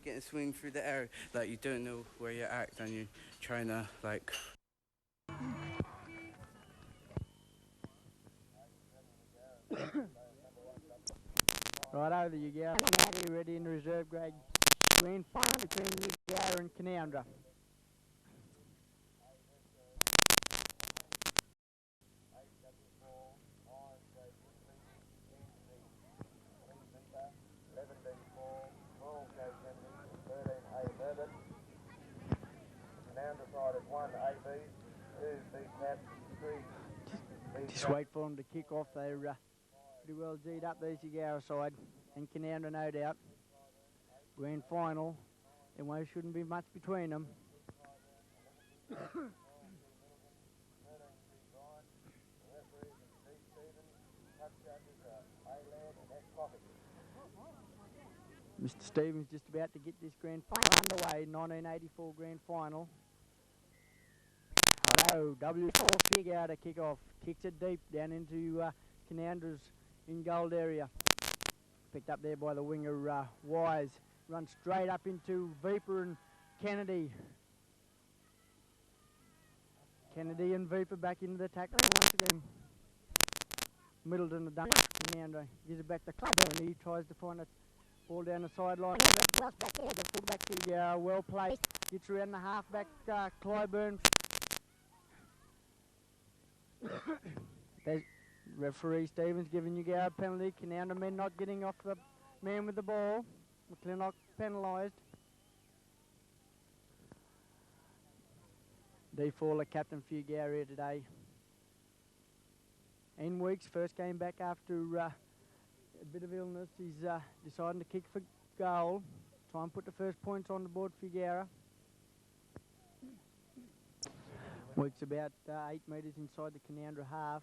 getting swing through the air, like you don't know where you're at and you're trying to like. Right over you go. Maddie ready in reserve grade. Grand final between Ugara and Canowindra. Just wait for them to kick off. They're pretty well G'd up, these Ugara side. And Canowindra, no doubt. Grand final. There shouldn't be much between them. Mr. Stevens just about to get this grand final underway. 1984 grand final. Oh, W4 Ugara to kick off. Kicks it deep down into Canowindra's in gold area. Picked up there by the winger Wise. Runs straight up into Viper and Kennedy. Kennedy and Viper back into the tackle once again. Middleton the dunk. Canowindra gives it back to Clubber and he tries to find it ball down the sideline. Back there, the fullback Ugara, well placed. Gets around the halfback Clyburn. There's referee Stevens giving Ugara a penalty. Canowindra men not getting off the man with the ball. McClintock penalised. D. Fowler, captain for Ugara here today. In Weeks, first game back after a bit of illness. He's deciding to kick for goal. Try and put the first points on the board for Ugara. Weeks about 8 metres inside the Canowindra half.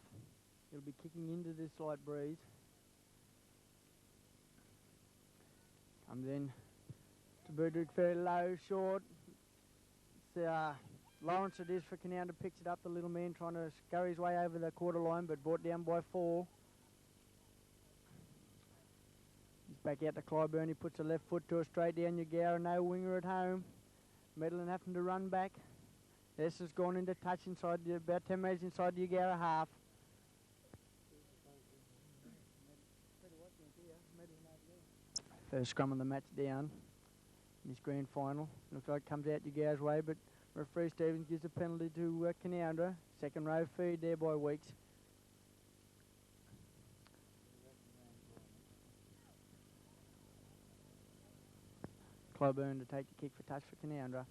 He'll be kicking into this light breeze. Comes in to Burdwick very low, short. It's Lawrence it is for Canowindra, picks it up, the little man trying to scurry his way over the quarter line, but brought down by 4. He's back out to Clyburn, he puts a left foot to a straight down Ugara, no winger at home. Medlin having to run back. This has gone into touch inside, about 10 metres inside the Ugara half. First scrum of the match down in this grand final. Looks like it comes out Ugara's way, but referee Stevens gives a penalty to Canowindra. Second row feed there by Weeks. Clyburn to take the kick for touch for Canowindra.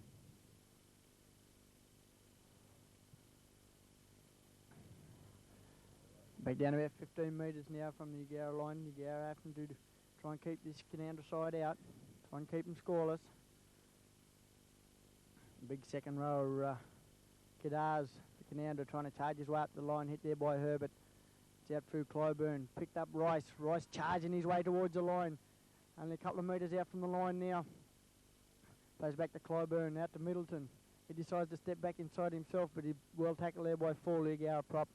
Back down about 15 metres now from the Ugara line. Ugara having to try and keep this Canowindra side out. Try and keep them scoreless. Big second row, Kadars for Canowindra trying to charge his way up the line. Hit there by Herbert. It's out through Clyburn. Picked up Rice. Rice charging his way towards the line. Only a couple of metres out from the line now. Plays back to Clyburn, out to Middleton. He decides to step back inside himself, but he's well tackled there by 4 Ugara prop.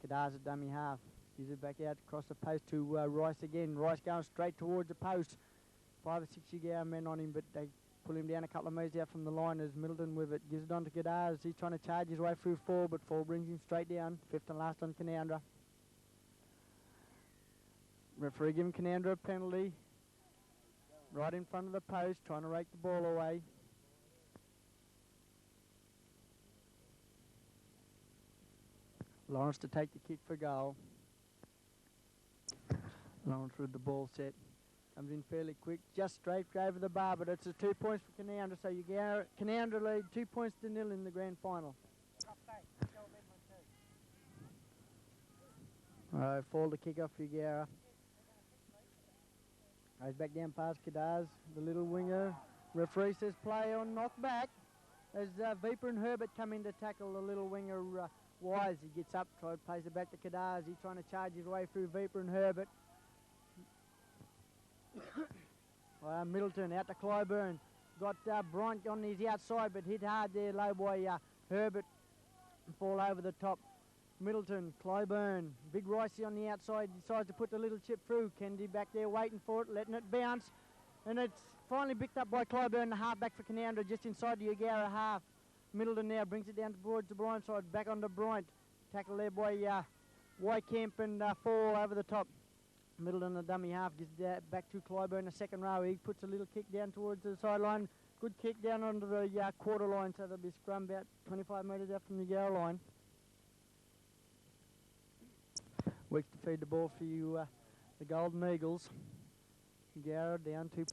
Kadars a dummy half. Gives it back out across the post to Rice again. Rice going straight towards the post. 5 or 6 Ugara men on him, but they pull him down a couple of metres out from the line as Middleton with it. Gives it on to Kadars. He's trying to charge his way through 4, but 4 brings him straight down. 5th and last on Canowindra. Referee giving Canowindra a penalty. Right in front of the post, trying to rake the ball away. Lawrence to take the kick for goal. Lawrence with the ball set. Comes in fairly quick, just straight over the bar, but it's a 2 points for Canowindra, so Canowindra lead 2 points to 0 in the grand final. Alright, fall to kick off Ugara. Goes back down past Kadars, the little winger. Referee says play on, knock back. As Viper and Herbert come in to tackle the little winger Wise. He gets up, plays it back to Kadars. He's trying to charge his way through Viper and Herbert. Middleton out to Clyburn. Got Bryant on his outside, but hit hard there, low by Herbert. Fall over the top. Middleton, Clyburn, big Ricey on the outside, decides to put the little chip through. Kennedy back there waiting for it, letting it bounce. And it's finally picked up by Clyburn, the half back for Canowindra, just inside the Yagara half. Middleton now brings it down towards the blind side, back onto Bryant. Tackle there by Wycamp and Fall over the top. Middleton, the dummy half, gives that back to Clyburn, the second row. He puts a little kick down towards the sideline. Good kick down onto the quarter line, so there'll be scrum about 25 metres out from the goal line. Weeks to feed the ball for you, the Golden Eagles. Gara down to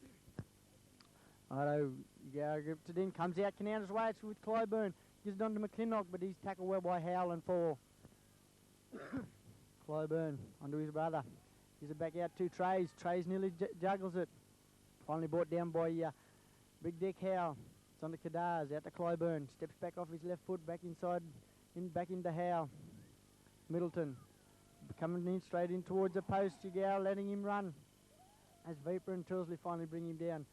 Gara grips it in, comes out Canowndra's way, it's with Clyburn. Gives it on to McClintock, but he's tackled well by Howell and Fall. Clyburn onto his brother. Gives it back out to Trays. Trays nearly juggles it. Finally brought down by Big Dick Howell. It's on to Kadars, out to Clyburn. Steps back off his left foot, back inside, back into Howell. Middleton coming in straight in towards the post. Yagara letting him run. As Vapor and Tilsley finally bring him down.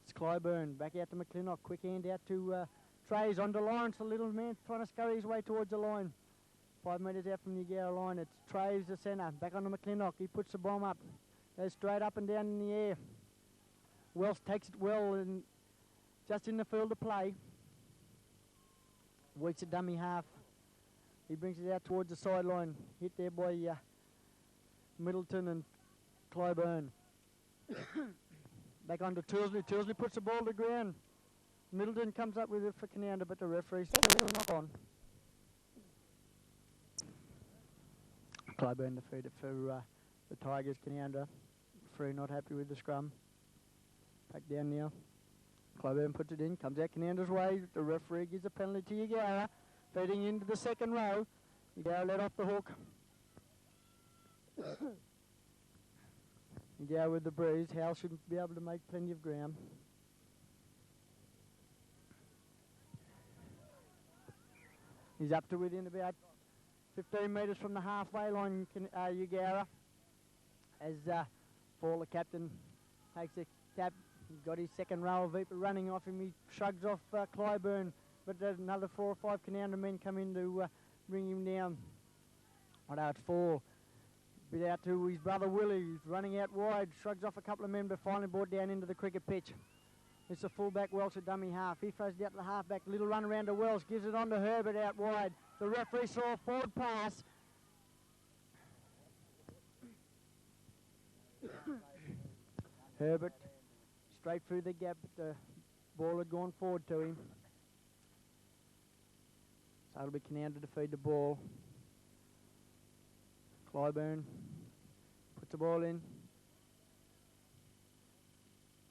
It's Clyburn, back out to McClintock. Quick hand out to Trays, onto Lawrence, the little man trying to scurry his way towards the line. 5 metres out from the Yagara line. It's Trays, the centre, back onto McClintock. He puts the bomb up. Goes straight up and down in the air. Wells takes it well and just in the field of play. Weeks a dummy half. He brings it out towards the sideline. Hit there by Middleton and Clyburn. Back onto Tilsley. Tilsley puts the ball to the ground. Middleton comes up with it for Canowindra, but the referee's knock on. Clyburn defeated for the Tigers. Canowindra. Referee not happy with the scrum. Back down now. Clyburn puts it in, comes out Canowindra's way. The referee gives a penalty to Yagara. Feeding into the second row. Yagara let off the hook. Yagara with the breeze. Howell shouldn't be able to make plenty of ground. He's up to within about 15 metres from the halfway line, Yagara. As Fall, the captain, takes a cap. He's got his second row of Vapor running off him. He shrugs off Clyburn, but there's another 4 or 5 Canowindra men come in to bring him down. Although it's Fall. Bit out to his brother Willie, who's running out wide, shrugs off a couple of men, but finally brought down into the cricket pitch. It's a fullback Welsh, a dummy half. He throws it out to the halfback, little run around to Welsh, gives it on to Herbert out wide. The referee saw a forward pass. Herbert straight through the gap, but the ball had gone forward to him. So it'll be Canowindra to feed the ball. Clyburn puts the ball in.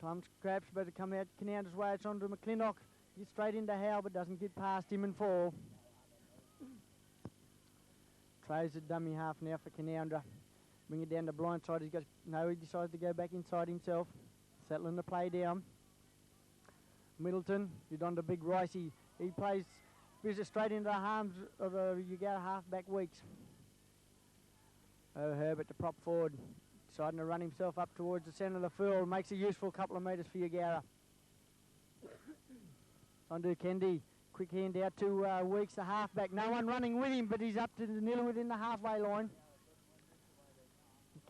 Comes, grabs, but it comes out Canowndra's way. It's onto McClintock. Gets straight into Howell, but doesn't get past him and Fall. Trays a dummy half now for Canowindra. Bring it down the blind side. He decides to go back inside himself. Settling the play down. Middleton, he's on to Big Ricey. He plays it straight into the arms of the Yagara halfback Weeks. Herbert to prop forward. Deciding to run himself up towards the centre of the field. Makes a useful couple of metres for Yagara. On to Kendi. Quick hand out to Weeks, the halfback. No one running with him, but he's up to nearly within the halfway line.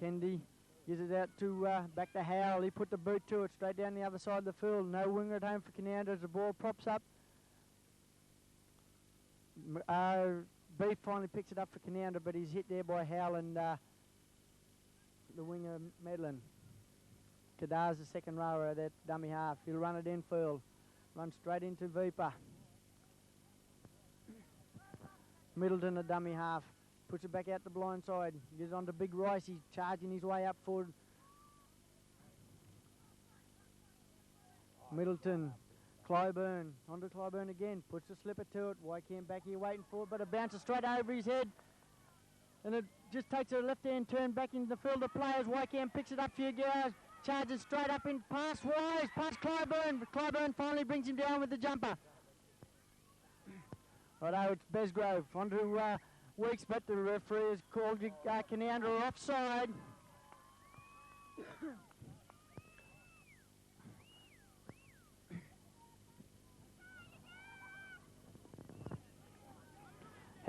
Kendi gives it out to back to Howell. He put the boot to it straight down the other side of the field. No winger at home for Canowindra as the ball props up. Beef finally picks it up for Canowindra, but he's hit there by Howell and the winger Medlin. Kadar's the second rower, that dummy half. He'll run it infield. Run straight into Viper. Middleton, a dummy half. Puts it back out the blind side. Gives on to Big Rice. He's charging his way up forward. Middleton. Clyburn. Onto Clyburn again. Puts the slipper to it. Wycamp back here waiting for it, but it bounces straight over his head. And it just takes a left-hand turn back into the field of players. Wycamp picks it up for Yagara. Charges straight up in past Wise. Past Clyburn. But Clyburn finally brings him down with the jumper. Righto, it's Besgrove. Onto Weeks, but the referee has called Canowindra offside.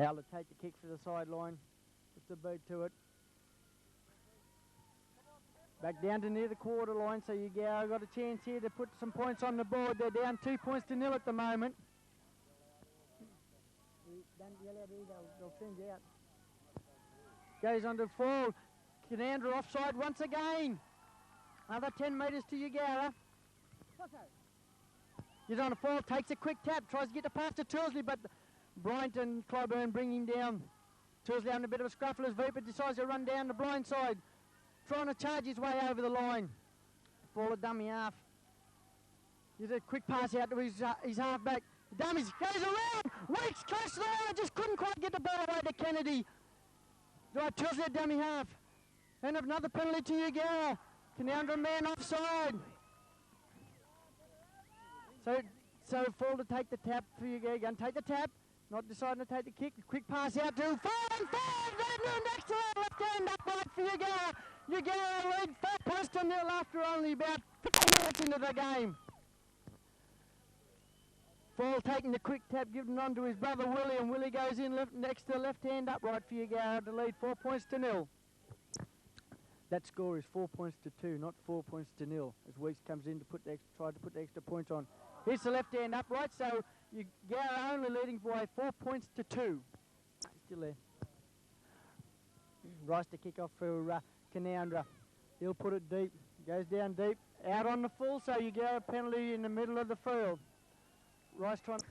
Howell to take the kick for the sideline. Puts the boot to it. Back down to near the quarter line, so you got a chance here to put some points on the board. They're down 2-0 at the moment. Don't yell out here, they'll send you out. Goes on to fall. Canowindra offside once again. Another 10 metres to Yagara. He's on a fall, takes a quick tap, tries to get the pass to Tilsley, but Bryant and Clyburn bring him down. Tilsley having a bit of a scruffle as Viper decides to run down the blind side, trying to charge his way over the line. Ball a dummy half. Here's a quick pass out to his half-back. Dummies, goes around, Weeks close to the line, just couldn't quite get the ball away to Kennedy. Right, Tilsley at dummy half. And another penalty to Yagara. Canowindra man offside. So Fall to take the tap for Yagara again. Take the tap, not deciding to take the kick. Quick pass out to Fall and next to the left hand upright for Yagara. Yagara lead 4-0 after only about 15 minutes into the game. Fall taking the quick tap, giving on to his brother Willie, and Willie goes in next to the left hand upright for Yagara to lead 4-0. That score is 4-2, not 4-0, as Weeks comes in to try to put the extra points on. Here's the left hand upright, so Yagara only leading by 4-2. Still there. Rice to kick off for Canowindra. He'll put it deep, goes down deep, out on the full, so Yagara penalty in the middle of the field. Rice trying to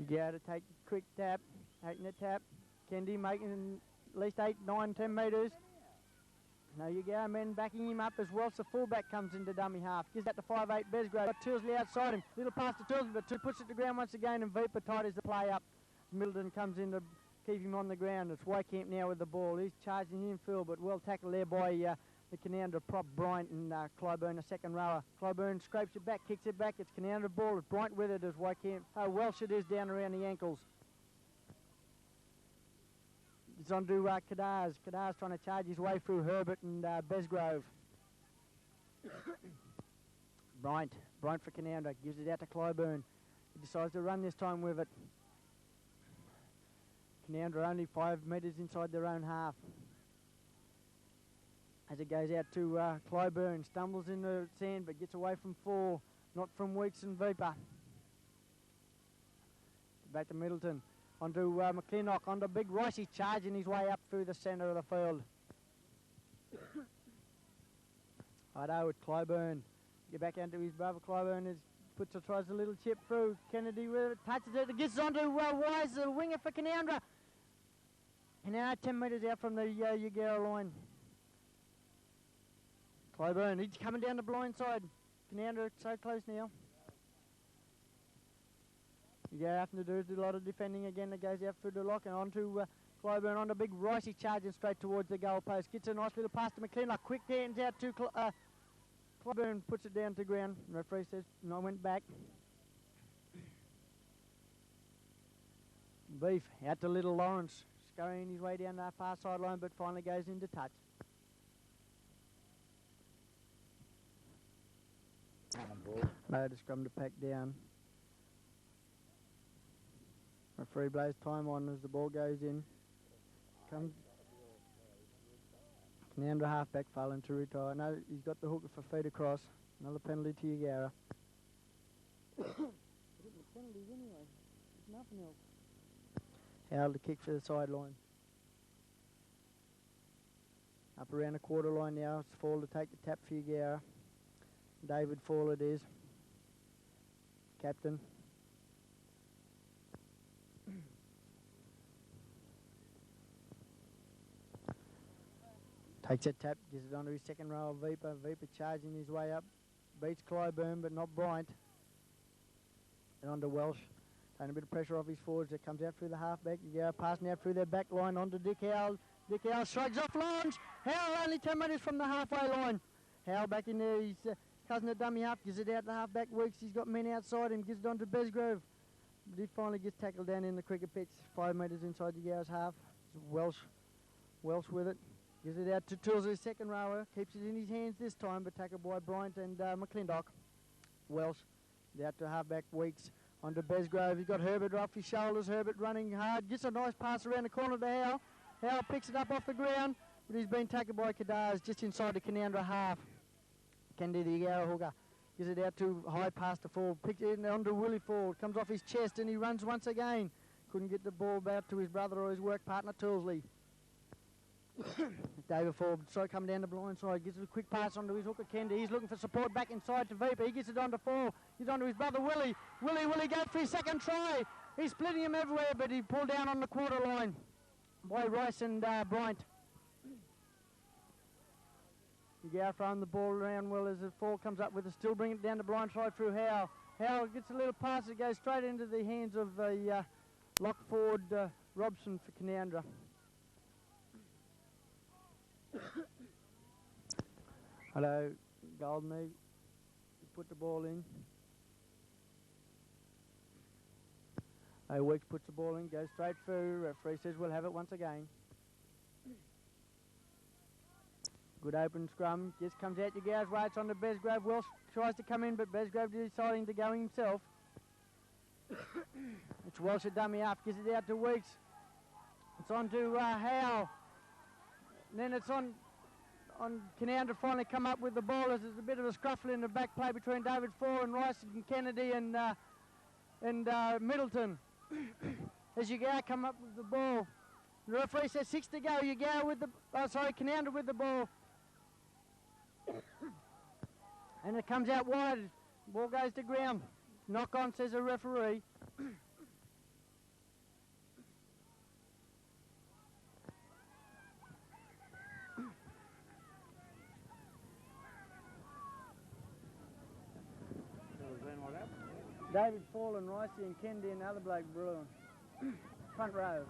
take the quick tap, taking the tap. Kennedy making at least 8, 9, 10 metres. Now Yagara men backing him up as well, so fullback comes into dummy half. Gives that to 5'8", Besgrove. Got Tilsley outside him. Little pass to Tilsley, but puts it to ground once again, and Viper ties the play up. Middleton comes in to keep him on the ground. It's Wycamp now with the ball. He's charging infield, but well tackled there by the Canowindra prop, Bryant and Clyburn, a second rower. Clyburn scrapes it back, kicks it back. It's Canowindra ball. It's Bryant with it as Wycamp. Oh, Welsh it is down around the ankles. It's on to Kadars. Kadars trying to charge his way through Herbert and Besgrove. Bryant for Canowindra, gives it out to Clyburn. He decides to run this time with it. Canowindra only 5 metres inside their own half. As it goes out to Clyburn, stumbles in the sand but gets away from 4, not from Weeks and Viper. Back to Middleton. Onto McClintock, onto Big Rice. He's charging his way up through the centre of the field. Righto with Clyburn. Get back into his brother. Clyburn tries a little chip through. Kennedy with it, touches it, gets onto Wise, the winger for Canowindra. And now 10 metres out from the Yagara line. Clyburn, he's coming down the blind side. Canowindra so close now. Yagara having to do a lot of defending again. That goes out through the lock and onto Clyburn, onto Big Rice. He's charging straight towards the goal post. Gets a nice little pass to McLean. Quick hands out to Clyburn, puts it down to ground. The referee says no, went back. Beef out to Little Lawrence, scurrying his way down the far sideline, but finally goes into touch. No, the scrum to pack down. Referee blows time on as the ball goes in. Comes Canowindra halfback failing to retire. No, he's got the hooker for feet across. Another penalty to Yagara. Penalties anyway. There's nothing else. Howell to kick for the sideline. Up around the quarter line now. It's Fall to take the tap for Yagara. David Fall it is. Captain. Takes that tap, gives it onto his second row of Viper. Viper charging his way up. Beats Clyburn, but not Bryant. And onto Welsh. Taking a bit of pressure off his forwards. That comes out through the halfback. Yagara passing out through their back line onto Dick Howell. Dick Howell shrugs off lines. Howell only 10 metres from the halfway line. Howell back in there. He's cousin at dummy half. Gives it out to halfback Weeks. He's got men outside him. Gives it on to Besgrove. But he finally gets tackled down in the cricket pitch. 5 metres inside Yagara's half. Welsh with it. Gives it out to Tilsley, second rower. Keeps it in his hands this time, but tackled by Bryant and McClintock. Welsh out to halfback Weeks. Onto Besgrove. He's got Herbert off his shoulders. Herbert running hard. Gets a nice pass around the corner to Howe. Howe picks it up off the ground, but he's been taken by Kadars just inside the Canowindra half. Kennedy, the Yarra hooker, gives it out to high past the Ford. Picks it onto Willie Ford. Comes off his chest and he runs once again. Couldn't get the ball back to his brother or his work partner, Toolsley. David Ford, so come down the blind side, gives it a quick pass onto his hooker, Kendi. He's looking for support back inside to Viper. He gets it onto Ford. He's onto his brother, Willie. Willie go for his second try. He's splitting him everywhere, but he pulled down on the quarter line by Rice and Bryant. Yagara throwing the ball around well as the Ford comes up with it, still bringing it down the blind side through Howe. Howe gets a little pass that goes straight into the hands of the Lockford Robson for Canowindra. Hello, Goldmead. Put the ball in. Weeks puts the ball in, goes straight through. Referee says we'll have it once again. Good open scrum. Just comes out Yagara's way. It's on to Besgrove. Welsh tries to come in, but Besgrove deciding to go himself. It's Welsh at dummy half. Gives it out to Weeks. It's on to Howe. And then it's on Canowindra finally come up with the ball as there's a bit of a scruffle in the back play between David Ford and Rice and Kennedy and Middleton. As Yagara come up with the ball, the referee says 6 to go. Yagara with the, Canowindra with the ball. And it comes out wide. Ball goes to ground. Knock on, says the referee. David Fall and Ricey and Kennedy and the other bloke Bruin. Front row.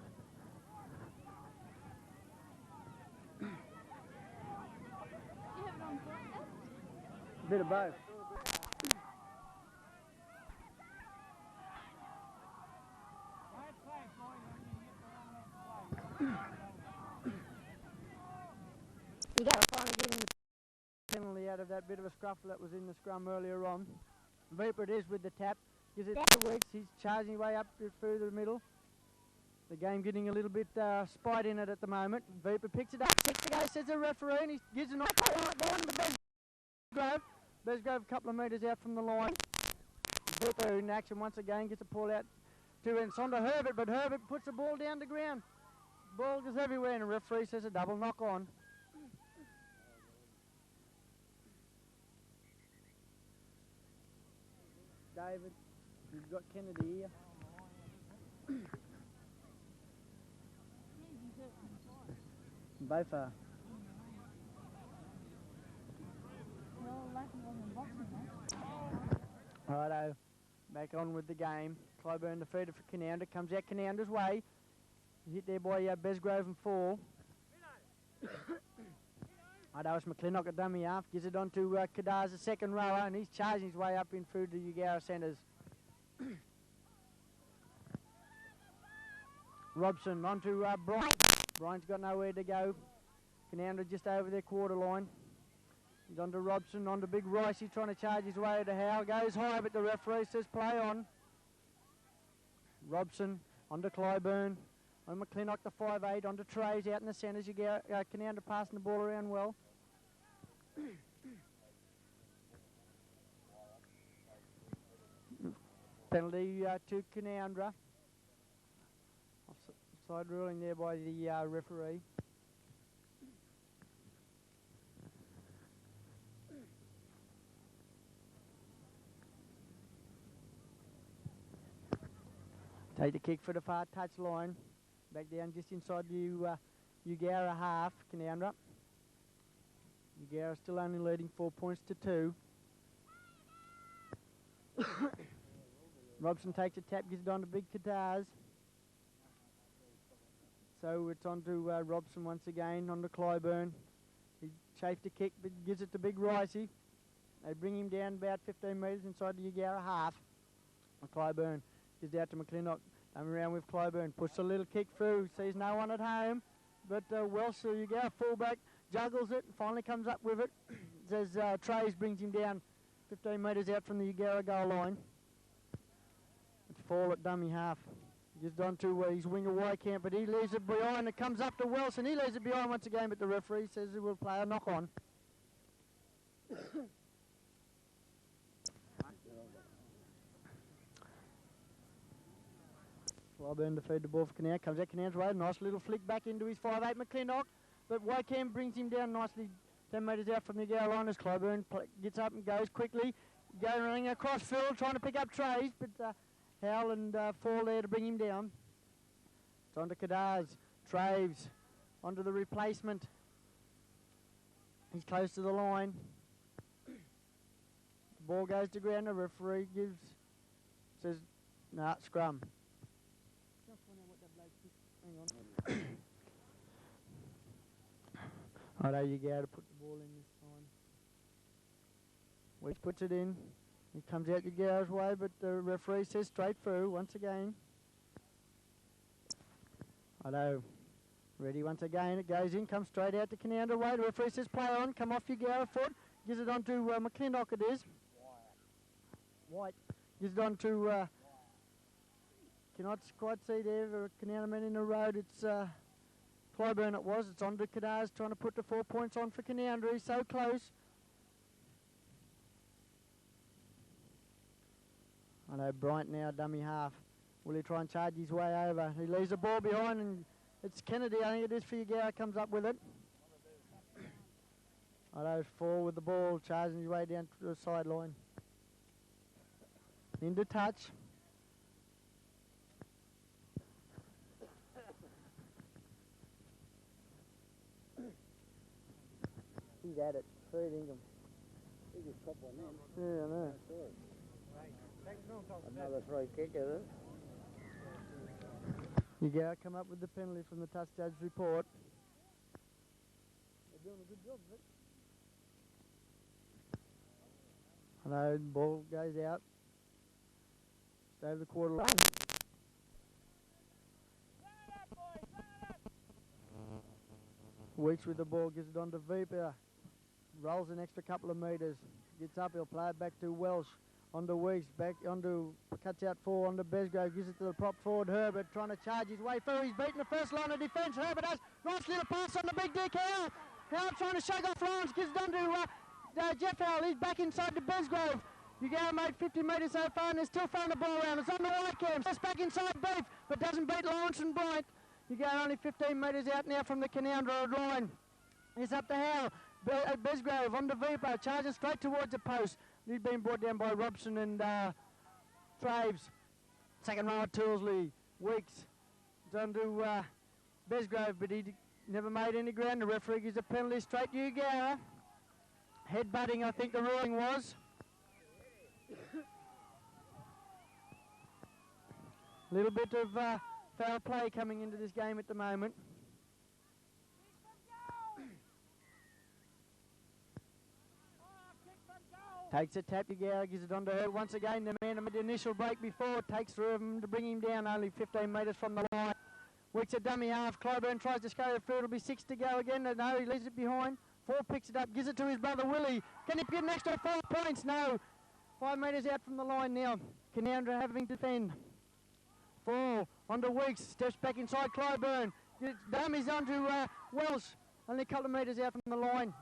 Bit of both. You got to finally get in the penalty out of that bit of a scruffle that was in the scrum earlier on. Viper it is with the tap. Gives it to Weeks. He's charging his way up through the middle. The game getting a little bit spite in it at the moment. Viper picks it up. 6 to go, says the referee, and he gives a nice down to Besgrove. Besgrove a couple of metres out from the line. Viper in action once again, gets a ball out to it's on to Herbert, but Herbert puts the ball down the ground. Ball goes everywhere, and the referee says a double knock on. David, you've got Kennedy here. Both are. Righto, back on with the game. Clyburn defeated for Canowindra. Comes out Canowindra's way. Hit there by Besgrove and Fall. Righto, it's McClintock at dummy half. Gives it on to Kadars, the second rower, and he's charging his way up in through the Yagara centres. Robson on to Bryant. Bryant's got nowhere to go. Canowindra just over their quarter line. He's on to Robson, on to Big Rice. He's trying to charge his way to Howe. Goes high, but the referee says play on. Robson on to Clyburn. On McClintock, the 5'8", on to Trays out in the centres. Canowindra passing the ball around well. Penalty to Canowindra. Offside ruling there by the referee. Take the kick for the far touch line. Back down just inside the Yagara half, Canowindra. Yagara still only leading 4 points to 2. Robson takes a tap, gives it on to Big Katars. So it's on to Robson once again, on to Clyburn. He chafed the kick, but gives it to Big Ricey. They bring him down about 15 metres inside the Yagara half. Clyburn gives it out to McClintock. Coming around with Clyburn, puts a little kick through, sees no one at home, but Welsh, so Yagara fullback, juggles it, and finally comes up with it. As Trays brings him down 15 metres out from the Yagara goal line. fall at dummy half. Gets on to his winger Wycamp, but he leaves it behind. It comes up to Welsh, and he leaves it behind once again, but the referee says he will play a knock-on. Clyburn to feed the ball for Canowindra. Comes out Canowindra's way. Nice little flick back into his 5'8 McClintock. But Wycamp brings him down nicely 10 metres out from the goal line as Clyburn gets up and goes quickly. Going across field, trying to pick up trays, but Howell and Fall there to bring him down. It's on to Kadaz. Traves onto the replacement. He's close to the line. The ball goes to ground. The referee says, nah, scrum. Hang on. Righto, you go to put the ball in this time. Weeks puts it in. He comes out Yago's way, but the referee says straight through once again. Righto. Ready once again. It goes in, comes straight out to Canowindra way. The referee says play on. Come off Yago foot. Gives it on to McClintock it is. White. Gives it on to... cannot quite see there. Canowindra man in the road. It's... Clyburn it was. It's on to Kadaz trying to put the 4 points on for Canowindra. He's so close. I know Bryant now, dummy half. Will he try and charge his way over? He leaves the ball behind and it's Kennedy, I think it is, for Yagow, comes up with it. I know Fall with the ball, charging his way down to the sideline. Into touch. He's at it, feeding him. He just top one in. Yeah, I know. Another free kick, is it? Yagow come up with the penalty from the touch judge report. They're doing a good job of it. I know, the ball goes out. It's over the quarter line. Weeks with the ball, gives it on to Viper. Rolls an extra couple of metres. Gets up, he'll play it back to Welsh. Onto Weeks, back onto, cuts out 4 onto Besgrove, gives it to the prop forward Herbert, trying to charge his way through. He's beaten the first line of defence. Herbert has nice little pass on the big dick. Howell trying to shake off Lawrence, gives it on to Jeff Howell. He's back inside to Besgrove. Yagow made 50 metres so far and they're still throwing the ball around. It's on the Whitecamps. It's back inside Beef, but doesn't beat Lawrence and Bryant. Yagow only 15 metres out now from the Canowindra line. He's up to Howell. Besgrove onto Viper, charging straight towards the post. He's been brought down by Robson and Traves. Second row of Toolsley. Weeks. It's on to Besgrove, but he never made any ground. The referee gives a penalty straight to Yagow. Headbutting, I think the ruling was. Little bit of foul play coming into this game at the moment. Takes a tap, Yagow gives it on to her. Once again, the man made the initial break before. Takes through him to bring him down, only 15 metres from the line. Weeks a dummy half. Clyburn tries to scurry through. It'll be 6 to go again. No, he leaves it behind. 4 picks it up, gives it to his brother Willie. Can he get an extra 4 points? No. 5 metres out from the line now. Canowindra having to defend. 4 onto Weeks. Steps back inside Clyburn. Dummies onto Welsh. Only a couple of metres out from the line.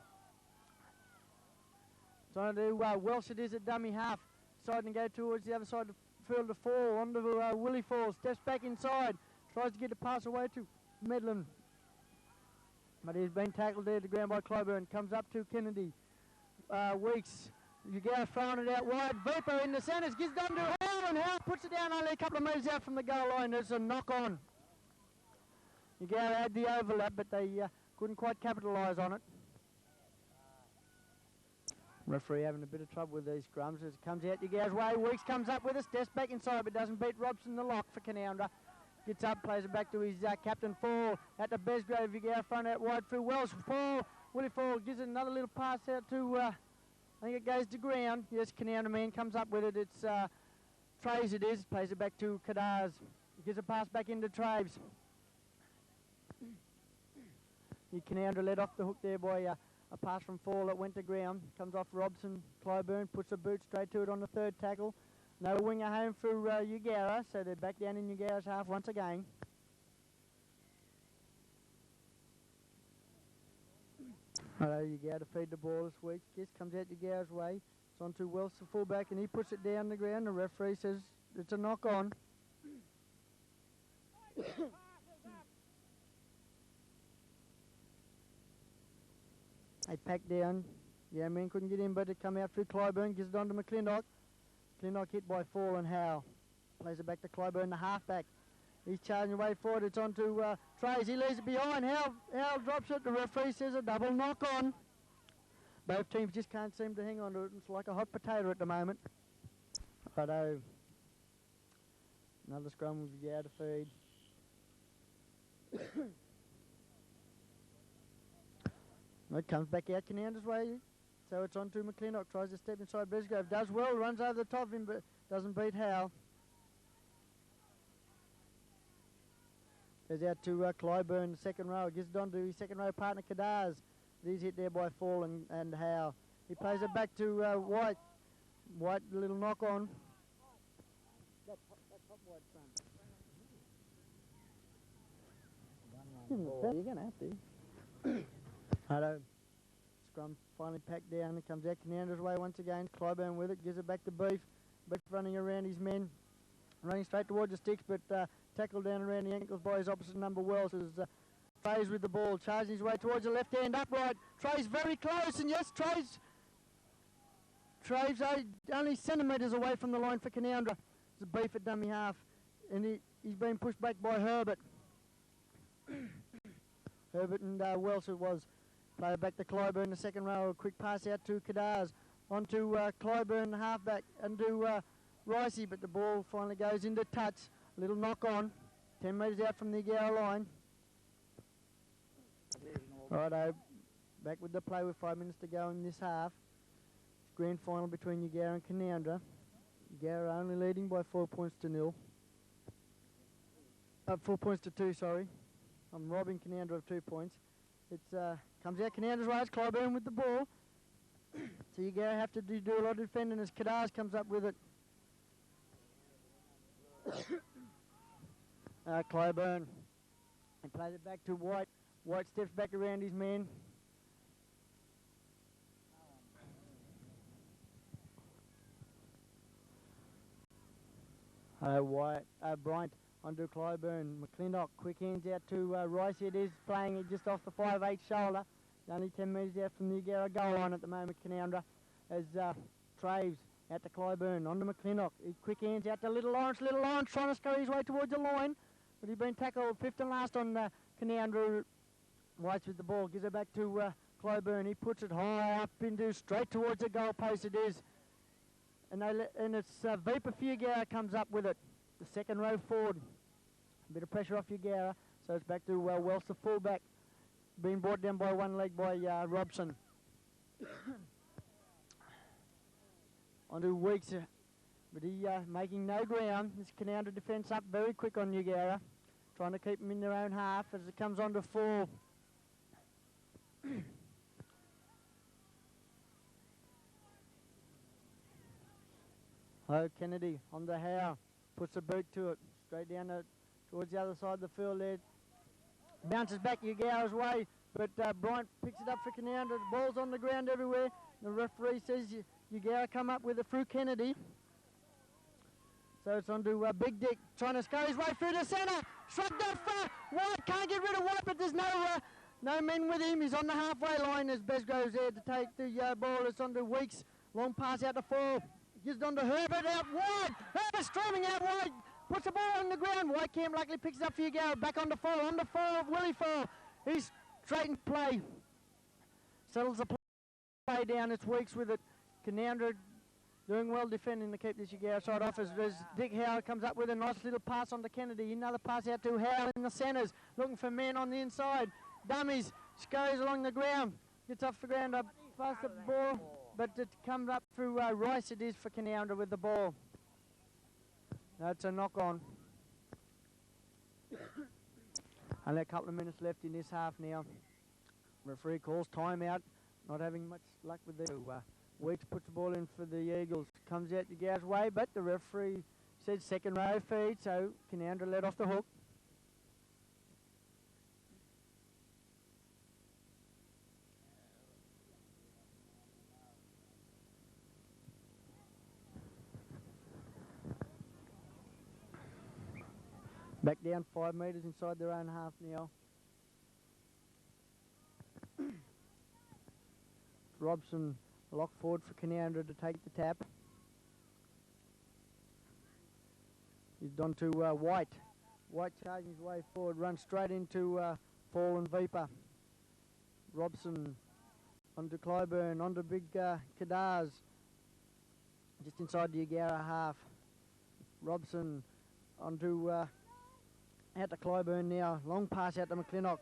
Trying to do Welsh it is at dummy half. Deciding to go towards the other side of the field to Fall. Onto Willie Fall. Steps back inside. Tries to get the pass away to Medlin. But he's been tackled there to the ground by Clyburn. Comes up to Kennedy. Weeks. Yagow throwing it out wide. Viper in the centres. Gives it on to Howell. And Howell puts it down only a couple of metres out from the goal line. There's a knock on. Yagow had the overlap, but they couldn't quite capitalise on it. Referee having a bit of trouble with these scrums as it comes out Yagow's way. Weeks comes up with a steps back inside, but doesn't beat Robson the lock for Canowindra. Gets up, plays it back to his captain Fall. At the Besgrove, Yagow front out wide through Welsh. Fall, Willie Fall gives it another little pass out to, I think it goes to ground. Yes, Canowindra man comes up with it. It's Traves it is. Plays it back to Kadaz. Gives a pass back into Traves. Canowindra let off the hook there by a pass from Fall that went to ground. Comes off Robson. Clyburn puts a boot straight to it on the third tackle. No winger home for Ugara, so they're back down in Ugara's half once again. Hello, Ugara to feed the ball this week. Guess comes out Ugara's way. It's on to Wells, the fullback, and he puts it down the ground. The referee says it's a knock on. They pack down. Yeah, man couldn't get in, but it come out through Clyburn, gives it on to McClintock. McClintock hit by Fall and Howe. Plays it back to Clyburn, the halfback. He's charging away forward. It's on to Trays. He leaves it behind. Howe drops it. The referee says a double knock on. Both teams just can't seem to hang on to it. It's like a hot potato at the moment. Righto. Another scrum with the out of feed. It comes back out Cananda's way. So it's on to McClintock. Tries to step inside Brisgrove. Does well. Runs over the top of him, but doesn't beat Howe. Goes out to Clyburn, the second row. Gives it on to his second row partner, Kadars. He's hit there by Fall and Howe. He plays it back to White. White, a little knock on. That top White son. You're going to have to. Hello. Scrum finally packed down. It comes out Cananda's way once again. Clyburn with it. Gives it back to Beef. Beef running around his men. Running straight towards the sticks, but tackled down around the ankles by his opposite number Wells as Trays with the ball, charging his way towards the left hand upright. Trays very close, and yes, Trays only centimetres away from the line for Canowindra. It's a Beef at dummy half, and he's been pushed back by Herbert. Herbert and Wells it was. Play it back to Clyburn, the second row. A quick pass out to Kadars. On to Clyburn, the halfback, and to Ricey, but the ball finally goes into touch. A little knock on. 10 metres out from the Gower line. Righto, back with the play with 5 minutes to go in this half. Grand final between Ugara and Canowindra. Ugara only leading by 4 points to 0. 4 points to 2, sorry. I'm robbing Canowindra of 2 points. It comes out Canowindra's way, it's Clyburn with the ball. So Ugara have to do a lot of defending as Kadars comes up with it. Clyburn. And plays it back to White. White steps back around his man. Bryant onto Clyburn. McClintock, quick hands out to Rice. It is playing it just off the 5'8 shoulder. Only 10 metres out from the Ugara goal line at the moment, Canowindra. As Traves out to Clyburn, onto McClintock. Quick hands out to Little Lawrence. Little Lawrence trying to scurry his way towards the line. But he's been tackled fifth and last on Canowindra. White's with the ball, gives it back to Clyburn. He puts it high up into straight towards the goal post it is. And it's Vipa Fugara comes up with it. The second row forward. A bit of pressure off Ugara. So it's back to Wells, the fullback. Being brought down by one leg by Robson. Onto Weeks. But he making no ground. This Canowindra defence up very quick on Ugara. Trying to keep them in their own half as it comes on to 4. Kennedy on the Howe. Puts a boot to it. Straight down towards the other side of the field there. Bounces back Ugara's way. But Bryant picks it up for Canowindra. The ball's on the ground everywhere. The referee says Ugara come up with it through Kennedy. So it's on to Big Dick, trying to scurry his way through the centre. Shrugged off White, can't get rid of White, but there's no men with him. He's on the halfway line as Besgrove's there to take the ball. It's on to Weeks. Long pass out to 4. Gives it on to Herbert out wide. Herbert streaming out wide. Puts the ball on the ground. White Camp luckily picks it up for Ugara. Back on to 4. On to 4 of Willie 4. He's straight in play. Settles the play down. It's Weeks with it. Canowindra doing well defending to keep this Ugara side off as Dick Howard comes up with a nice little pass on to Kennedy. Another pass out to Howard in the centres. Looking for men on the inside. Dummies. Scurries along the ground. Gets off the ground up past the ball. But it comes up through Rice it is for Canowindra with the ball. That's a knock on. Only a couple of minutes left in this half now. Referee calls timeout. Not having much luck with the Weeks puts the ball in for the Eagles. Comes out Yagara's way, but the referee said second row feed, so Canowindra let off the hook. Back down 5 metres inside their own half now. Robson lock forward for Canowindra to take the tap. He's gone to White. White charging his way forward, runs straight into Fall and Viper. Robson onto Clyburn, onto Big Kadars, just inside the Yagara half. Robson onto out to Clyburn now. Long pass out to McClintock.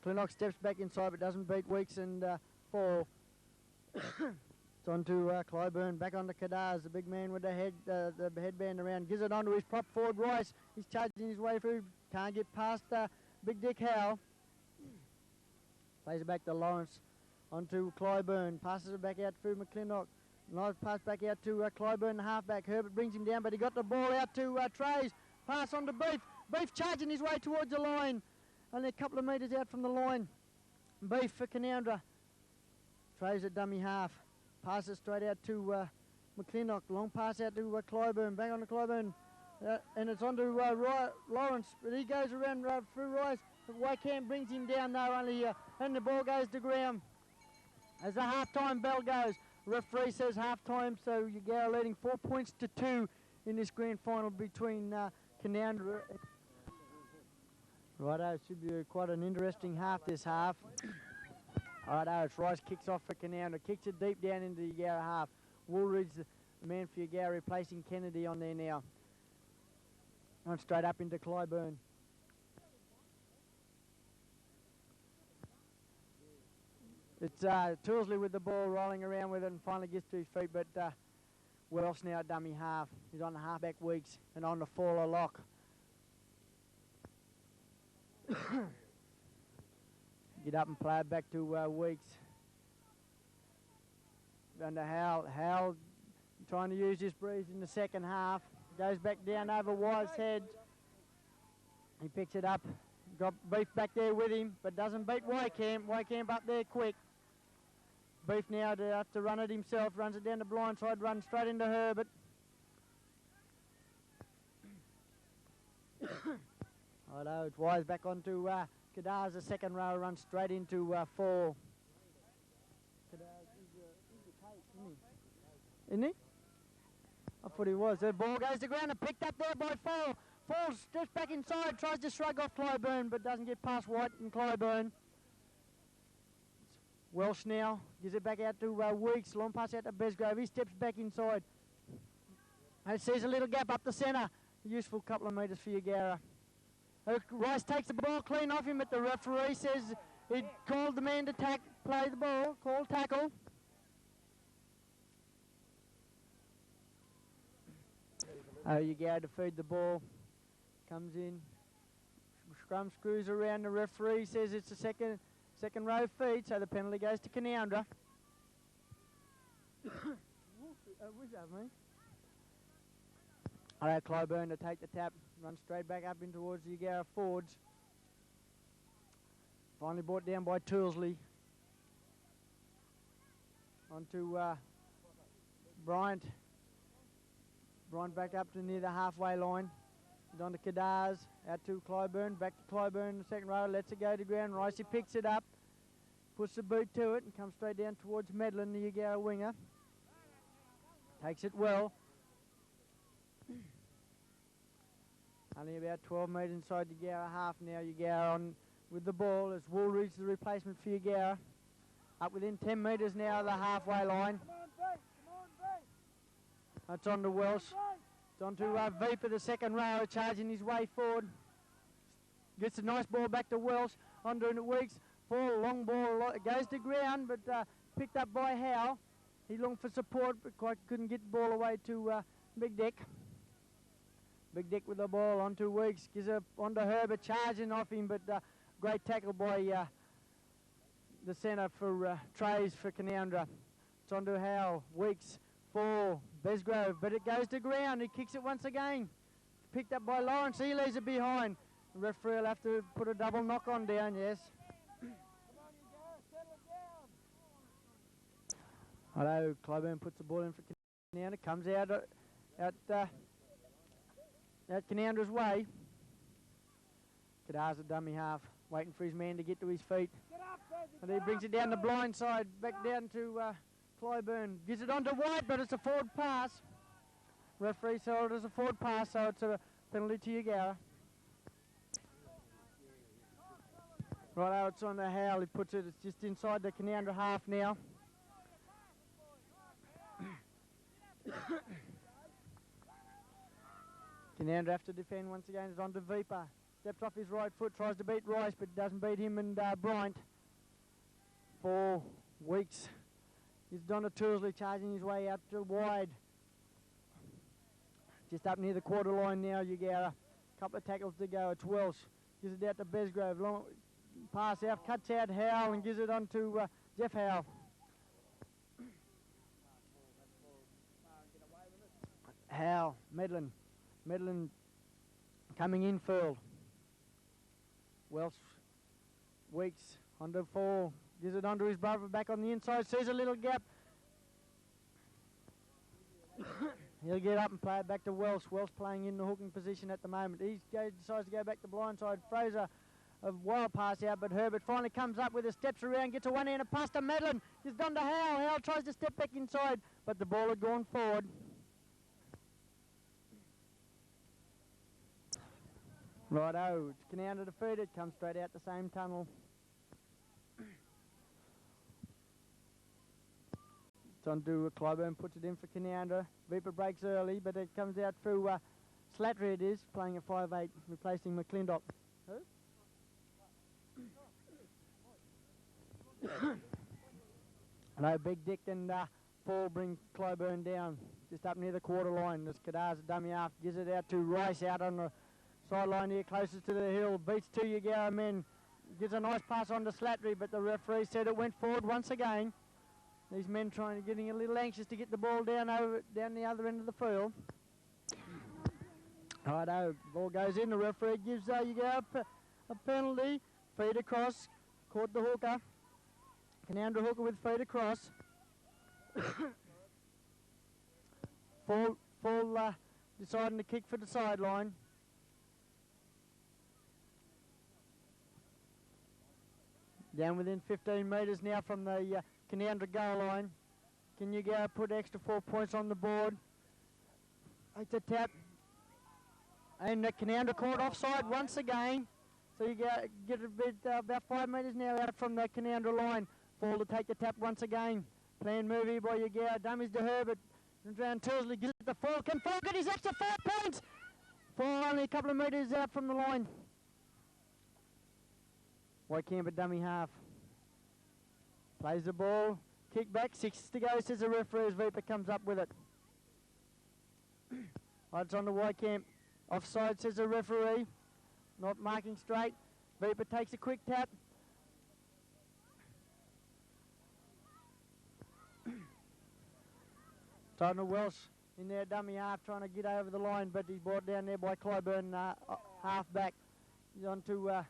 McClintock steps back inside but doesn't beat Weeks and Fall. It's on to Clyburn, back onto Kadars, the big man with the headband around. Gives it on to his prop forward, Rice. He's charging his way through, can't get past Big Dick Howe. Plays it back to Lawrence, onto Clyburn, passes it back out through McClintock. Nice pass back out to Clyburn, the halfback. Herbert brings him down, but he got the ball out to Trays. Pass on to Beef. Beef charging his way towards the line. Only a couple of metres out from the line. Beef for Canowindra. Trays at dummy half. Passes straight out to McClintock. Long pass out to Clyburn. Back on to Clyburn. And it's on to Lawrence. But he goes around through Rice. But Wycamp brings him down though. And the ball goes to ground. As the half-time bell goes. Referee says half-time. So Yagara leading 4 points to 2 in this grand final between Canowindra. Righto, it should be quite an interesting half this half. Righto, it's Rice kicks off for Canowindra, kicks it deep down into the Yagara half. Woolridge, the man for Yagara, replacing Kennedy on there now. On straight up into Clyburn. It's Toolsley with the ball, rolling around with it and finally gets to his feet, but Welsh now at dummy half. He's on the halfback Weeks and on the Faller lock. Get up and play it back to Weeks. Under Howell trying to use this breeze in the second half. Goes back down over Wise's head. He picks it up. Got Beef back there with him, but doesn't beat Wycamp. Wycamp up there quick. Beef now to run it himself. Runs it down the blind side. Runs straight into Herbert. Righto, it's Wise back onto Kadars, the second row, runs straight into Fall. Kadars is the case, isn't he? I thought he was. The ball goes to ground and picked up there by Fall. Fall steps back inside, tries to shrug off Clyburn, but doesn't get past White and Clyburn. Welsh now, gives it back out to Weeks, long pass out to Besgrove. He steps back inside. And sees a little gap up the centre. A useful couple of metres for Yagara. Rice takes the ball clean off him, but the referee says he called the man to play the ball, called tackle. Yagara to feed the ball, comes in, scrum screws around, the referee says it's a second row feed, so the penalty goes to Canowindra. Alright, Clyburn to take the tap, run straight back up in towards the Yagara forwards. Finally brought down by Toolsley. On to Bryant. Bryant back up to near the halfway line. He's on to Kadars, out to Clyburn, back to Clyburn in the second row, lets it go to ground. Ricey picks it up, puts the boot to it and comes straight down towards Medlin, the Yagara winger. Takes it well. Only about 12 metres inside the Yagara half now. Yagara on with the ball as Woolridge, the replacement for Yagara. Up within 10 metres now of the halfway line. That's on to Welsh. It's on to Viper, the second row, charging his way forward. Gets a nice ball back to Welsh. On to Weeks. Ball, long ball, goes to ground, but picked up by Howe. He longed for support, but quite couldn't get the ball away to Big Dick. Big Dick with the ball onto Weeks. Gives it onto Herbert, charging off him, but great tackle by the centre for Trays for Canowindra. It's on to Howell. Weeks for Besgrove, but it goes to ground. He kicks it once again. Picked up by Lawrence. He leaves it behind. The referee will have to put a double knock on down, yes. Hello, Clyburn puts the ball in for Canowindra. Comes out Canowndra's way. Kadar's a dummy half, waiting for his man to get to his feet. And he brings it down the blind side, back down to Clyburn. Gives it on to White, but it's a forward pass. Referee saw it as a forward pass, so it's a penalty to Yagara. Righto, it's on to Howell. He puts it, it's just inside the Canowindra half now. Canowindra have to defend once again. It's on to Vipa. Steps off his right foot, tries to beat Rice, but doesn't beat him and Bryant. 4 weeks. He's Donna Toursley charging his way out to wide. Just up near the quarter line now, Yagara. Couple of tackles to go. It's Welsh. Gives it out to Besgrove. Long pass out, cuts out Howell and gives it on to Jeff Howell. Howell, Medlin. Medlin coming in furled. Welsh, Weeks, onto 4. Gives it onto his brother back on the inside. Sees a little gap. He'll get up and play it back to Welsh. Welsh playing in the hooking position at the moment. He decides to go back to blindside. Fraser, a wild pass out, but Herbert finally comes up with it, steps around, gets a one-hander pass to Madeline. He's done to Howell. Howell tries to step back inside, but the ball had gone forward. Righto, it's Canowindra defeated. Comes straight out the same tunnel. It's on to Clyburn, puts it in for Canowindra. Vipa breaks early, but it comes out through Slattery it is, playing at 5'8", replacing McClintock. No, Big Dick and Paul bring Clyburn down, just up near the quarter line. This Kadar's a dummy half, gives it out to Rice out on the sideline here, closest to the hill. Beats 2 Yagara men. Gives a nice pass on to Slattery, but the referee said it went forward once again. These men getting a little anxious to get the ball down the other end of the field. Righto, ball goes in. The referee gives Yagara a penalty. Feed across, caught the hooker. Canowindra hooker with feed across. Full deciding to kick for the sideline. Down within 15 metres now from the Canowindra goal line. Can you go put extra 4 points on the board? It's a tap. And the Canowindra caught offside once again. So you get a bit about 5 metres now out from the Canowindra line. Fall to take the tap once again. Planned move here by Yagara. Dummies to Herbert. Round Toursley gives it to Fall. Can Fall get his extra 4 points? Fall only a couple of metres out from the line. White Camper dummy half. Plays the ball. Kick back. 6 to go, says the referee as Vipa comes up with it. It's on the White Camp. Offside, says the referee. Not marking straight. Vipa takes a quick tap. Tony Welsh in there, dummy half, trying to get over the line, but he's brought down there by Clyburn, half back. He's on to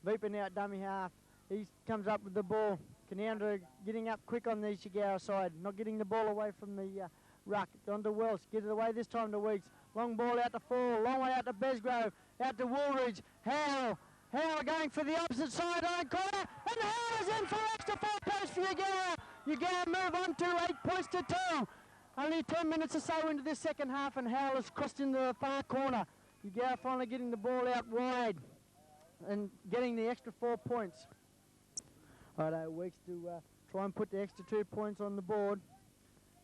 Vipa now at dummy half. He comes up with the ball. Canowindra getting up quick on the Yagara side, not getting the ball away from the ruck. On to Welsh, get it away this time to Weeks. Long ball out to Fall, long way out to Besgrove, out to Woolridge. Howell going for the opposite sideline corner, and Howell is in for extra 4 points for Yagara. Yagara move on to 8 points to 2. Only 10 minutes or so into this second half, and Howell has crossed into the far corner. Yagara finally getting the ball out wide and getting the extra 4 points. Righto, Weeks to try and put the extra 2 points on the board.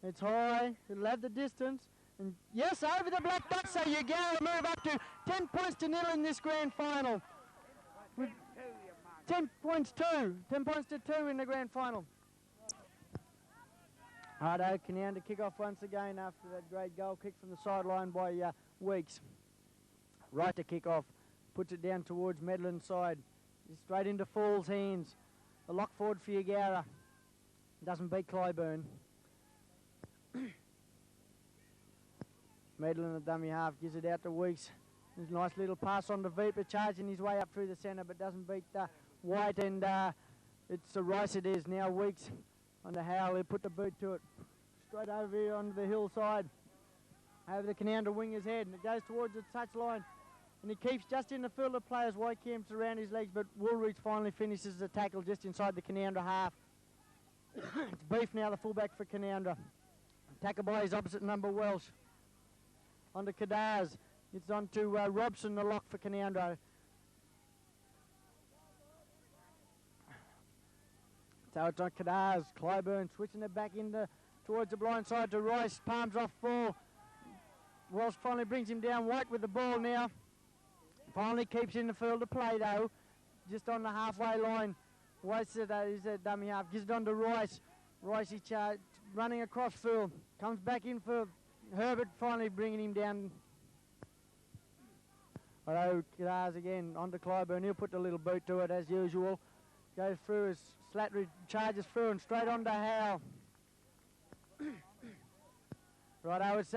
It's high, it'll have the distance. And yes, over the black dot, so Yagara move up to 10 points to 0 in this grand final. With 10 points to 2 in the grand final. Righto, Canowindra kick off once again after that great goal kick from the sideline by Weeks. Right to kick off, puts it down towards Medlin's side. Straight into Fall's hands. A lock forward for Yagara. Doesn't beat Clyburn. Medlin, the dummy half, gives it out to Weeks. There's a nice little pass on to Viper, charging his way up through the centre, but doesn't beat White, and it's a Rice it is now. Weeks on the Howell, who put the boot to it. Straight over here onto the hillside, over the Canowindra winger's head, and it goes towards the touchline, and he keeps just in the field of players. White camps around his legs, but Woolridge finally finishes the tackle just inside the Canowindra half. It's Beef now, the fullback for Canowindra. Tackle by his opposite number, Welsh. On to Kadars. It's on to Robson, the lock for Canowindra. So it's on Kadars. Clyburn switching it back towards the blind side to Rice. Palms off ball. Welsh finally brings him down. White with the ball now. Finally keeps in the field of play though. Just on the halfway line. White's is a dummy half. Gives it on to Rice. Rice is running across field. Comes back in for Herbert, finally bringing him down. Righto, Kadars again on to Clyburn. He'll put the little boot to it as usual. Goes through as Slattery charges through and straight on to Howe. Righto, it's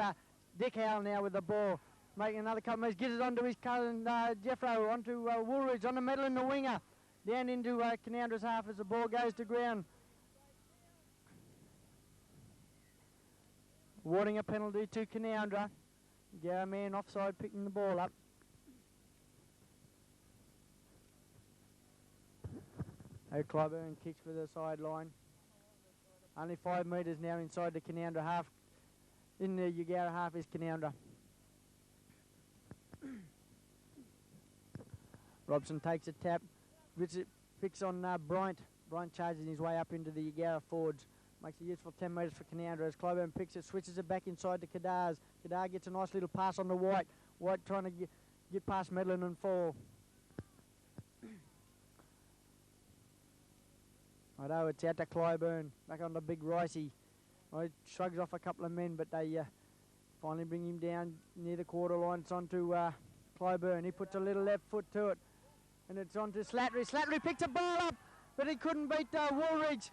Dick Howe now with the ball. Making another couple moves. Gives it on to his cousin Jeffro. On to Woolridge. On to Medlin, the winger. Down into Canowndra's half as the ball goes to ground. Awarding a penalty to Canowindra. Yarra man offside picking the ball up. Clyburn kicks for the sideline. Only 5 metres now inside the Canowindra half. In the Yagara half is Canowindra. Robson takes a tap. Picks on Bryant. Bryant charges his way up into the Yagara forwards. Makes a useful 10 metres for Canowindra as Clyburn picks it, switches it back inside to Kadars. Kadar gets a nice little pass on to White. White trying to get past Medlin and fall. Righto, it's out to Clyburn. Back on to Big Ricey. He shrugs off a couple of men, but they finally bring him down near the quarter line. It's on to Clyburn. He puts a little left foot to it. And it's on to Slattery. Slattery picks a ball up, but he couldn't beat Woolridge.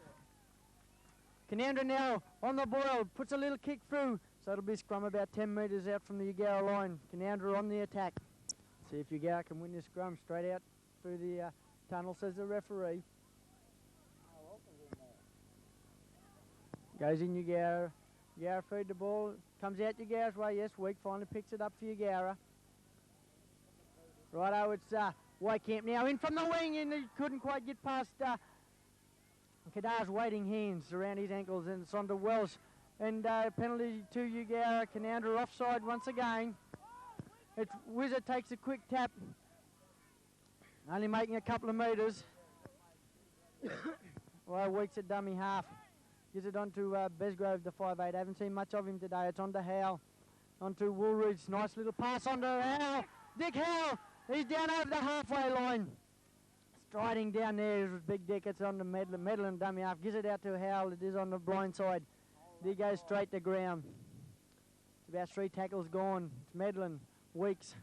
Canowindra now on the boil, puts a little kick through, so it'll be scrum about 10 metres out from the Yagara line. Canowindra on the attack. See if Yagara can win this scrum straight out through the tunnel, says the referee. Goes in Yagara. Yagara feed the ball, comes out Yagara's way, yes, Weak finally picks it up for Yagara. Righto, it's Whitecamp now in from the wing, and he couldn't quite get past Kadar's waiting hands around his ankles, and it's on to Welsh. And penalty to Yagara. Canowindra offside once again. It's Wizard takes a quick tap, only making a couple of metres. Well, Weeks a dummy half. Gives it on to Besgrove, the 5'8". Haven't seen much of him today. It's on to Howe. On to Woolridge. Nice little pass on to Howe. Dick Howe. He's down over the halfway line. Striding down there is Big Dick. It's on to Medlin. Medlin dummy half. Gives it out to Howe. It is on the blind side. He goes straight to ground. It's about 3 tackles gone. It's Medlin. Weeks.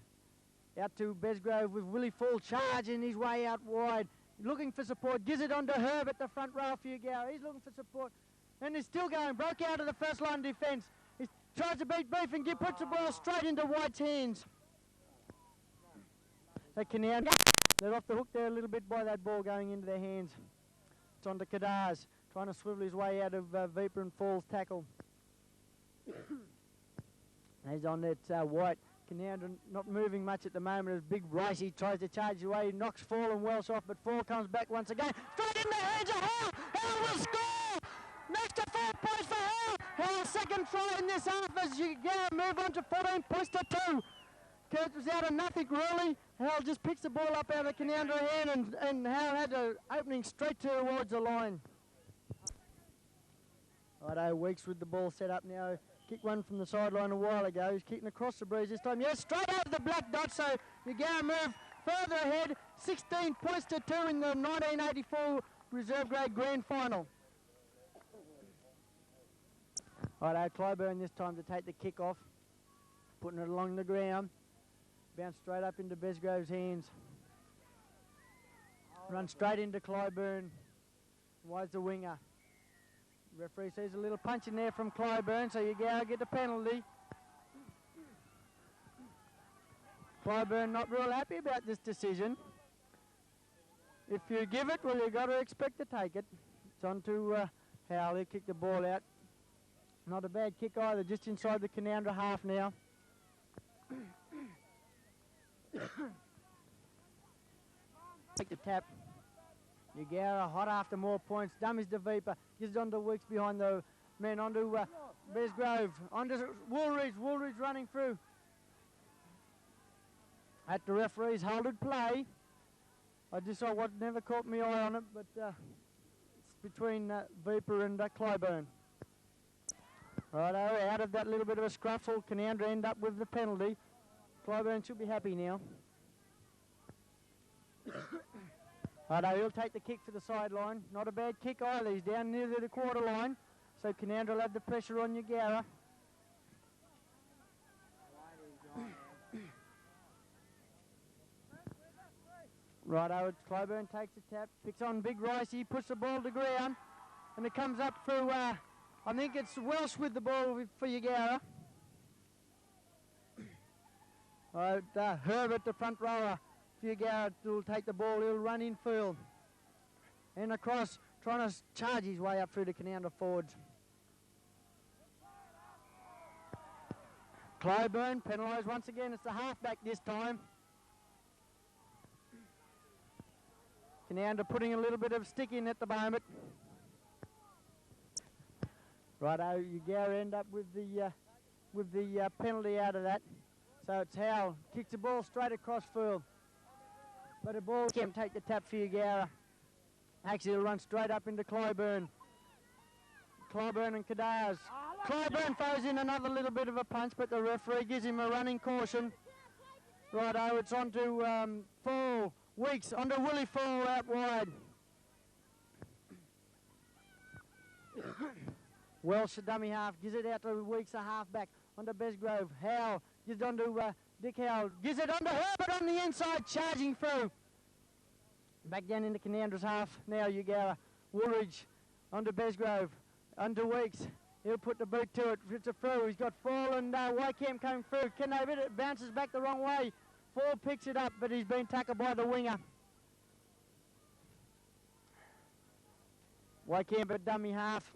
Out to Besgrove with Willie Full charging his way out wide. Looking for support. Gives it on to Herbert, the front row for Yagara. He's looking for support. And he's still going. Broke out of the first line defence. He tries to beat Beef and puts the ball straight into White's hands. They can they're off the hook there a little bit by that ball going into their hands. It's on to Kadars, trying to swivel his way out of Viper and Falls tackle. He's on it, White. Canowindra not moving much at the moment as Big Ricey tries to charge away, knocks Fall and Welsh off, but Fall comes back once again. Straight in the hands of Howe! Howe will score! Next to 4 points for Howe! Howe's second try in this half as you move on to 14 points to 2. Kurt was out of nothing really. Howe just picks the ball up out of Canowindra hand, and Howe had an opening straight towards the line. Righto, Weeks with the ball set up now. Kicked one from the sideline a while ago. He's kicking across the breeze this time. Yes, straight over the black dot, so Yagara move further ahead. 16 points to 2 in the 1984 Reserve Grade Grand Final. Righto, Clyburn this time to take the kick off. Putting it along the ground. Bounce straight up into Besgrove's hands. Run straight into Clyburn. Wide's the winger. Referee sees a little punch in there from Clyburn, so Yagara get the penalty. Clyburn not real happy about this decision. If you give it, well, you've got to expect to take it. It's on to Howell. He kicked the ball out. Not a bad kick either, just inside the Canowindra half now. Take the tap. Yagara hot after more points. Dummies to Viper. Gives it on to Weeks behind the men. On to Besgrove. On to Woolridge. Woolridge running through. At the referee's holded play. I never caught my eye on it, but it's between Viper and Clyburn. Righto, out of that little bit of a scruffle, Canowindra end up with the penalty. Clyburn should be happy now. Righto, he'll take the kick for the sideline. Not a bad kick either. He's down near the quarter line, so Canowindra will have the pressure on Yagara. Righto, Clyburn takes the tap, picks on Big Ricey, puts the ball to ground, and it comes up through, I think it's Welsh with the ball for Yagara. Herbert, the front rower for Yagara, will take the ball, he'll run in field. And across, trying to charge his way up through the Canowindra forwards. Clyburn penalised once again, it's the halfback this time. Canowindra putting a little bit of stick in at the moment. Righto, Yagara end up with the penalty out of that. So it's Howell kicks the ball straight across field. But the ball can't take the tap for Yagara. Actually, it'll run straight up into Clyburn. Clyburn and Kadars. Clyburn throws in another little bit of a punch, but the referee gives him a running caution. Righto, it's on to Fall. Weeks onto Willie Fall out wide. Welsh, a dummy half, gives it out to Weeks, a half back. Onto Besgrove. Howell gives it onto Dick Howell. Gives it onto Herbert on the inside, charging through. Back down into Canowindra's half. Now Yagara. Woolridge onto Besgrove. Onto Weeks. He'll put the boot to it. It's a through. He's got Fall and Wycamp coming through. Canowindra, it bounces back the wrong way. Fall picks it up, but he's been tackled by the winger. Wycamp at dummy half.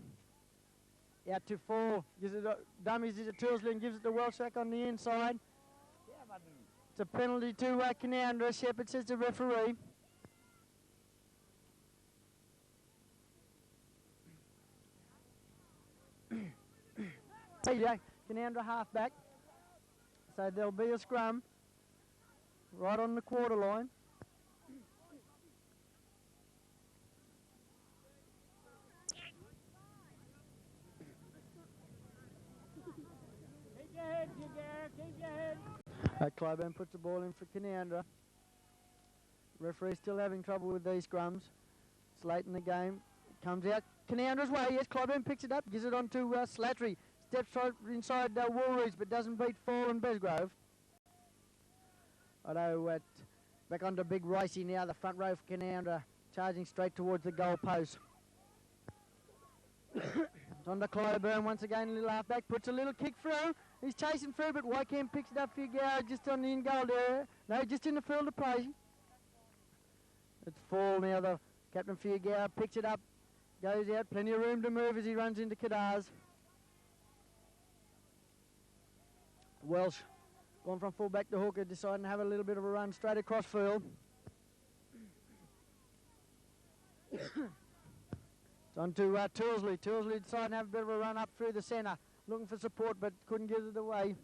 Out to Fall. Gives it dummies it to Tilsley and gives it to Welshak on the inside. It's a penalty to Canowindra. Shepherd says the referee. Canowindra half back. So there'll be a scrum. Right on the quarter line. Keep your head, keep your head. Clyburn puts the ball in for Canowindra. Referee's still having trouble with these scrums. It's late in the game. It comes out Canowindra's way. Yes, Clyburn picks it up, gives it on to Slattery. Steps right inside Woolridge, but doesn't beat Fall and Besgrove. Back onto Big Ricey now, the front row for Canowindra, charging straight towards the goal post. It's on to Clyburn once again, a little halfback, puts a little kick through. He's chasing through, but Wycamp picks it up for Yagara just on the in-goal area. No, just in the field of play. It's Fall now, the captain for Yagara, picks it up, goes out, plenty of room to move as he runs into Kadars. Welsh. Gone from full-back to hooker, deciding to have a little bit of a run straight across field. It's on to Tilsley. Tilsley deciding to have a bit of a run up through the centre, looking for support but couldn't get it away.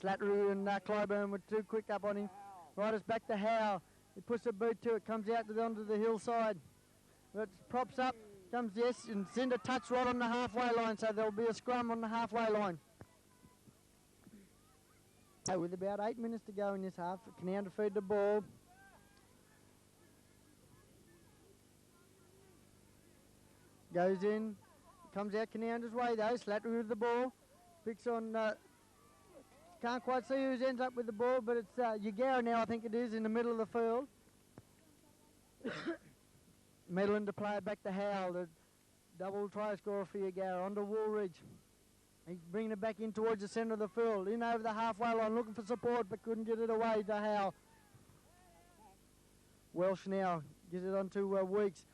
Slattery and Clyburn were too quick up on him. Right, it's back to Howe. He puts a boot to it, comes out onto the hillside. But props up, comes yes, and send a touch right on the halfway line, so there'll be a scrum on the halfway line. With about 8 minutes to go in this half, Canowindra feed the ball. Goes in, comes out Canowindra's way though, Slattery with the ball. Picks on, can't quite see who ends up with the ball, but it's Yagara now, I think it is, in the middle of the field. Middling to play it back to Howell. Double try scorer for Yagara. On to Woolridge. He's bringing it back in towards the centre of the field. In over the halfway line, looking for support, but couldn't get it away to Howe. Welsh now gives it on to Weeks.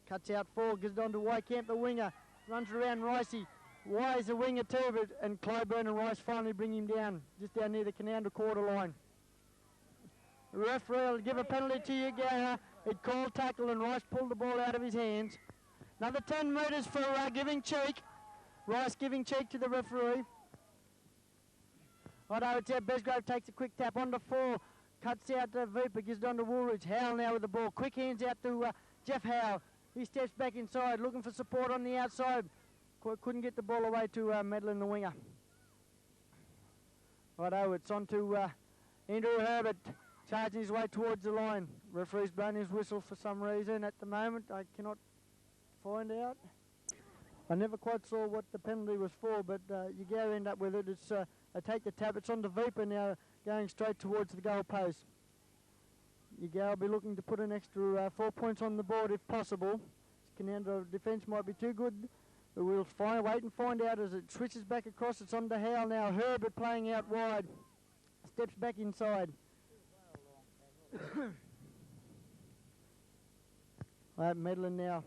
Cuts out 4, gives it on to Wycamp, the winger. Runs around Ricey. Wise the winger too, but and Clyburn and Rice finally bring him down, just down near the Canowindra quarter line. The referee will give a penalty to Yagara. It called tackle and Rice pulled the ball out of his hands. Another 10 metres for giving cheek. Rice giving cheek to the referee. Righto, it's out. Besgrove takes a quick tap on to 4. Cuts out Viper, gives it on to Woolridge. Howell now with the ball. Quick hands out to Jeff Howell. He steps back inside, looking for support on the outside. Couldn't get the ball away to Madeline, the winger. Righto, it's on to Andrew Herbert, charging his way towards the line. Referee's blown his whistle for some reason at the moment. I cannot find out. I never quite saw what the penalty was for, but you go end up with it. It's I take the tap. It's on to Viper now, going straight towards the goal post. Yagara will be looking to put an extra 4 points on the board if possible. Canowindra defence might be too good, but we'll wait and find out as it switches back across. It's on to Howell now. Herbert playing out wide. Steps back inside. Medlin now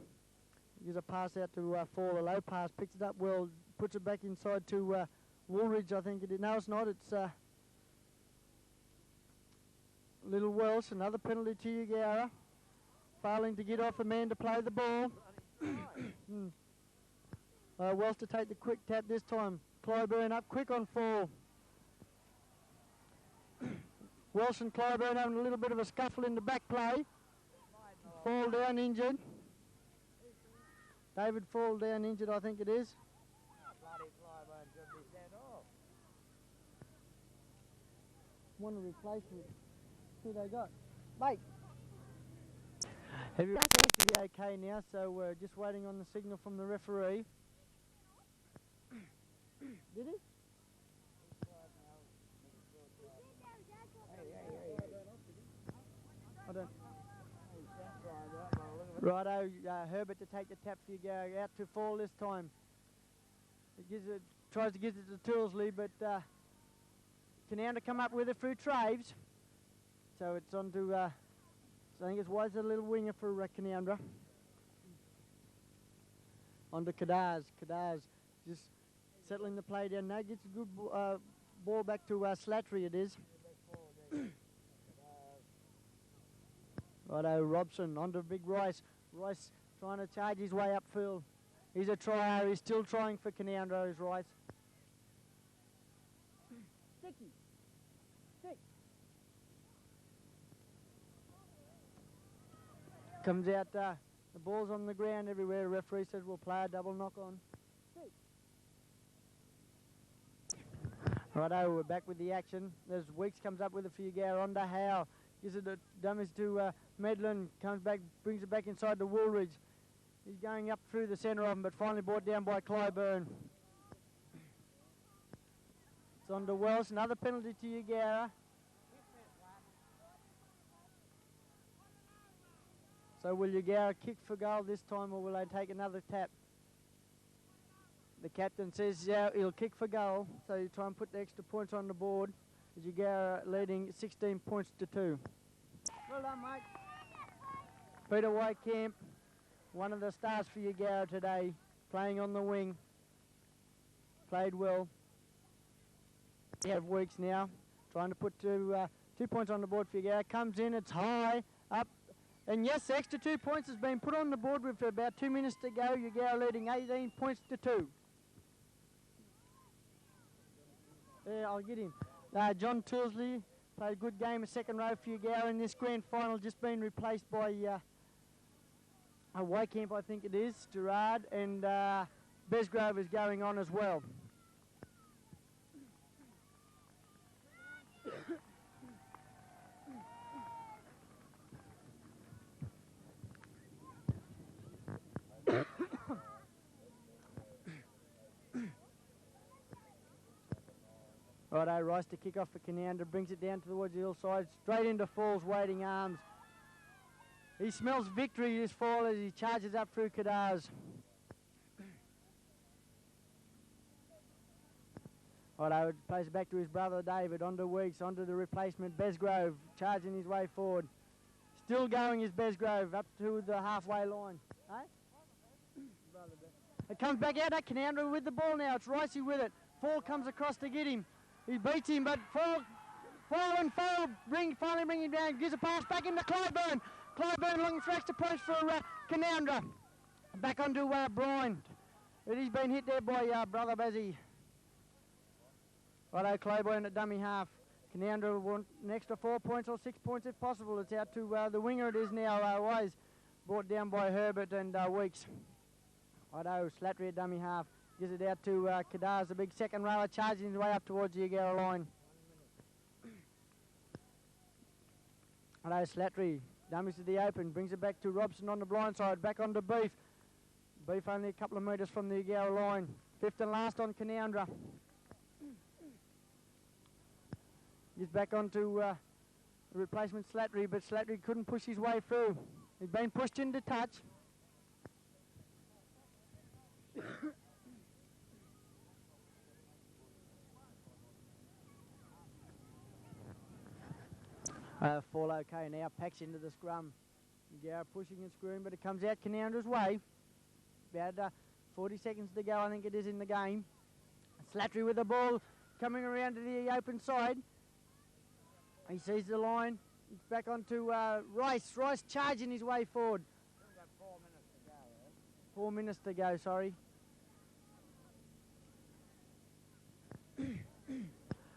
gives a pass out to Fall. A low pass, picks it up well, puts it back inside to Woolridge, I think it is. No, it's not. It's Little Welsh. Another penalty to Yagara. Failing to get off the man to play the ball. Welsh to take the quick tap this time. Clyburn up quick on Fall. Welsh and Clyburn having a little bit of a scuffle in the back play. Fall down injured. David Fall down injured, I think it is. Want to replace with who they got? Mate. Everyone seems to be okay now, so we're just waiting on the signal from the referee. Did he? I don't. Righto, Herbert to take the tap for you, go out to Fall this time. It tries to give it to Tilsley, but Canowindra come up with it through Traves. So it's on to, I think it's Wise, a little winger for Canowindra. On to Kadaz. Kadaz just settling the play down now. Gets a good ball back to Slattery, it is. Righto, Robson onto Big Rice. Rice trying to charge his way upfield. He's a tryer. He's still trying for Canowindra, is Rice. Sticky. Stick. Comes out, the ball's on the ground everywhere. The referee says we'll play a double knock on. Righto, we're back with the action. There's Weeks comes up with a few go on to Howe. Gives it a damage to Medlin, comes back, brings it back inside to Woolridge. He's going up through the centre of him, but finally brought down by Clyburn. It's on to Welsh, another penalty to Yagara. So will Yagara kick for goal this time, or will they take another tap? The captain says he'll kick for goal, so you try and put the extra points on the board. Yagara leading 16 points to 2. Well done, mate. Peter Whitecamp, one of the stars for Yagara today, playing on the wing. Played well. We have Weeks now, trying to put 2 points on the board for Yagara. Comes in, it's high, up. And yes, the extra 2 points has been put on the board with about 2 minutes to go. Yagara leading 18 points to 2. Yeah, I'll get him. John Tilsley played a good game, a second row for Yagara in this grand final, just been replaced by Whitecamp, I think it is, Gerard, and Besgrove is going on as well. Righto, Rice to kick off for Canowindra, brings it down towards the hillside, straight into Fall's waiting arms. He smells victory, this Fall, as he charges up through Kadaz. Righto, plays it back to his brother David, onto Weeks, onto the replacement Besgrove, charging his way forward. Still going is Besgrove, up to the halfway line. Eh? It comes back out at Canowindra with the ball now. It's Ricey with it. Fall comes across to get him. He beats him, but Fall finally bring him down. Gives a pass back into Clyburn. Clyburn looking for extra points for Canowindra. Back onto Brian. He's been hit there by Brother Bezzy. Righto, Clyburn at dummy half. Canowindra want an extra 4 points or 6 points if possible. It's out to the winger. It is now Wise, brought down by Herbert and Weeks. Righto, Slattery at dummy half. Gives it out to Kadars, the big second rower, charging his way up towards the Agera line. Righto, Slattery dummies to the open, brings it back to Robson on the blind side, back onto Beef. Beef only a couple of metres from the Agera line. Fifth and last on Canowindra. He's back onto the replacement Slattery, but Slattery couldn't push his way through. He's been pushed into touch. Fall okay now, packs into the scrum. Garrett pushing and screwing, but it comes out Canowndra's way. About 40 seconds to go, I think it is, in the game. Slattery with the ball coming around to the open side. He sees the line. He's back onto Rice. Rice charging his way forward. 4 minutes to go, sorry.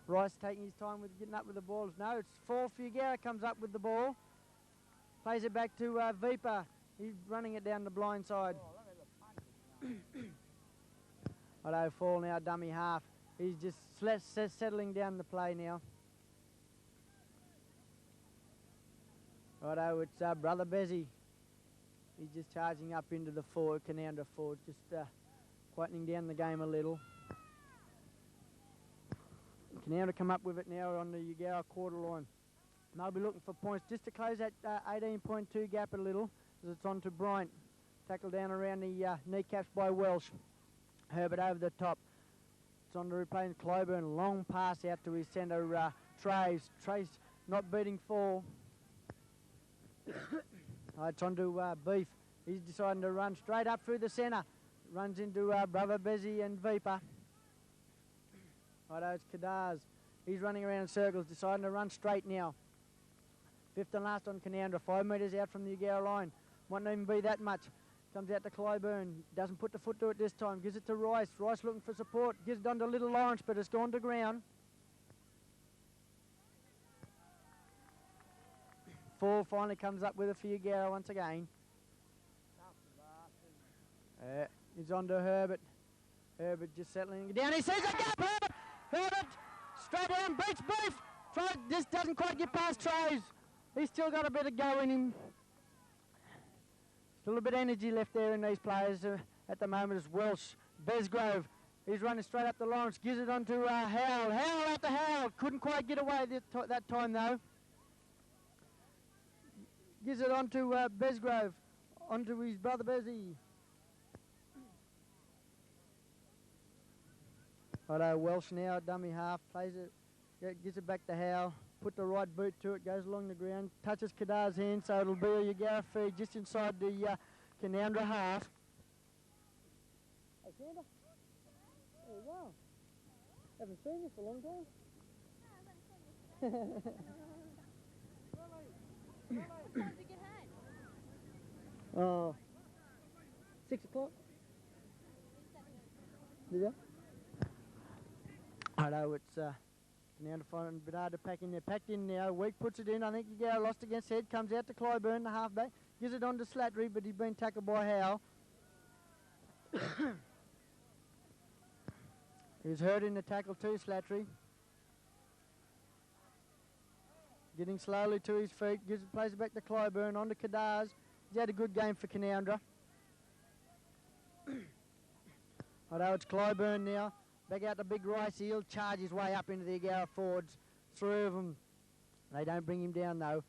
Rice taking his time with getting up with the balls. No, it's Fall Fugera comes up with the ball. Plays it back to Vipa. He's running it down the blind side. Righto, Fall now, dummy half. He's just settling down the play now. Righto, it's Brother Bezzy. He's just charging up into the forward, Canowindra forward, just quietening down the game a little. Canowindra come up with it now on the Ugara quarter line. They'll be looking for points just to close that 18.2 gap a little, as it's on to Bryant. Tackle down around the kneecaps by Welsh. Herbert over the top. It's on to replaying Clyburn. Long pass out to his centre, Trace. Trace not beating Fall. It's on to Beef. He's deciding to run straight up through the centre. Runs into Brother Bezzy and Vipa. Righto, it's Kadars. He's running around in circles, deciding to run straight now. Fifth and last on Canowindra, 5 metres out from the Ugara line. Won't even be that much. Comes out to Clyburn. Doesn't put the foot to it this time. Gives it to Rice. Rice looking for support. Gives it on to Little Lawrence, but it's gone to ground. Fall finally comes up with it for Ugara once again. He's on to Herbert. Herbert just settling down. He sees a gap. Herbert! Herbert! Straight down, beats Beef. Just doesn't quite get past Trays. He's still got a bit of go in him. Still a bit of energy left there in these players at the moment as Welsh. Besgrove, he's running straight up to Lawrence. Gives it on to Howell. Howell out to Howell. Couldn't quite get away that time though. Gives it on to Besgrove. Onto his brother Bezzy. Righto, Welsh now, dummy half, plays it, gives it back to Howell, put the right boot to it, goes along the ground, touches Kadar's hand, so it'll be a Ugara feed just inside the Canowindra half. Hey, Santa. There you go. Haven't seen you for a long time. Oh, 6 o'clock. Did you? Righto, it's Canowindra finding a bit hard to pack in there. Packed in now. Weak puts it in. I think Ugara lost against head. Comes out to Clyburn, the halfback. Gives it on to Slattery, but he's been tackled by Howell. He's hurt in the tackle too, Slattery. Getting slowly to his feet. Plays it back to Clyburn, on to Kadars. He's had a good game for Canowindra. Righto, it's Clyburn now. Back out to Big Rice. He'll charge his way up into the Ugara forwards. 3 of them. They don't bring him down though.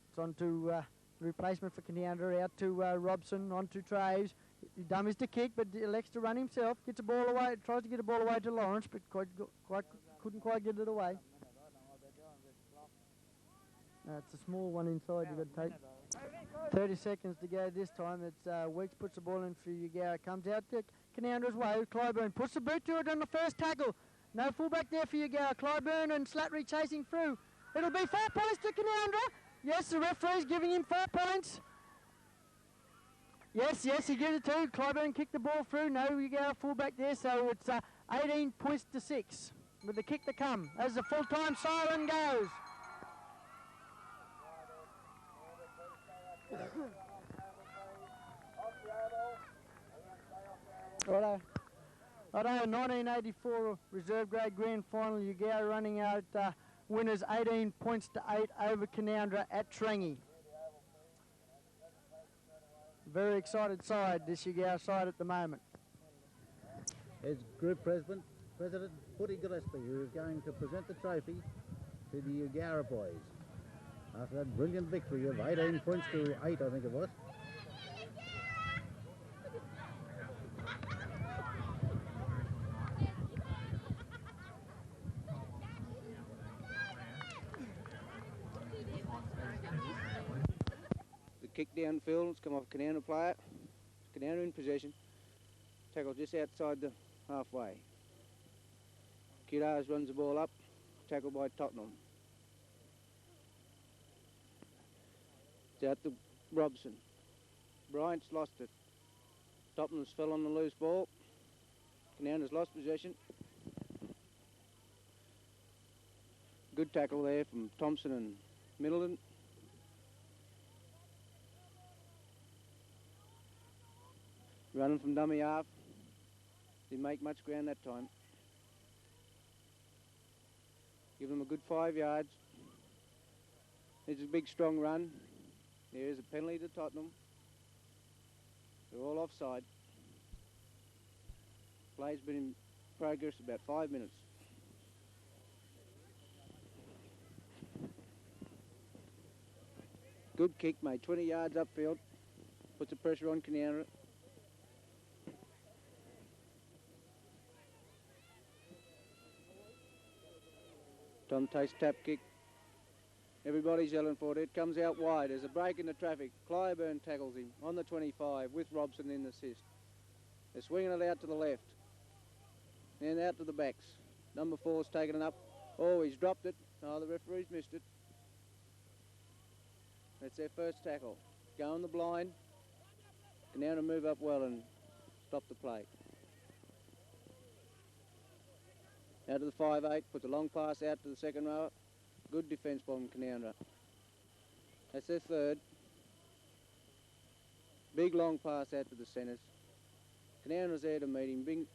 It's on to the replacement for Canowindra. Out to Robson. On to Traves. He dummies to kick, but elects to run himself. Gets the ball away. Tries to get the ball away to Lawrence, but quite couldn't quite get it away. It's a small one inside you've got to take. 30 seconds to go this time. It's Weeks puts the ball in for Yagara. Comes out to Canowndra's way. Clyburn puts the boot to it on the first tackle. No fullback there for Yagara. Clyburn and Slattery chasing through. It'll be 4 points to Canowindra. Yes, the referee's giving him 4 points. Yes, he gives it to. Clyburn kicked the ball through. No Yagara fullback there, so it's 18 points to 6 with the kick to come as the full-time siren goes. Righto, 1984 reserve grade grand final. Yagara running out winners 18 points to 8 over Canowindra at Trengy. Very excited side, this Yagara side at the moment. As Group President Putty Gillespie, who is going to present the trophy to the Yagara boys. After that brilliant victory of 18 points to 8, I think it was. The kick downfield, it's come off Canowindra player. Canowindra in possession. Tackle just outside the halfway. Kidars runs the ball up. Tackle by Tottenham. It's out to Robson. Bryant's lost it. Tottenham's fell on the loose ball. Canowindra's lost possession. Good tackle there from Thompson and Middleton. Running from dummy half. Didn't make much ground that time. Give them a good 5 yards. It's a big strong run. There is a penalty to Tottenham. They're all offside. Play's been in progress about 5 minutes. Good kick, made 20 yards upfield. Puts the pressure on Canowindra. Tom takes tap kick. Everybody's yelling for it. It comes out wide. There's a break in the traffic. Clyburn tackles him on the 25 with Robson in the assist. They're swinging it out to the left. And out to the backs. Number 4's taken it up. Oh, he's dropped it. Oh, the referee's missed it. That's their first tackle. Go on the blind. Canowindra move up well and stop the play. Out to the 5-8, puts a long pass out to the second rower. Good defence by Canowindra. That's their third. Big long pass out to the centres. Canowndra's there to meet him. He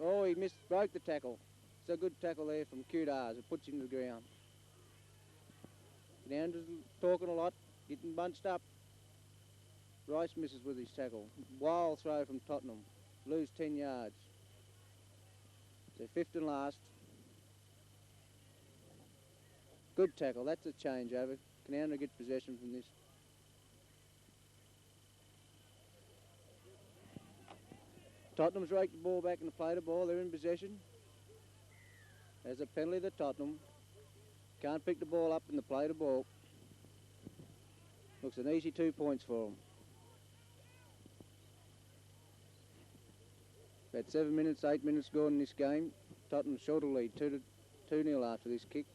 broke the tackle. It's a good tackle there from Kudars. It puts him to the ground. Canowndra's talking a lot, getting bunched up. Rice misses with his tackle. Wild throw from Tottenham. Lose 10 yards. So fifth and last. Good tackle, that's a changeover. Canowindra get possession from this. Tottenham's raked the ball back and played the ball, they're in possession. There's a penalty to Tottenham. Can't pick the ball up and play the ball. Looks an easy 2 points for them. About 7 minutes, 8 minutes gone in this game. Tottenham short a lead, 2-0 after this kick.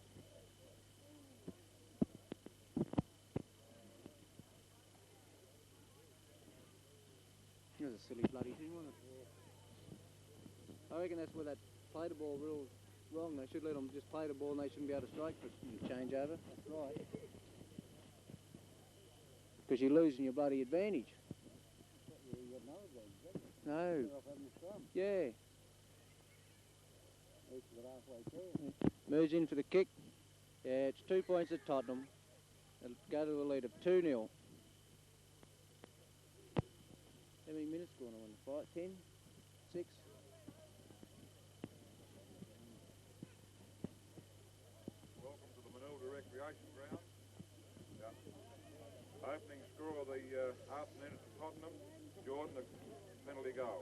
That was a silly bloody thing, wasn't it? I reckon that's where that play the ball rule's wrong. They should let them just play the ball and they shouldn't be able to strike for a change over. That's right. Because you're losing your bloody advantage. No. Yeah. Moves in for the kick. Yeah, it's 2 points at Tottenham. They'll go to a lead of 2-0. How many minutes going on in the fight? 10? 6? Welcome to the Manilda Recreation Ground. Opening score of the afternoon at Tottenham. Jordan, the penalty goal.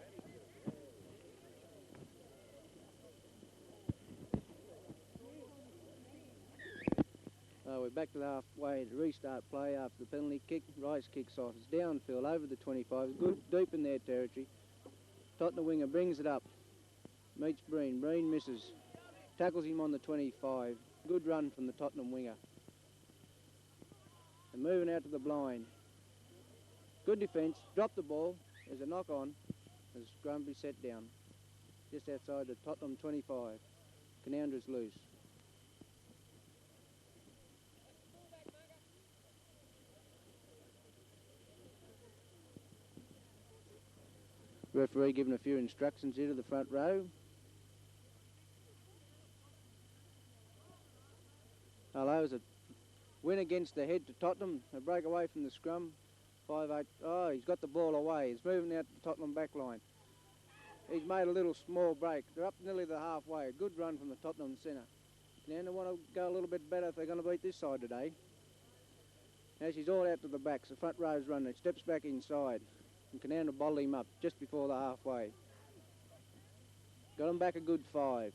We're back to the halfway to restart play after the penalty kick. Rice kicks off. It's downfield over the 25. Good deep in their territory. Tottenham winger brings it up. Meets Breen. Breen misses. Tackles him on the 25. Good run from the Tottenham winger. And moving out to the blind. Good defence. Drop the ball. There's a knock on. As Grumby set down. Just outside the Tottenham 25. Canowindra's loose. Referee giving a few instructions here to the front row. Hello, is a win against the head to Tottenham. A break away from the scrum. 5-8. Oh, he's got the ball away. He's moving out to the Tottenham back line. He's made a little small break. They're up nearly the halfway. A good run from the Tottenham centre. Now they want to go a little bit better if they're going to beat this side today. Now she's all out to the backs. The front row's running. Steps back inside. And Canowindra bottled him up just before the halfway. Got him back a good 5.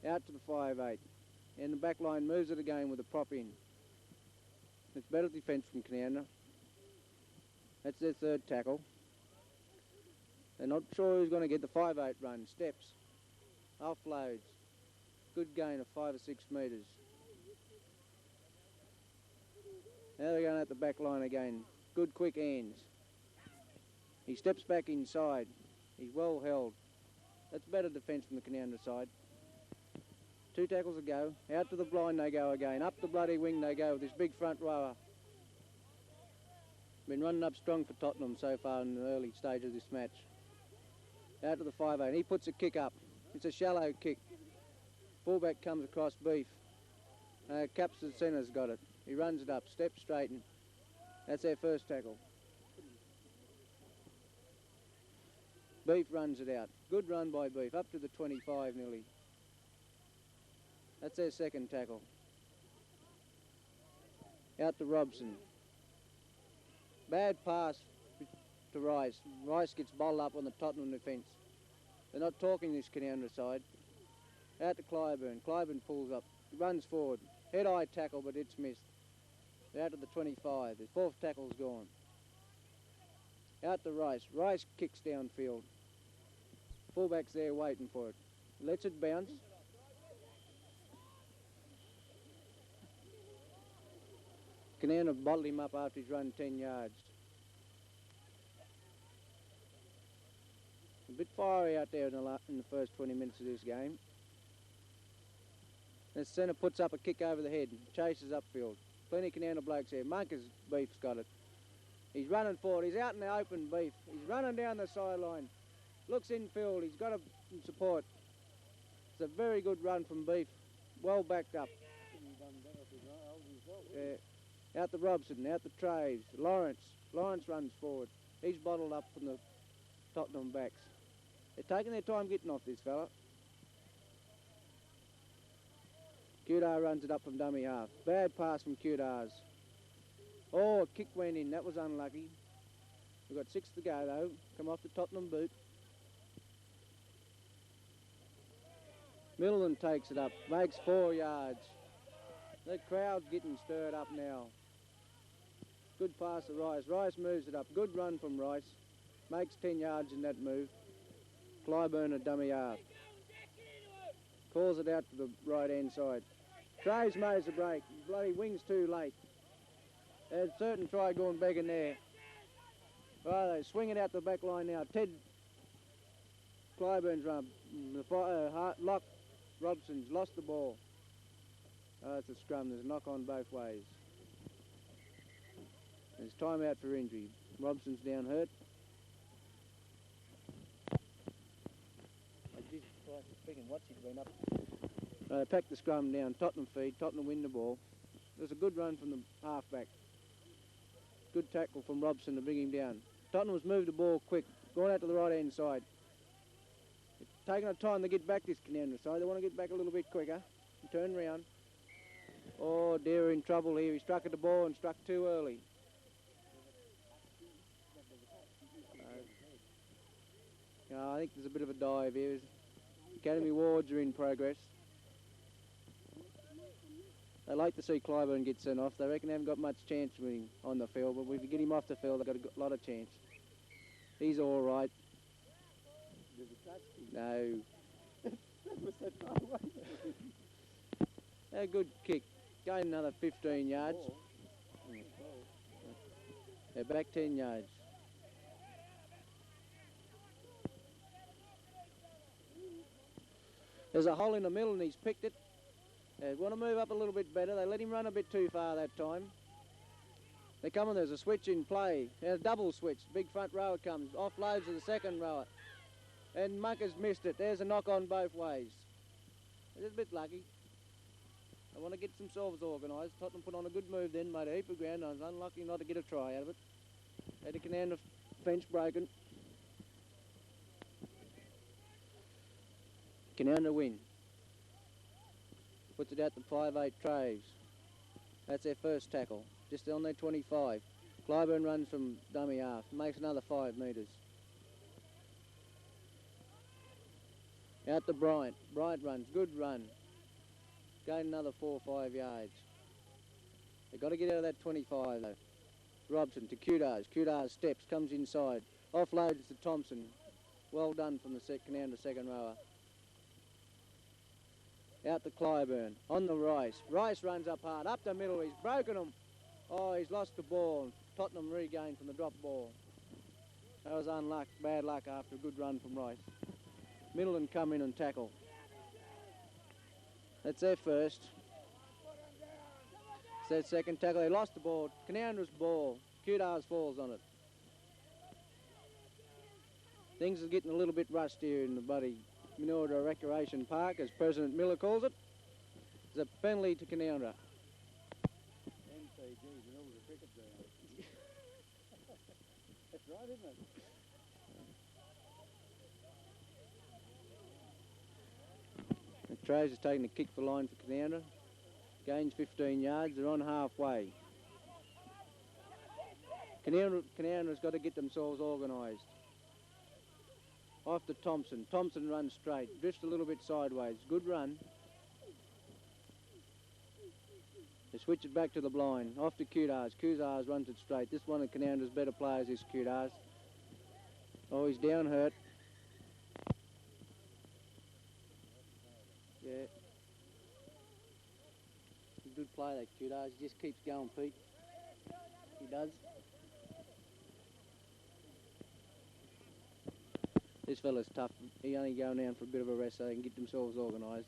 Out to the 5-8. And the back line moves it again with a prop in. It's better defence from Canowindra. That's their third tackle. They're not sure who's going to get the 5-8 run. Steps. Offloads. Good gain of 5 or 6 metres. Now they're going at the back line again. Good quick hands. He steps back inside. He's well held. That's better defence from the Canowindra side. 2 tackles to go. Out to the blind they go again. Up the bloody wing they go with this big front rower. Been running up strong for Tottenham so far in the early stage of this match. Out to the 5-8. He puts a kick up. It's a shallow kick. Fullback comes across Beef. Caps the centre's got it. He runs it up. Steps straight in. That's their first tackle. Beef runs it out. Good run by Beef. Up to the 25 nearly. That's their second tackle. Out to Robson. Bad pass to Rice. Rice gets bottled up on the Tottenham defence. They're not talking this Canowindra side. Out to Clyburn. Clyburn pulls up. Runs forward. Head-eye tackle, but it's missed. Out to the 25. His fourth tackle's gone. Out to Rice. Rice kicks downfield. Fullback's there waiting for it. Lets it bounce. Canowindra bottled him up after he's run 10 yards. A bit fiery out there in the first 20 minutes of this game. The centre puts up a kick over the head, chases upfield. Plenty of Canowindra blokes there. Monker's Beef's got it. He's running forward. He's out in the open, Beef. He's running down the sideline. Looks infield. He's got a support. It's a very good run from Beef. Well backed up. Out to Robson, out to Traves. Lawrence runs forward. He's bottled up from the Tottenham backs. They're taking their time getting off this fella. Kudar runs it up from dummy half. Bad pass from Kudar's. Oh, a kick went in. That was unlucky. We've got 6 to go though. Come off the Tottenham boot. Middleton takes it up. Makes 4 yards. The crowd's getting stirred up now. Good pass to Rice. Rice moves it up. Good run from Rice. Makes 10 yards in that move. Clyburn a dummy half. Calls it out to the right-hand side. Traves mows the break. Bloody wings too late. There's certain try going begging there. Right, they swing it out the back line now. Ted Clyburn's run. Lock Robson's lost the ball. Oh, it's a scrum. There's a knock on both ways. There's time out for injury. Robson's down hurt. They packed the scrum down. Tottenham feed. Tottenham win the ball. There's a good run from the halfback. Good tackle from Robson to bring him down. Tottenham's moved the ball quick. Going out to the right-hand side. It's taking a time to get back this Canowindra side. They want to get back a little bit quicker. And turn round. Oh, dear, in trouble here. He struck at the ball and struck too early. I think there's a bit of a dive here. Academy wards are in progress. They like to see Clyburn get sent off. They reckon they haven't got much chance with him on the field, but if you get him off the field, they've got a lot of chance. He's all right. No. A good kick. Gain another 15 yards. They're back 10 yards. There's a hole in the middle and he's picked it. They want to move up a little bit better. They let him run a bit too far that time. They come and there's a switch in play. There's a double switch. Big front rower comes. Offloads to the second rower. And Mucker's missed it. There's a knock on both ways. They're just a bit lucky. They want to get themselves organised. Tottenham put on a good move then, made a heap of ground. I was unlucky not to get a try out of it. Had a Canowindra fence broken. Canowindra win. Puts it out to 5-8 Traves. That's their first tackle. Just on their 25. Clyburn runs from dummy half. Makes another 5 metres. Out to Bryant. Bryant runs. Good run. Gain another 4 or 5 yards. They've got to get out of that 25 though. Robson to Kudars. Kudars steps. Comes inside. Offloads to Thompson. Well done from the Canowindra second rower. Out to Clyburn. On the Rice. Rice runs up hard. Up the middle. He's broken them. Oh, he's lost the ball. Tottenham regained from the drop ball. That was unluck. Bad luck after a good run from Rice. Middleton come in and tackle. That's their first. It's their second tackle. They lost the ball. Canowindra's ball. Kudars falls on it. Things are getting a little bit rusty here in the bloody Canowindra Recreation Park, as President Miller calls it. There's a penalty to Canowindra. That's right, isn't it? Traves is taking a kick for line for Canowindra. Gains 15 yards. They're on halfway. Canowindra's got to get themselves organised. Off to Thompson. Thompson runs straight. Drifts a little bit sideways. Good run. They switch it back to the blind. Off to Kudars. Kudars runs it straight. This one of Canowindra's better players is Kudars. Oh, he's down hurt. Yeah. Good play that Kudars. He just keeps going, Pete. He does. This fella's tough. He only going down for a bit of a rest so they can get themselves organised.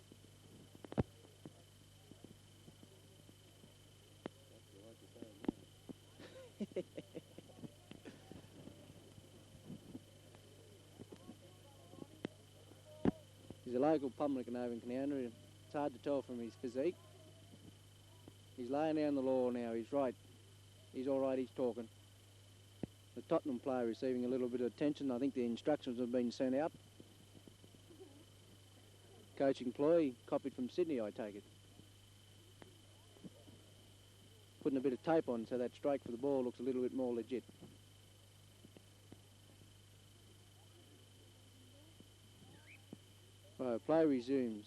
He's a local publican over in Canowindra. It's hard to tell from his physique. He's laying down the law now. He's right. He's all right. He's talking. The Tottenham player receiving a little bit of attention. I think the instructions have been sent out. Coaching ploy copied from Sydney, I take it. Putting a bit of tape on so that strike for the ball looks a little bit more legit. Right, play resumes.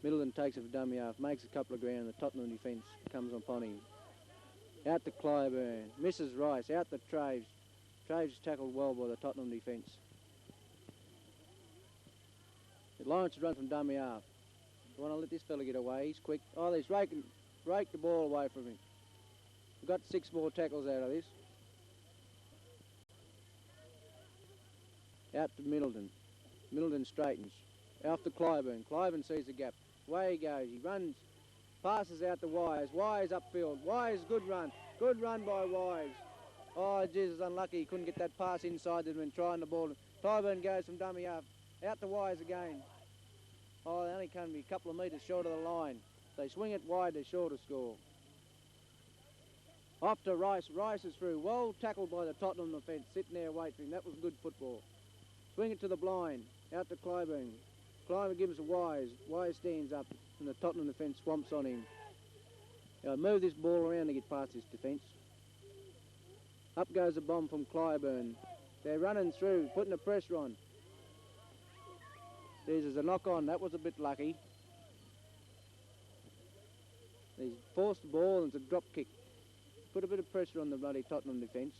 Middleton takes it for dummy half, makes a couple of ground. The Tottenham defence comes upon him. Out to Clyburn, misses Rice, out to Traves. Traves tackled well by the Tottenham defence. Lawrence run from dummy half. You want to let this fella get away, he's quick. Oh, he's raked the ball away from him. We've got 6 more tackles out of this. Out to Middleton. Middleton straightens. Out to Clyburn. Clyburn sees the gap. Away he goes. He runs. Passes out to Wise. Wise upfield. Wise, good run. Good run by Wise. Oh, Jesus, unlucky. He couldn't get that pass inside. They'd been trying the ball. Clyburn goes from dummy half. Out to Wise again. Oh, they only come a couple of metres short of the line. They swing it wide, they're sure to score. Off to Rice. Rice is through. Well tackled by the Tottenham defence. Sitting there waiting for him. That was good football. Swing it to the blind. Out to Clyburn. Clyburn gives to Wise. Wise stands up and the Tottenham defence swamps on him. Now move this ball around to get past this defence. Up goes a bomb from Clyburn. They're running through, putting the pressure on. There's a knock on. That was a bit lucky. He's forced the ball and it's a drop kick. Put a bit of pressure on the bloody Tottenham defence.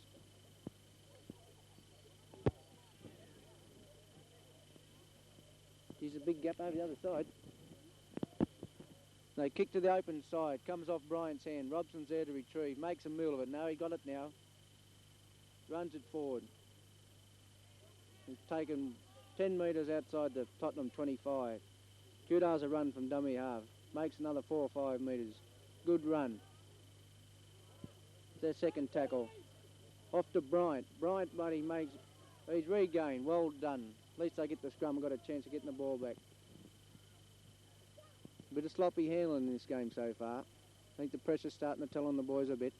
He's a big gap over the other side. They kick to the open side, comes off Bryant's hand. Robson's there to retrieve, makes a meal of it. No, he got it now. Runs it forward. He's taken 10 metres outside the Tottenham 25. Kudar's a run from dummy half. Makes another 4 or 5 metres. Good run. It's their second tackle. Off to Bryant. Bryant, buddy, he's regained. Well done. At least they get the scrum and got a chance of getting the ball back. A bit of sloppy handling in this game so far. I think the pressure's starting to tell on the boys a bit.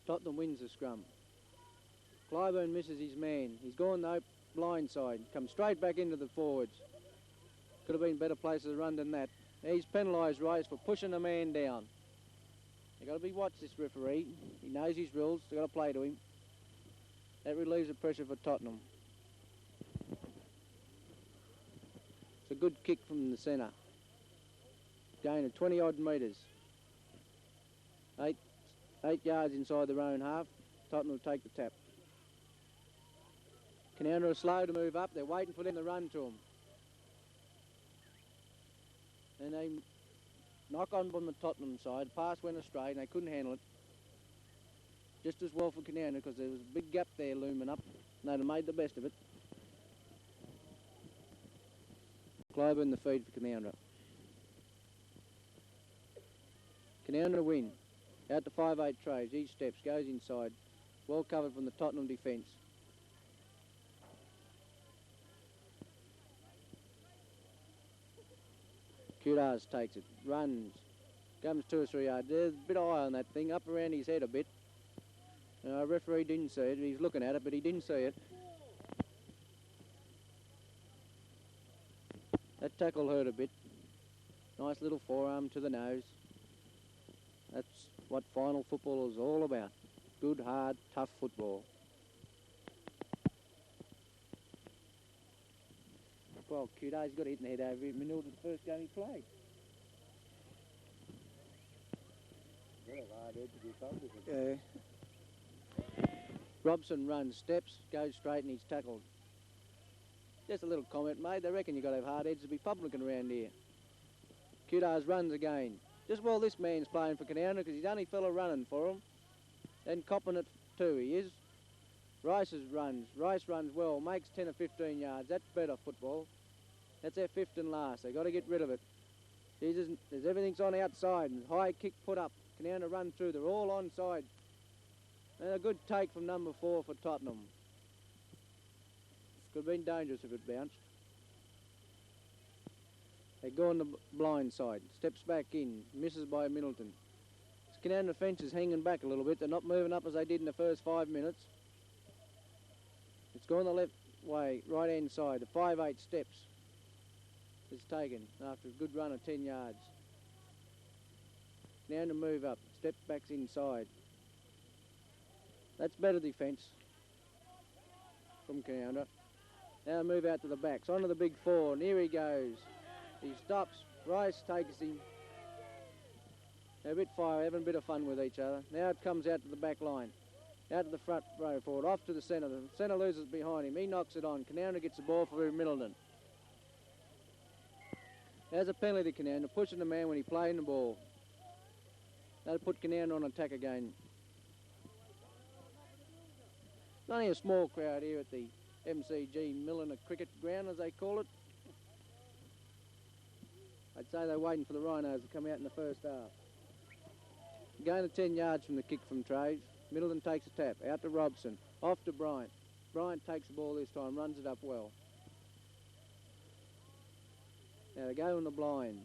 Tottenham wins the scrum. Clyburn misses his man. He's gone the blind side. Comes straight back into the forwards. Could have been better places to run than that. He's penalised Rice for pushing the man down. You've got to be watched, this referee. He knows his rules. They've got to play to him. That relieves the pressure for Tottenham. It's a good kick from the centre. Gain of 20 odd metres. 8 yards inside their own half. Tottenham will take the tap. Canowindra are slow to move up. They're waiting for them to run to them. And they knock on from the Tottenham side. The pass went astray and they couldn't handle it. Just as well for Canowindra because there was a big gap there looming up. And they'd have made the best of it. Clyburn the feed for Canowindra. Canowindra win. Out to 5'8" Traves. He steps, goes inside. Well covered from the Tottenham defence. Kudars takes it, runs, comes 2 or 3 yards. There's a bit of eye on that thing, up around his head a bit. Referee didn't see it. He's looking at it, but he didn't see it. That tackle hurt a bit. Nice little forearm to the nose. That's what final football is all about. Good, hard, tough football. Well, Kudar's got hit in the head over in the middle of the first game he played. Yeah. Robson runs, steps, goes straight and he's tackled. Just a little comment made. They reckon you've got to have hard heads to be publican around here. Kudar's runs again. Just while this man's playing for Canowindra because he's the only fella running for him. And copping it too, he is. Rice runs well, makes 10 or 15 yards. That's better football. That's their 5th and last. They've got to get rid of it. There's everything's on outside and high kick put up. Canowindra run through. They're all onside. And a good take from number 4 for Tottenham. Could have been dangerous if it bounced. They go on the blind side. Steps back in. Misses by Middleton. Canowindra fence is hanging back a little bit. They're not moving up as they did in the first 5 minutes. It's gone the left way, right hand side. The 5'8" steps is taken after a good run of 10 yards. Now to move up, step backs inside. That's better defence from Canowindra. Now move out to the backs, onto the big 4, and here he goes. He stops, Rice takes him. They're a bit fire, having a bit of fun with each other. Now it comes out to the back line. Out to the front row forward, off to the centre. The centre loses behind him. He knocks it on. Canowindra gets the ball for Middleton. There's a penalty to Canowindra, pushing the man when he played the ball. That'll put Canowindra on attack again. It's only a small crowd here at the MCG Milliner Cricket Ground, as they call it. I'd say they're waiting for the Rhinos to come out in the first half. Gain of 10 yards from the kick from Traves. Middleton takes a tap, out to Robson, off to Bryant. Bryant takes the ball this time, runs it up well. Now they go in the blind,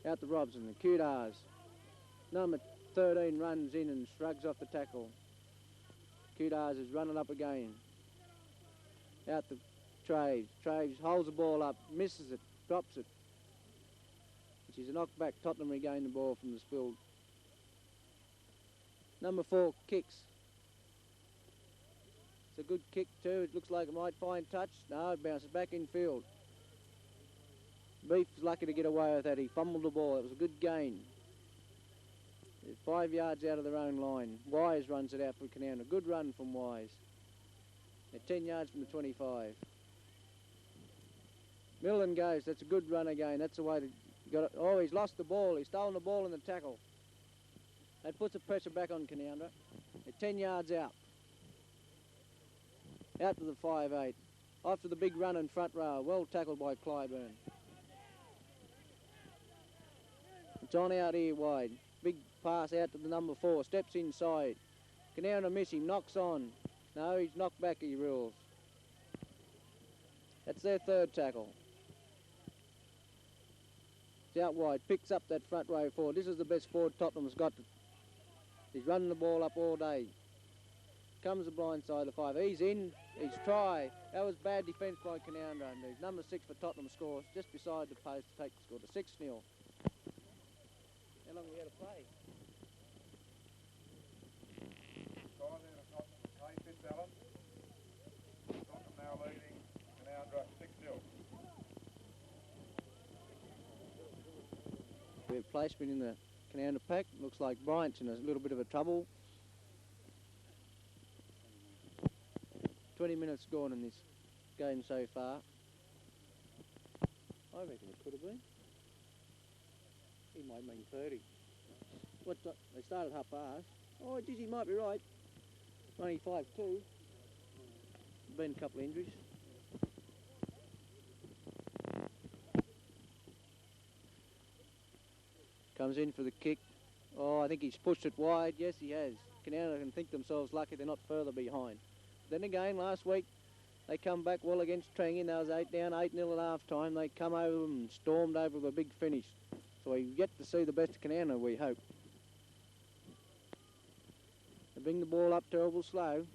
out to Robson, the Kudars. Number 13 runs in and shrugs off the tackle. Kudars is running up again. Out to Traves. Traves holds the ball up, misses it, drops it. Which is a knockback. Tottenham regain the ball from the spilled. Number 4 kicks. It's a good kick too. It looks like it might find touch. No, it bounces back in field. Beef's lucky to get away with that. He fumbled the ball. It was a good gain. They're 5 yards out of their own line. Wise runs it out for Canowindra. Good run from Wise. They're 10 yards from the 25. Millen goes. That's a good run again. That's the way to got it. Oh, he's lost the ball. He's stolen the ball in the tackle. That puts the pressure back on Canowindra. They're 10 yards out. Out to the 5-8. After the big run in front row. Well tackled by Clyburn. It's on out here wide. Big pass out to the number 4. Steps inside. Canowindra miss him. Knocks on. No, he's knocked back, he rules. That's their third tackle. It's out wide. Picks up that front row forward. This is the best forward Tottenham's got. He's running the ball up all day. Comes the blind side of the 5. He's in. He's try. That was bad defence by Canowindra. And there's number 6 for Tottenham scores just beside the post to take the score to 6-0. How long we had to play? Time there to Tottenham. Kane Fitzallen. Tottenham now leading Canowindra 6-0. We have placement in the Canowindra pack. Looks like Bryant's in a little bit of a trouble. 20 minutes gone in this game so far. I reckon it could have been. He might mean 30. They started half past. Oh, geez, he might be right. 95-2. Been a couple of injuries. Comes in for the kick. Oh, I think he's pushed it wide. Yes, he has. Canowindra can think themselves lucky they're not further behind. Then again, last week, they come back well against Trangie. They was 8 down, 8-0 at half time. They come over them and stormed over with a big finish. So we get to see the best of Canowindra, we hope. They bring the ball up terrible slow.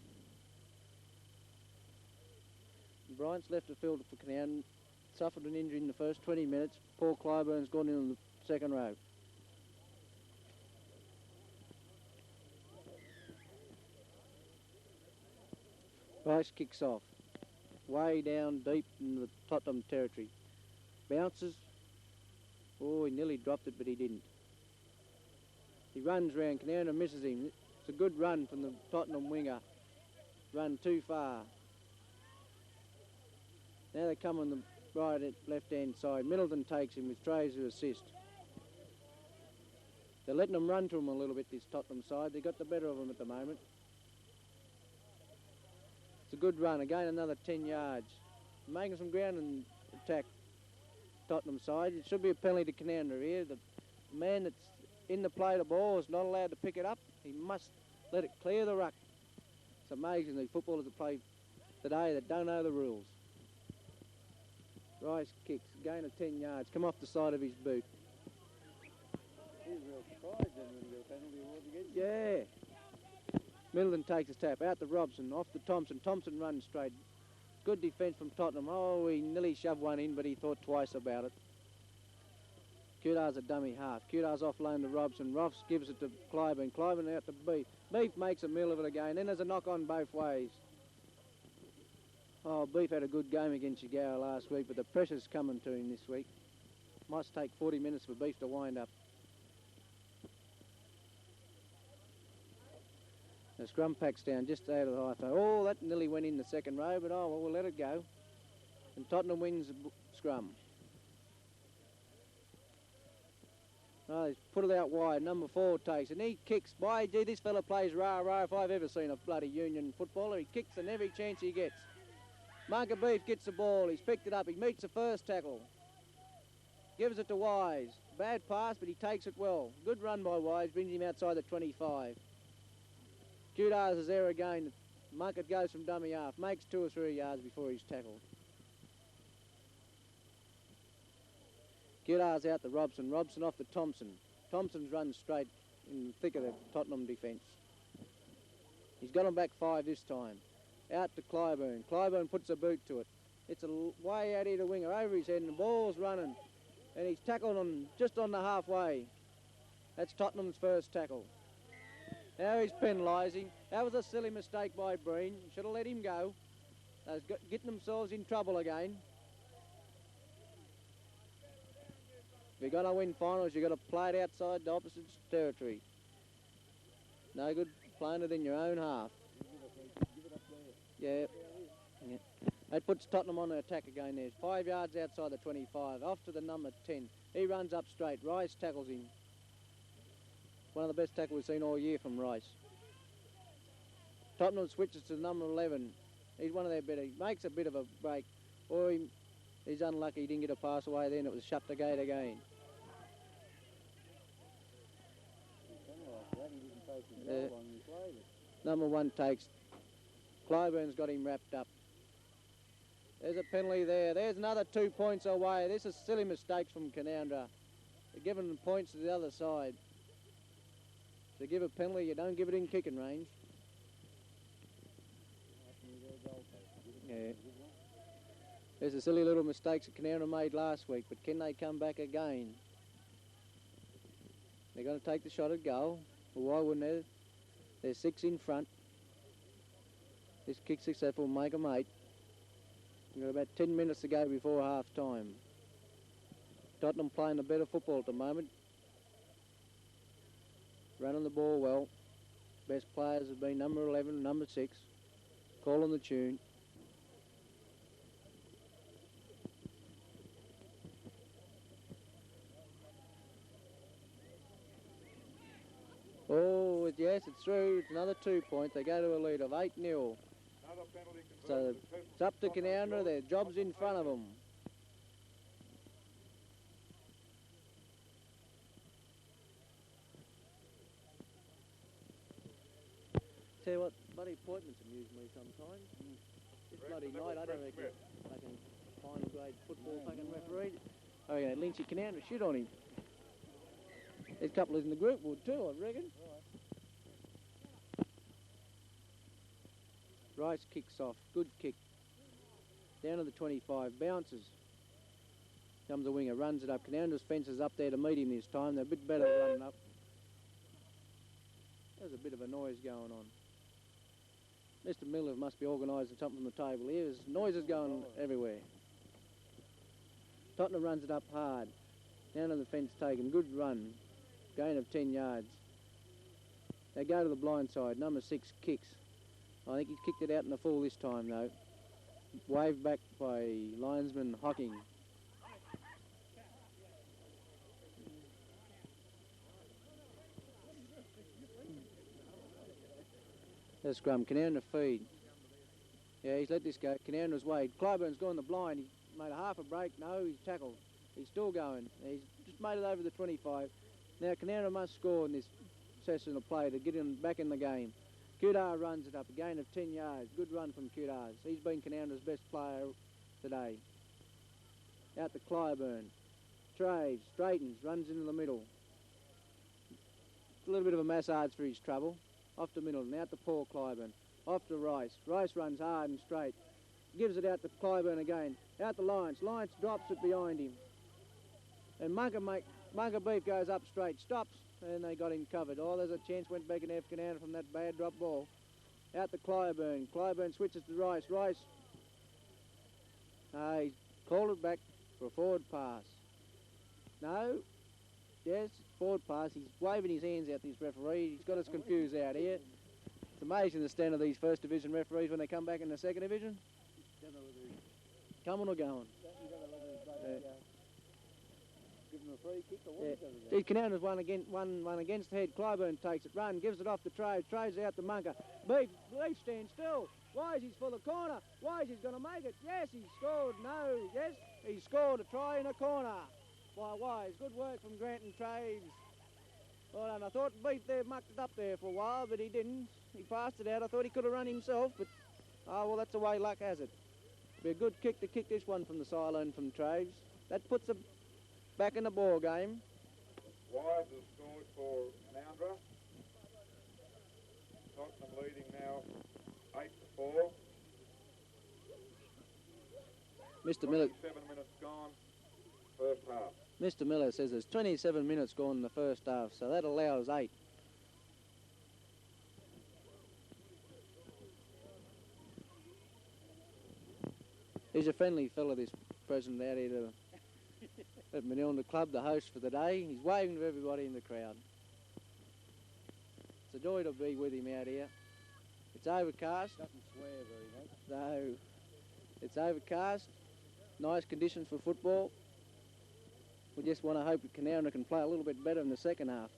Bryant's left the field for Canowindra. Suffered an injury in the first 20 minutes. Paul Clyburn's gone in the second row. Rice kicks off. Way down deep in the Tottenham territory. Bounces. Oh, he nearly dropped it, but he didn't. He runs round. Canowindra misses him. It's a good run from the Tottenham winger. Run too far. Now they come on the right left-hand side. Middleton takes him with Trays to assist. They're letting them run to him a little bit, this Tottenham side. They got the better of them at the moment. It's a good run. Again, another 10 yards. Making some ground and attack Tottenham side. It should be a penalty to Canowindra here. The man that's in the play of the ball is not allowed to pick it up. He must let it clear the ruck. It's amazing the footballers that play today that don't know the rules. Rice kicks, gain of 10 yards, come off the side of his boot. He was real surprised then when he got a penalty award against him. Yeah. Middleton takes his tap, out to Robson, off to Thompson. Thompson runs straight. Good defence from Tottenham. Oh, he nearly shoved one in, but he thought twice about it. Kudar's a dummy half. Kudar's offload to Robson. Ross gives it to Clyburn. Clyburn out to Beef. Beef makes a meal of it again. Then there's a knock on both ways. Oh, Beef had a good game against Yagara last week, but the pressure's coming to him this week. Must take 40 minutes for Beef to wind up. The scrum pack's down just out of the high throw. Oh, that nearly went in the second row, but oh, well, we'll let it go. And Tottenham wins the scrum. Oh, he's put it out wide. Number 4 takes, and he kicks. By gee, this fella plays rah-rah if I've ever seen a bloody Union footballer. He kicks in every chance he gets. Marker Beef gets the ball. He's picked it up. He meets the first tackle. Gives it to Wise. Bad pass, but he takes it well. Good run by Wise. Brings him outside the 25. Kudars is there again. Munkett goes from dummy half. Makes 2 or 3 yards before he's tackled. Kudars out to Robson. Robson off to Thompson. Thompson's run straight in the thick of the Tottenham defence. He's got him back 5 this time. Out to Clyburn. Clyburn puts a boot to it. It's a way out here to winger over his head and the ball's running. And he's tackled on just on the halfway. That's Tottenham's first tackle. Now he's penalising. That was a silly mistake by Breen. Should have let him go. They're getting themselves in trouble again. If you're going to win finals, you've got to play it outside the opposite's territory. No good playing it in your own half. Yeah. That puts Tottenham on the attack again there. 5 yards outside the 25. Off to the number 10. He runs up straight. Rice tackles him. One of the best tackles we've seen all year from Rice. Tottenham switches to number 11. He's one of their better. He makes a bit of a break. Or he's unlucky he didn't get a pass away then. It was shut the gate again. Number 1 takes. Clyburn's got him wrapped up. There's a penalty there. There's another 2 points away. This is silly mistakes from Canowindra. They're giving points to the other side. To give a penalty, you don't give it in kicking range. Yeah. There's the silly little mistakes that Canowindra made last week, but can they come back again? They're going to take the shot at goal. Well, why wouldn't they? There's 6 in front. This kick successful will make them 8. We've got about 10 minutes to go before half time. Tottenham playing a better football at the moment. Running the ball well. Best players have been number 11, number 6. Calling the tune. Oh, yes, it's through. It's another 2 points. They go to a lead of 8-0. So it's up to Canowindra. Their job's in front of them. Tell you what, bloody appointments amuse me sometimes. This bloody night, I don't reckon fucking final grade football fucking referee. Oh yeah, Lynchy Canowindra shit on him. There's a couple in the group would too, I reckon. Rice kicks off, good kick. Down to the 25, bounces. Comes the winger, runs it up. Canowindra's fence is up there to meet him this time. They're a bit better running up. There's a bit of a noise going on. Mr. Miller must be organising something from the table here. There's noises going everywhere. Tottenham runs it up hard. Down to the fence taken, good run. Gain of 10 yards. They go to the blind side, number 6 kicks. I think he's kicked it out in the full this time though. Waved back by linesman Hocking. The scrum, Canowindra feed. Yeah, he's let this go. Canowindra's wade. Clyburn's gone the blind. He made a half a break. No, he's tackled. He's still going. He's just made it over the 25. Now Canowindra must score in this session of play to get him back in the game. Kudar runs it up, a gain of 10 yards. Good run from Kudar. He's been Canowindra's best player today. Out to Clyburn. Traves, straightens, runs into the middle. A little bit of a massage for his trouble. Off to middle, and out to Paul Clyburn. Off to Rice. Rice runs hard and straight. Gives it out to Clyburn again. Out to Lyons. Lyons drops it behind him. And Munker Beef goes up straight. Stops. And they got him covered. Oh, there's a chance. Went back in half Canowindra from that bad drop ball. Out to Clyburn. Clyburn switches to Rice. Rice. He called it back for a forward pass. No. Yes, forward pass. He's waving his hands out to his referee. He's got us confused out here. It's amazing the stand of these first division referees when they come back in the second division. Coming or going? Give him a free kick or what? Yeah. Canowindra's one against the head. Clyburn takes it, run, gives it off to Traves. Traves out to Munker. Beef stands still. Wise for the corner. Wise going to make it. Yes, he scored. No, yes, he scored a try in a corner. By Wise. Good work from Grant and Traves. Well done. I thought Beef there mucked it up there for a while, but he didn't. He passed it out. I thought he could have run himself, but oh well, that's the way luck has it. Be a good kick to kick this one from the sideline from Traves. That puts them back in the ball game. Wise has scored for Canowindra. Tottenham leading now 8-4. Mr. Miller. 27 minutes gone, first half. Mr. Miller says there's 27 minutes gone in the first half, so that allows 8. He's a friendly fella, this president out here at Manilda Club, the host for the day. He's waving to everybody in the crowd. It's a joy to be with him out here. It's overcast. Doesn't swear very much. No, it's overcast. Nice conditions for football. We just want to hope that Canowindra can play a little bit better in the second half.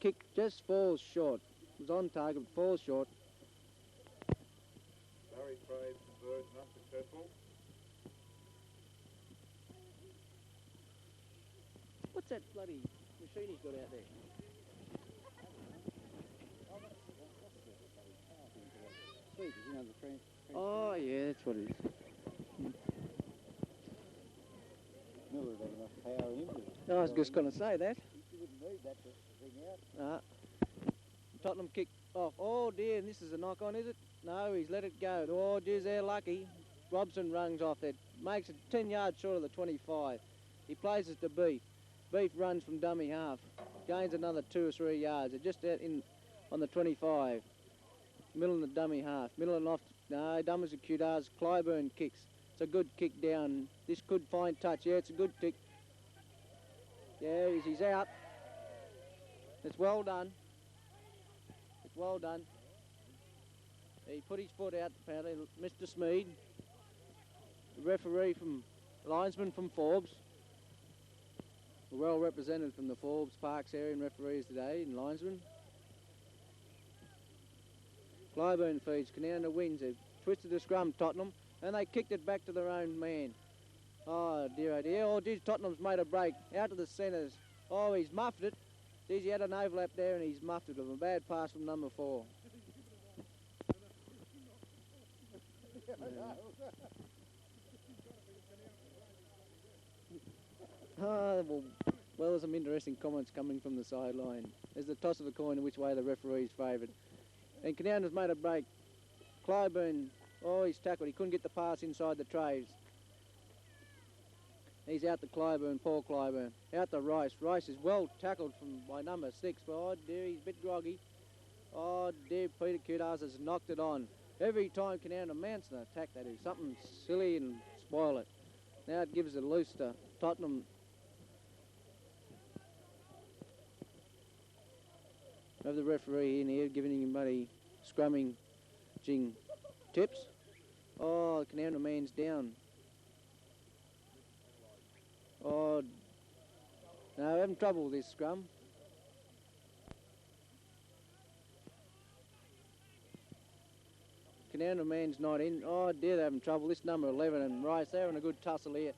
Kick just falls short. It was on target, but falls short. Barry Crave's conversion unsuccessful. What's that bloody machine he's got out there? Sweet, you know, the French. Oh, yeah, that's what it is. Miller had enough power in him. I was just going to say that. You wouldn't need that to bring out. Tottenham kick off. Oh dear, and this is a knock on, is it? No, he's let it go. Oh, geez, they're lucky. Robson runs off there. Makes it 10 yards short of the 25. He plays it to Beef. Beef runs from dummy half. Gains another 2 or 3 yards. They're just out in on the 25. Middle in the dummy half. Middle and off. No, Dummers and Cudars. Clyburn kicks. It's a good kick down. This could find touch. Yeah, it's a good kick. Yeah, he's out. It's well done. It's well done. He put his foot out the penalty. Mr. Smead, the referee from linesman from Forbes. We're well represented from the Forbes Parks area and referees today and linesmen. Clyburn feeds. Canowindra wins. They've twisted the scrum, Tottenham, and they kicked it back to their own man. Oh dear, oh dear. Oh, geez, Tottenham's made a break. Out to the centres. Oh, he's muffed it. Geez, he had an overlap there and he's muffed it with a bad pass from number 4. Well, there's some interesting comments coming from the sideline. There's the toss of the coin in which way the referee's favoured. And Canowndra's made a break. Clyburn, oh, he's tackled. He couldn't get the pass inside the trays. He's out to Clyburn, Paul Clyburn. Out to Rice. Rice is well tackled by number 6. But oh dear, he's a bit groggy. Oh dear, Peter Cudars has knocked it on. Every time Canowindra mounts an attack, they do something silly and spoil it. Now it gives it loose to Tottenham. Have the referee in here giving him bloody scrumming tips. Oh, the Canowindra man's down. Oh, no, having trouble with this scrum. Canowindra man's not in. Oh dear, they're having trouble. This number 11 and Rice, they're having a good tussle here.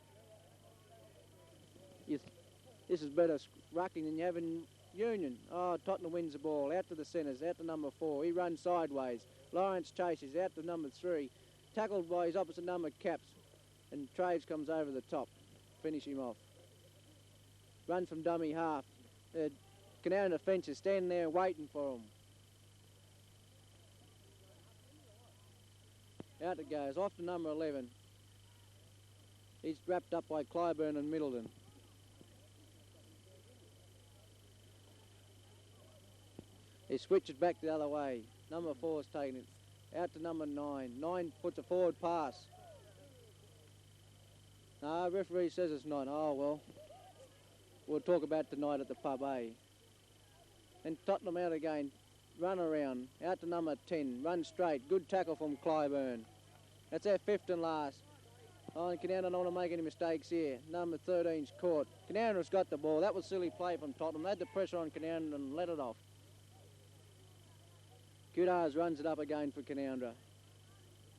This is better rucking than you have in Union. Oh, Tottenham wins the ball. Out to the centres, out to number 4. He runs sideways. Lawrence chases out to number 3. Tackled by his opposite number, Caps. And Traves comes over the top. Finish him off. Runs from dummy half. Canowindra fence is standing there waiting for him. Out it goes, off to number 11. He's wrapped up by Clyburn and Middleton. He switches back the other way. Number 4's taking it. Out to number 9. 9 puts a forward pass. No, referee says it's not. Oh, well. We'll talk about it tonight at the pub, eh? And Tottenham out again. Run around. Out to number 10. Run straight. Good tackle from Clyburn. That's our 5th and last. Oh, and Canowindra don't want to make any mistakes here. Number 13's caught. Canowindra's got the ball. That was silly play from Tottenham. They had the pressure on Canowindra and let it off. Cudars runs it up again for Canowindra.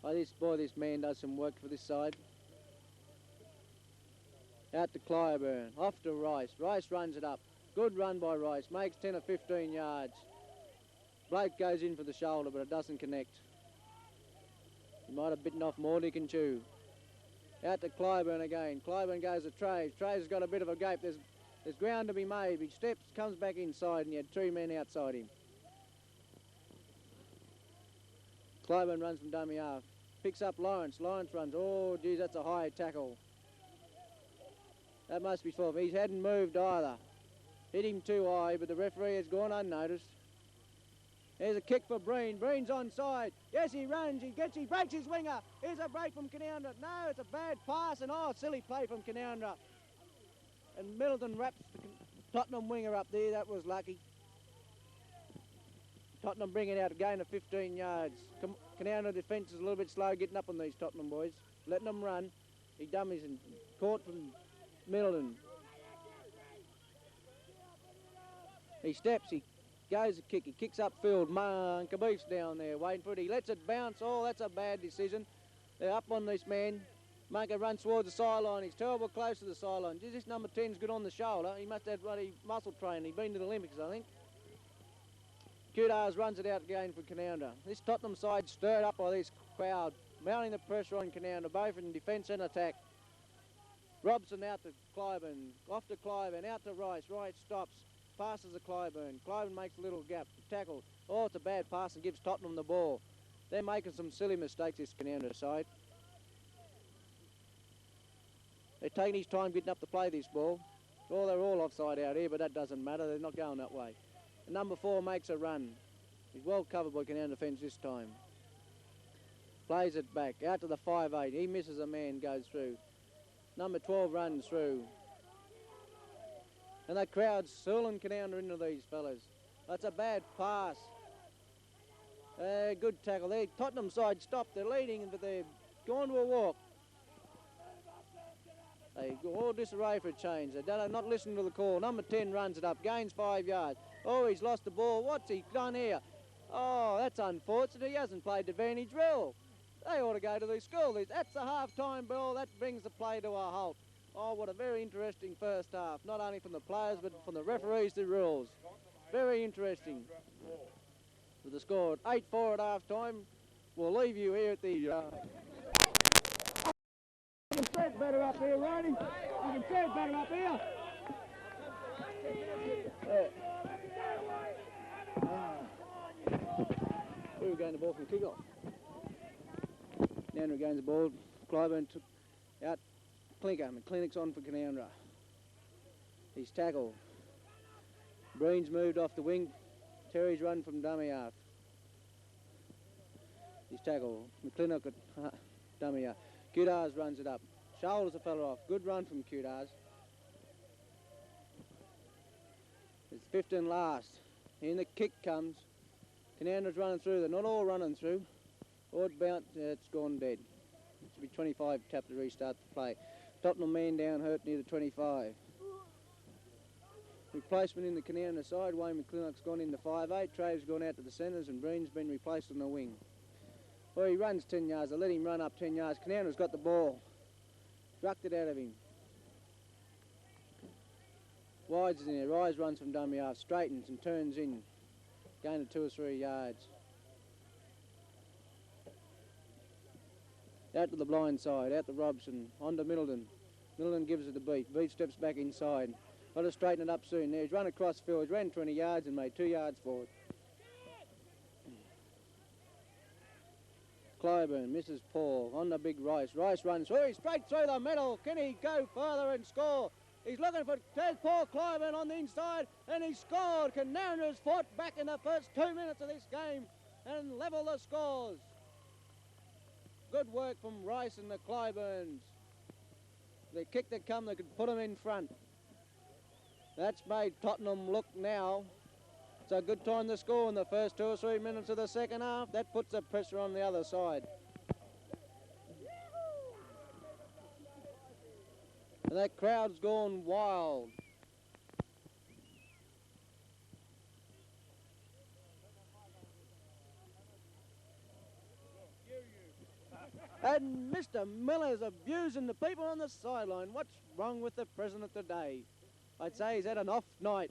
Oh, this man does some work for this side. Out to Clyburn. Off to Rice. Rice runs it up. Good run by Rice. Makes 10 or 15 yards. Bloke goes in for the shoulder, but it doesn't connect. He might have bitten off more than he can chew. Out to Clyburn again. Clyburn goes to Traves. Traves has got a bit of a gape. There's ground to be made. He steps, comes back inside, and you had 3 men outside him. Clyburn runs from dummy half. Picks up Lawrence. Lawrence runs. Oh, geez, that's a high tackle. That must be 12. He hadn't moved either. Hit him too high, but the referee has gone unnoticed. There's a kick for Breen. Breen's onside. Yes, he runs. He breaks his winger. Here's a break from Canowindra. No, it's a bad pass, and silly play from Canowindra. And Middleton wraps the Tottenham winger up there. That was lucky. Tottenham bringing out a gain of 15 yards. Canowindra defence is a little bit slow getting up on these Tottenham boys. Letting them run. He dummies and caught from Middleton. He steps, he goes a kick, he kicks upfield. Kaboof's down there waiting for it. He lets it bounce. Oh, that's a bad decision. They're up on this man. Munker runs towards the sideline. He's terrible close to the sideline. Geez, this number 10's good on the shoulder. He must have bloody muscle training. He's been to the Olympics, I think. Kudars runs it out again for Canowindra. This Tottenham side stirred up by this crowd, mounting the pressure on Canowindra, both in defence and attack. Robson out to Clyburn, off to Clyburn, out to Rice. Rice stops, passes to Clyburn. Clyburn makes a little gap, tackle. Oh, it's a bad pass and gives Tottenham the ball. They're making some silly mistakes, this Canowindra side. They're taking his time getting up to play this ball. Oh, they're all offside out here, but that doesn't matter. They're not going that way. And number 4 makes a run. He's well covered by Canowindra defence this time. Plays it back, out to the 5'8". He misses a man, goes through. Number 12 runs through. And that crowd's swirling Canowindra into these fellas. That's a bad pass. Good tackle there. Tottenham side stopped. They're leading, but they've gone to a walk. They all disarray for a change. They're not listening to the call. Number 10 runs it up, gains 5 yards. Oh, he's lost the ball. What's he done here? Oh, that's unfortunate. He hasn't played advantage drill. They ought to go to the school. That's the half-time bell. That brings the play to a halt. Oh, what a very interesting first half. Not only from the players, but from the referees, the rules. Very interesting. With the score at 8-4 at half-time, we'll leave you here at the... You can say it better up here, Ronnie. You can say it better up here. We were going the ball from kick-off. Now regains the ball. Clyburn took out Clinker. And Clinic's on for Canowindra. He's tackled. Breen's moved off the wing. Terry's run from dummy half. He's tackled. McClintock at dummy half. Kudars runs it up. Shoulders the fella off. Good run from Kudars. It's 15 last. In the kick comes. Canowindra's running through. They're not all running through. Or bounce. It's gone dead. It should be 25 tap to restart the play. Tottenham man down hurt near the 25. Replacement in the Canowindra side. Wayne McClintock's gone in the 5'8". Trave's gone out to the centres and Breen's been replaced on the wing. Well, he runs 10 yards. They let him run up 10 yards. Canowindra's got the ball. Drucked it out of him. Wide's in there. Rise runs from dummy half. Straightens and turns in. Gain of 2 or 3 yards. Out to the blind side. Out to Robson. On to Middleton. Middleton gives it the beat. Beat steps back inside. Got to straighten it up soon. There, he's run across field. He's ran 20 yards and made 2 yards forward. Clyburn misses Paul on the big Rice. Rice runs through. He's straight through the middle. Can he go further and score? He's looking for Paul Clyburn on the inside, and he scored. Canowindra's fought back in the first 2 minutes of this game and level the scores. Good work from Rice and the Clyburns. The kick that come, they could put them in front. That's made Tottenham look now. It's a good time to score in the first 2 or 3 minutes of the second half. That puts the pressure on the other side. And that crowd's gone wild. And Mr. Miller's abusing the people on the sideline. What's wrong with the president today? I'd say he's had an off night.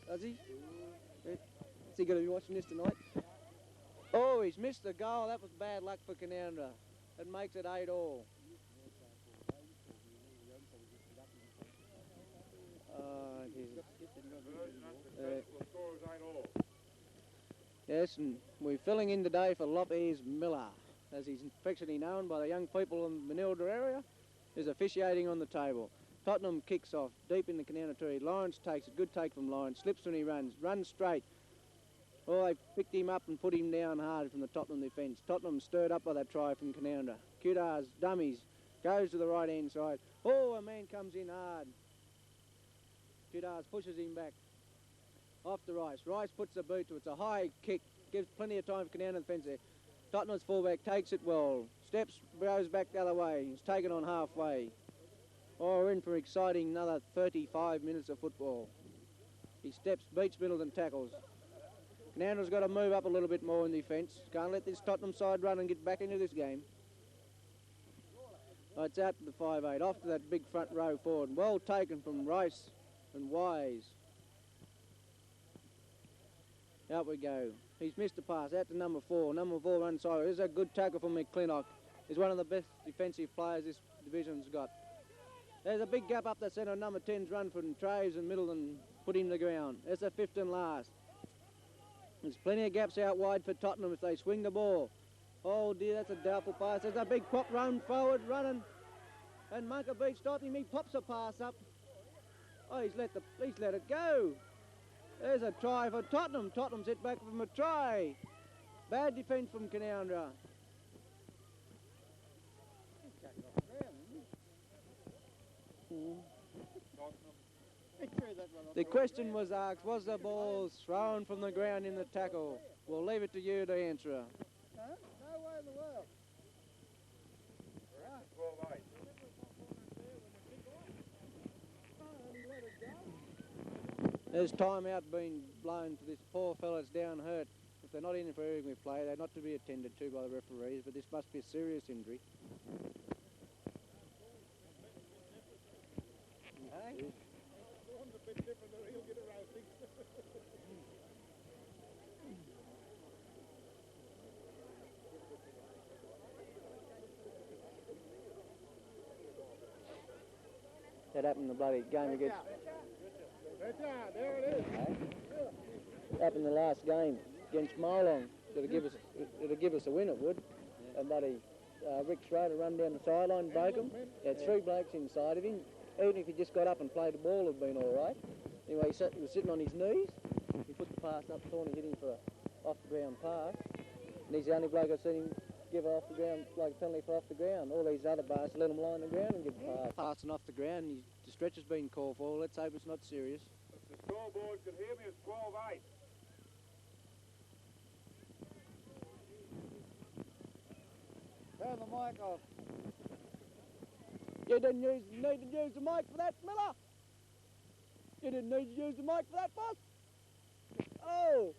Does he? Is he going to be watching this tonight? Oh, he's missed the goal. That was bad luck for Canowindra. It makes it 8-all. Version unsuccessful. The score is 8-all. Yes, and we're filling in today for Lopez Miller, as he's affectionately known by the young people in the Manilda area, is officiating on the table. Tottenham kicks off deep in the Canowindra tree. Lawrence takes a good take from Lawrence, slips when he runs straight. Oh, they picked him up and put him down hard from the Tottenham defence. Tottenham stirred up by that try from Canowindra. Kudar's dummies, goes to the right-hand side. Oh, a man comes in hard. Kudar's pushes him back. Off to Rice. Rice puts the boot to it. It's a high kick. Gives plenty of time for Canowindra defence there. Tottenham's fullback takes it well. Steps, goes back the other way. He's taken on halfway. Oh, we're in for exciting another 35 minutes of football. He steps, beats Middleton, tackles. Canowindra's got to move up a little bit more in defence. Can't let this Tottenham side run and get back into this game. Oh, it's out to the 5-8, off to that big front row forward. Well taken from Rice and Wise. Out we go. He's missed a pass, out to number 4. Number 4 runs side. This is a good tackle from McClintock. He's one of the best defensive players this division's got. There's a big gap up the centre. Number 10's run from Traves and Middleton put him to the ground. There's a 5th and last. There's plenty of gaps out wide for Tottenham if they swing the ball. Oh dear, that's a doubtful pass. There's a big pop run forward, running. And Munkabeef stopped him. He pops a pass up. Oh, he's let it go. There's a try for Tottenham. Tottenham's hit back from a try. Bad defence from Canowindra. The question was asked, was the ball thrown from the ground in the tackle? We'll leave it to you to answer. No way in the world. 12-8. There's time out being blown for this poor fella's down hurt. If they're not interfering with play, they're not to be attended to by the referees, but this must be a serious injury. That happened in the bloody game against... There it is. Happened in the last game against Molong. It'll give us a win, it would. And buddy, Rick Schrader run down the sideline, broke him. Had 3 blokes inside of him. Even if he just got up and played the ball, it'd been all right. Anyway, he was sitting on his knees. He put the pass up, Tawny hit him for an off-the-ground pass. And he's the only bloke I've seen him give off the ground, like a penalty for off the ground. All these other bars let him lie on the ground and give a pass. Passing off the ground, the stretch has been called for. Let's hope it's not serious. If the scoreboard can hear me, it's 12-8. Turn the mic off. You didn't need to use the mic for that, Miller. You didn't need to use the mic for that, boss. Oh!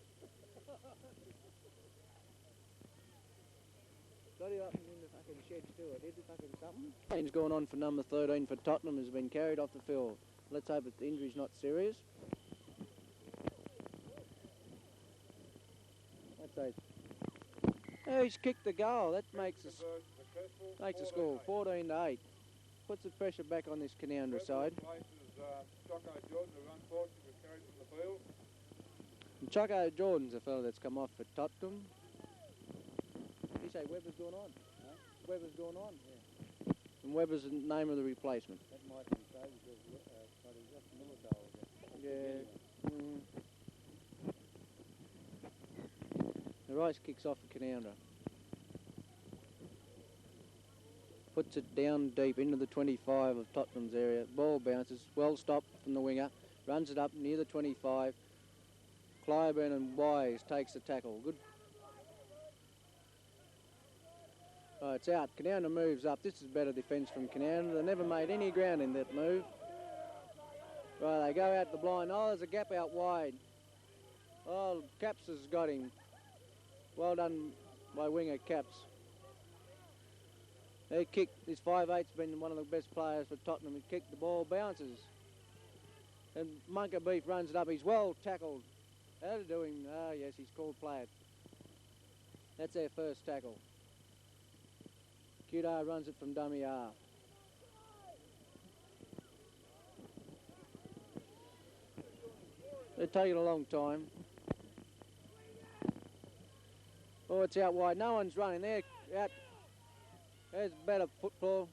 Got him up and in the fucking sheds too. I did the fucking something. Change going on for number 13 for Tottenham has been carried off the field. Let's hope that the injury's not serious. That's a... Oh, he's kicked the goal. That makes the score 14-8. Puts the pressure back on this Canowindra side. Choco Jordan, who unfortunately was carried from the field. And Choco Jordan's the fellow that's come off for Tottenham. Did you say Webber's gone on? Huh? Webber's gone on? Yeah. And Webber's the name of the replacement. That might be so because he's just Miller goal. Yeah. The Rice kicks off for Canowindra. Puts it down deep into the 25 of Tottenham's area. Ball bounces, well stopped from the winger. Runs it up near the 25. Clyburn and Wise takes the tackle. Good. Oh, it's out. Canowindra moves up. This is better defence from Canowindra. They never made any ground in that move. Right, they go out the blind. Oh, there's a gap out wide. Oh, Caps has got him. Well done by winger Caps. He kicked, his 5'8's been one of the best players for Tottenham. He kicked the ball, bounces. And Munkabeef runs it up. He's well tackled. How to do him? Oh, yes, he's called play it. That's their first tackle. Kudar runs it from dummy half. They're taking a long time. Oh, it's out wide. No one's running there. Out. There's better football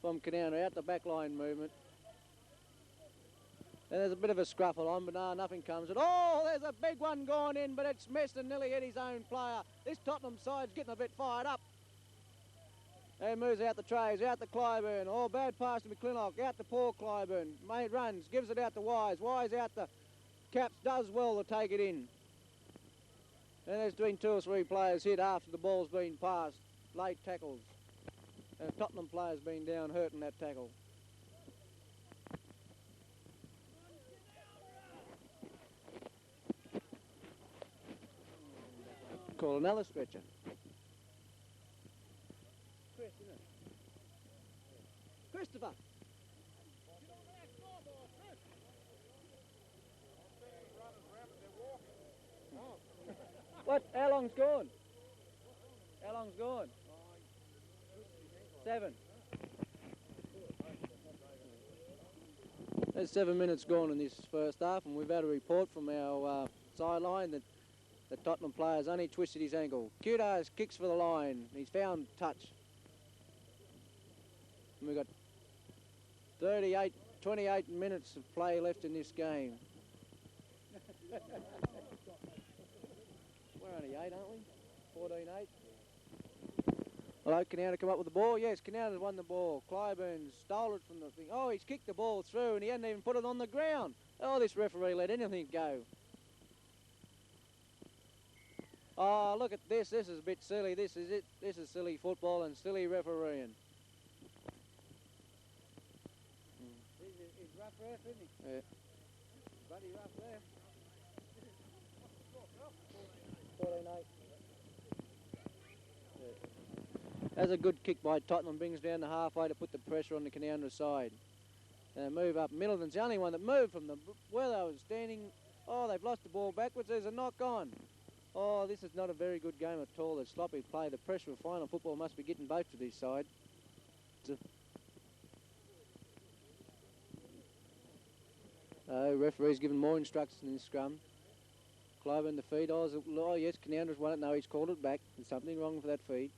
from Canowindra. Out the back line movement. And there's a bit of a scruffle on, but no, nothing comes. And oh, there's a big one gone in, but it's missed and nearly hit his own player. This Tottenham side's getting a bit fired up. And moves out the trays, out to Clyburn. Oh, bad pass to McClintock, out to Paul Clyburn. Mate runs, gives it out to Wise. Wise out to Caps, does well to take it in. And there's been 2 or 3 players hit after the ball's been passed. Late tackles. And Tottenham players been down hurting that tackle. Call another stretcher. Chris, isn't it? Christopher. What? How long's gone? How long's gone? 7. There's 7 minutes gone in this first half, and we've had a report from our sideline that the Tottenham player's only twisted his ankle. Kudos kicks for the line. He's found touch. And we've got 28 minutes of play left in this game. We're only 8, aren't we? 14-8. Hello, Canowindra come up with the ball. Yes, Canowindra won the ball. Clyburn stole it from the thing. Oh, he's kicked the ball through and he hadn't even put it on the ground. Oh, this referee let anything go. Oh, look at this. This is a bit silly. This is it. This is silly football and silly refereeing. He's rough ref, isn't he? Yeah. Bloody rough there. 14-8. That's a good kick by Tottenham, brings down the halfway to put the pressure on the Canowindra side. And move up. Middleton's the only one that moved from where they were standing. Oh, they've lost the ball backwards. There's a knock on. Oh, this is not a very good game at all. There's sloppy play. The pressure of final football must be getting both of these sides. Referee's given more instructions in this scrum. Clyburn the feed. Oh, yes, Canowindra's won it. No, he's called it back. There's something wrong for that feed.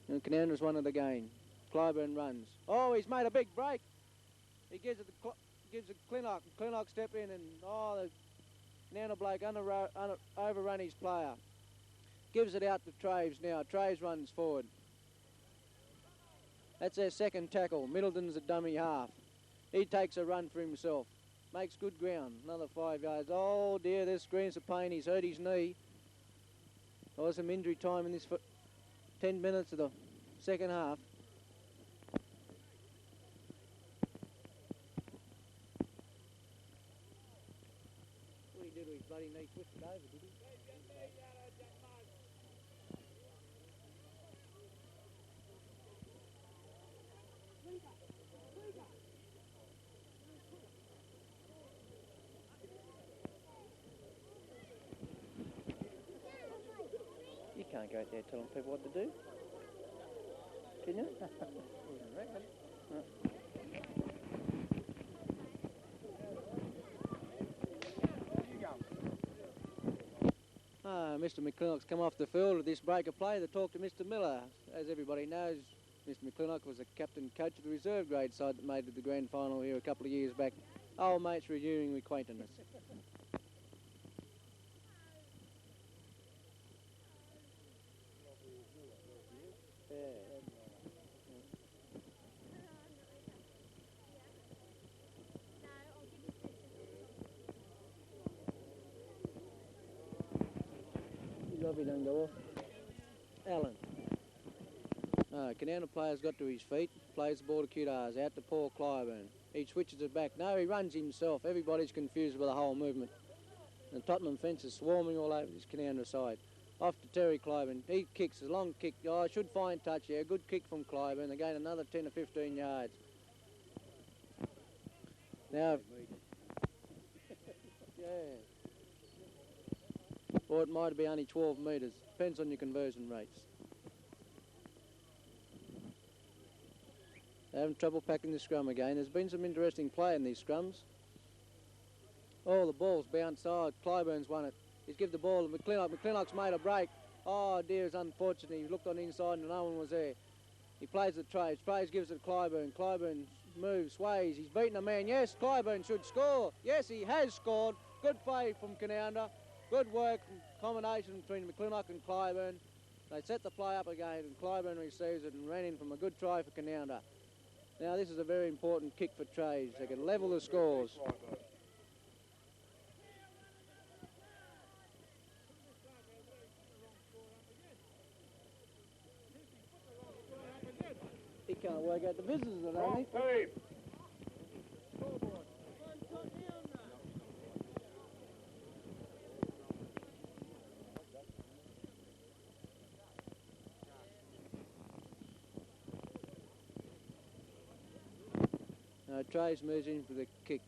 And Canowindra's won it again. Clyburn runs. Oh, he's made a big break. He gives it to Clinock. Clinock step in and the Canowindra bloke overrun his player. Gives it out to Traves now. Traves runs forward. That's their second tackle. Middleton's a dummy half. He takes a run for himself. Makes good ground. Another 5 yards. Oh dear, this screams of pain. He's hurt his knee. There was some injury time in this 10 minutes of the second half. What he did with his bloody knee, twisted over, did he? You can't go out there telling people what to do, can you? Mr. McClintock's come off the field with this break of play to talk to Mr. Miller. As everybody knows, Mr. McClintock was the captain coach of the reserve grade side that made it to the grand final here a couple of years back. Old mates renewing acquaintance. He don't go off. Allen. Canowindra player's got to his feet, plays the ball to Cutars, out to Paul Clyburn. He switches it back. No, he runs himself. Everybody's confused with the whole movement. And Tottenham fence is swarming all over this Canowindra side. Off to Terry Clyburn. He kicks a long kick. Oh, should find touch here. Good kick from Clyburn. Again, another 10 or 15 yards. Now, yeah. Or it might be only 12 metres. Depends on your conversion rates. They're having trouble packing the scrum again. There's been some interesting play in these scrums. Oh, the ball's bounced. Oh, Clyburn's won it. He's given the ball to McClintock. McClintock's made a break. Oh dear, it's unfortunate. He looked on the inside and no one was there. He plays the Traves. Traves gives it to Clyburn. Clyburn moves, sways. He's beaten a man. Yes, Clyburn should score. Yes, he has scored. Good play from Canowindra. Good work, combination between McClintock and Clyburn. They set the play up again and Clyburn receives it and ran in from a good try for Canowindra. Now this is a very important kick for Traves. They can level the scores. He can't work out the visitors, I don't think. Traves moves in for the kick.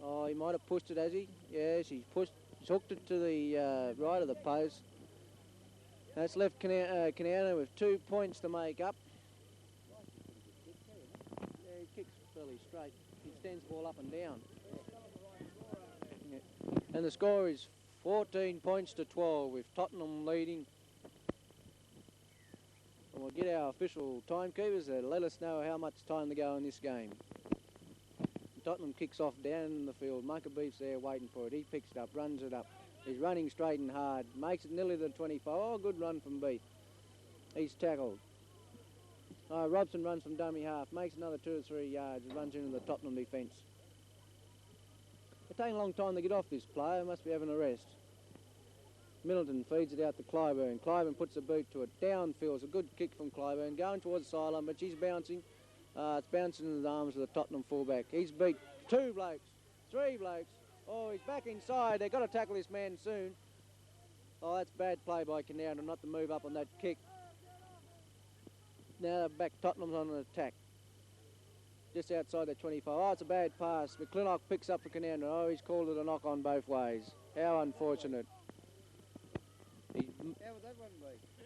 Oh, he might have pushed it, has he? Yes, he's hooked it to the right of the post. That's left Canowindra with 2 points to make up. Yeah, he kicks fairly straight. He stands the ball up and down. Yeah. And the score is 14 points to 12 with Tottenham leading. And we'll get our official timekeepers to let us know how much time to go in this game. Tottenham kicks off down in the field. Munkabeef's there waiting for it. He picks it up, runs it up. He's running straight and hard. Makes it nearly the 25. Oh, good run from Beef. He's tackled. Robson runs from dummy half. Makes another 2 or 3 yards and runs into the Tottenham defence. It's taking a long time to get off this player. Must be having a rest. Middleton feeds it out to Clyburn. Clyburn puts a boot to it. Downfield. It's a good kick from Clyburn. Going towards the sideline, but she's bouncing. It's bouncing in the arms of the Tottenham fullback. He's beat 2 blokes, 3 blokes. Oh, he's back inside. They've got to tackle this man soon. Oh, that's bad play by Canowindra not to move up on that kick. Now they're back. Tottenham's on an attack. Just outside the 25. Oh, it's a bad pass. McClintock picks up for Canowindra. Oh, he's called it a knock on both ways. How unfortunate. How would that one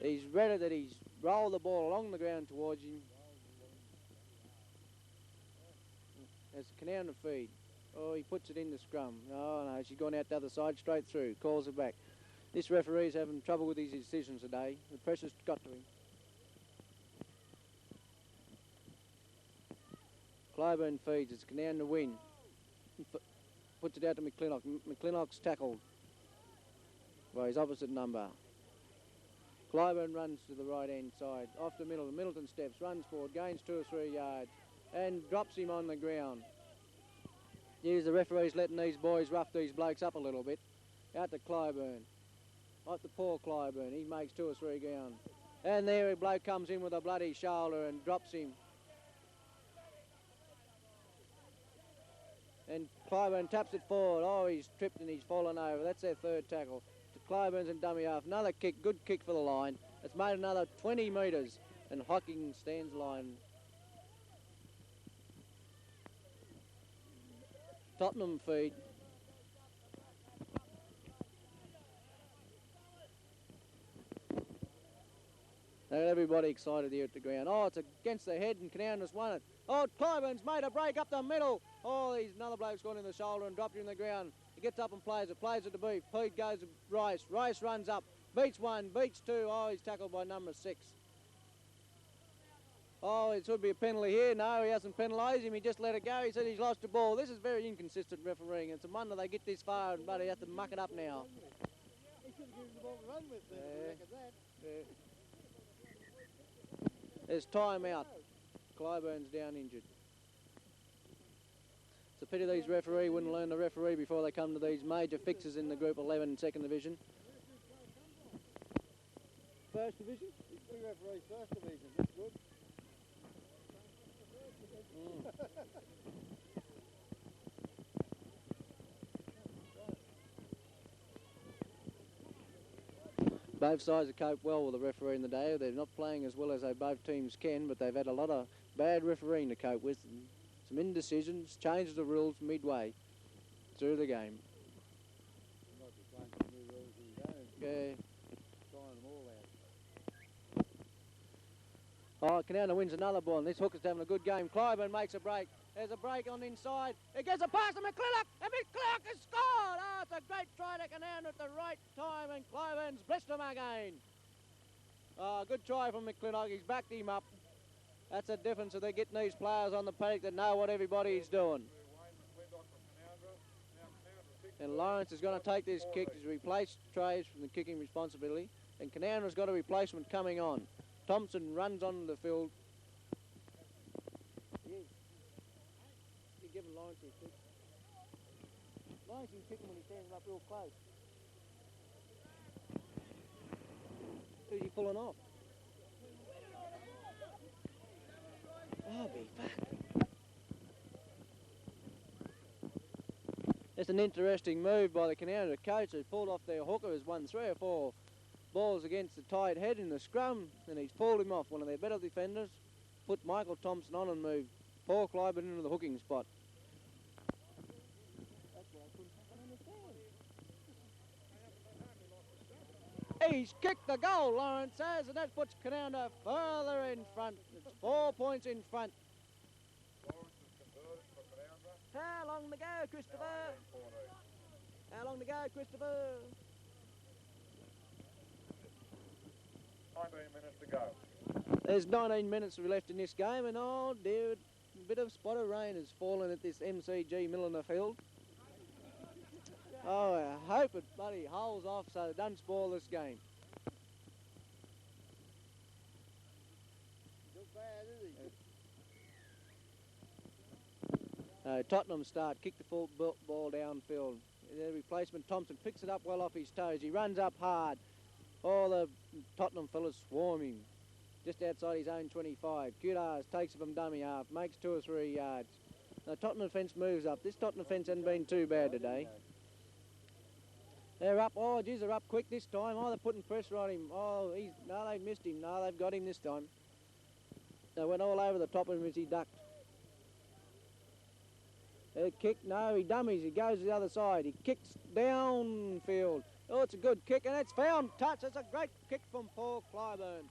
be? He's read it that he's rolled the ball along the ground towards him. As Canowindra feed. Oh, he puts it in the scrum. Oh, no, she's gone out the other side, straight through. Calls it back. This referee's having trouble with his decisions today. The pressure's got to him. Clyburn feeds. It's Canowindra win. Puts it out to McClintock. McClintock's tackled by his opposite number. Clyburn runs to the right-hand side. Off to Middleton. Middleton steps, runs forward, gains 2 or 3 yards and drops him on the ground. Here's the referee's letting these boys rough these blokes up a little bit. Out to Clyburn. Out to poor Clyburn. He makes 2 or 3 down. And there a bloke comes in with a bloody shoulder and drops him. And Clyburn taps it forward. Oh, he's tripped and he's fallen over. That's their 3rd tackle. To Clyburn's and dummy half. Another kick. Good kick for the line. It's made another 20 metres. And Hocking stands line. Tottenham feed. Now everybody excited here at the ground. Oh, it's against the head and Canowndra's won it. Oh, Clyburn's made a break up the middle. Oh, another bloke's gone in the shoulder and dropped him in the ground. He gets up and plays it to Beef. Pete goes to Rice. Rice runs up. Beats 1, beats 2. Oh, he's tackled by number 6. Oh, it should be a penalty here. No, he hasn't penalised him. He just let it go. He said he's lost the ball. This is very inconsistent refereeing. It's a wonder they get this far, but he has to muck it up now. He should have given the ball to run with. Yeah. There's time out. Clyburn's down injured. It's a pity these referee wouldn't learn to referee before they come to these major fixes in the Group 11 Second Division. First Division? We referee First Division. That's good. Both sides have coped well with the referee in the day. They're not playing as well as they both teams can, but they've had a lot of bad refereeing to cope with. And some indecisions, changes of rules midway through the game. Might be playing some new rules in the game. Yeah. Trying them all Oh, Canowindra wins another ball, and this hooker's having a good game. Clyburn makes a break. There's a break on the inside. It gets a pass to McClintock, and McClintock has scored! Oh, it's a great try to Canowindra at the right time, and Clyburn's blessed him again. Oh, good try from McClintock. He's backed him up. That's the difference of they're getting these players on the paddock that know what everybody's doing. And Lawrence is going to take this kick to replace Traves from the kicking responsibility. And Canowndra's got a replacement coming on. Thompson runs onto the field. Yes. You're giving Lawrence a kick. Lawrence can kick him when he stands up real close. Who's he pulling off? Oh, be fucked. It's an interesting move by the Canowindra coach who pulled off their hooker, has won 3 or 4 balls against the tight head in the scrum, and he's pulled him off. One of their better defenders put Michael Thompson on and moved Paul Clyburn into the hooking spot. He's kicked the goal, Lawrence says, and that puts Canowindra further in front. It's 4 points in front. How long to go, Christopher? How long to go, Christopher? 19 minutes to go. There's 19 minutes left in this game, and oh dear, a bit of spot of rain has fallen at this MCG Milliner field. Oh, I hope it bloody holds off so it doesn't spoil this game. Tottenham start, kick the full ball downfield. The replacement Thompson picks it up well off his toes. He runs up hard. All the Tottenham fellas swarm him. Just outside his own 25. Kudars takes it from dummy half, makes 2 or 3 yards. The Tottenham fence moves up. This Tottenham fence hasn't been too bad today. They're up. Oh, geez, they're up quick this time. Oh, they're putting pressure on him. Oh, no, they've missed him. No, they've got him this time. They went all over the top of him as he ducked. Kick, no, he dummies. He goes to the other side. He kicks downfield. Oh, it's a good kick, and it's found touch. It's a great kick from Paul Clyburn.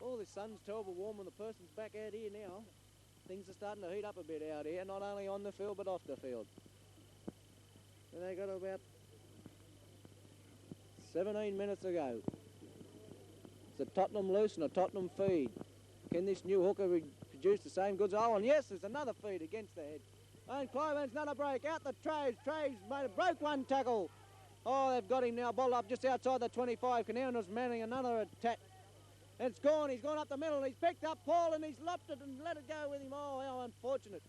Oh, the sun's terrible warm when the person's back out here now. Things are starting to heat up a bit out here, not only on the field, but off the field. And they got about 17 minutes to go. It's a Tottenham loose and a Tottenham feed. Can this new hooker produce the same goods? Oh, and yes, there's another feed against the head. And Clyburn's another break. Out the Traves. Traves broke one tackle. Oh, they've got him now, balled up just outside the 25. Canowndra's manning another attack. And it's gone. He's gone up the middle. He's picked up Paul and he's lopped it and let it go with him. Oh, how unfortunate.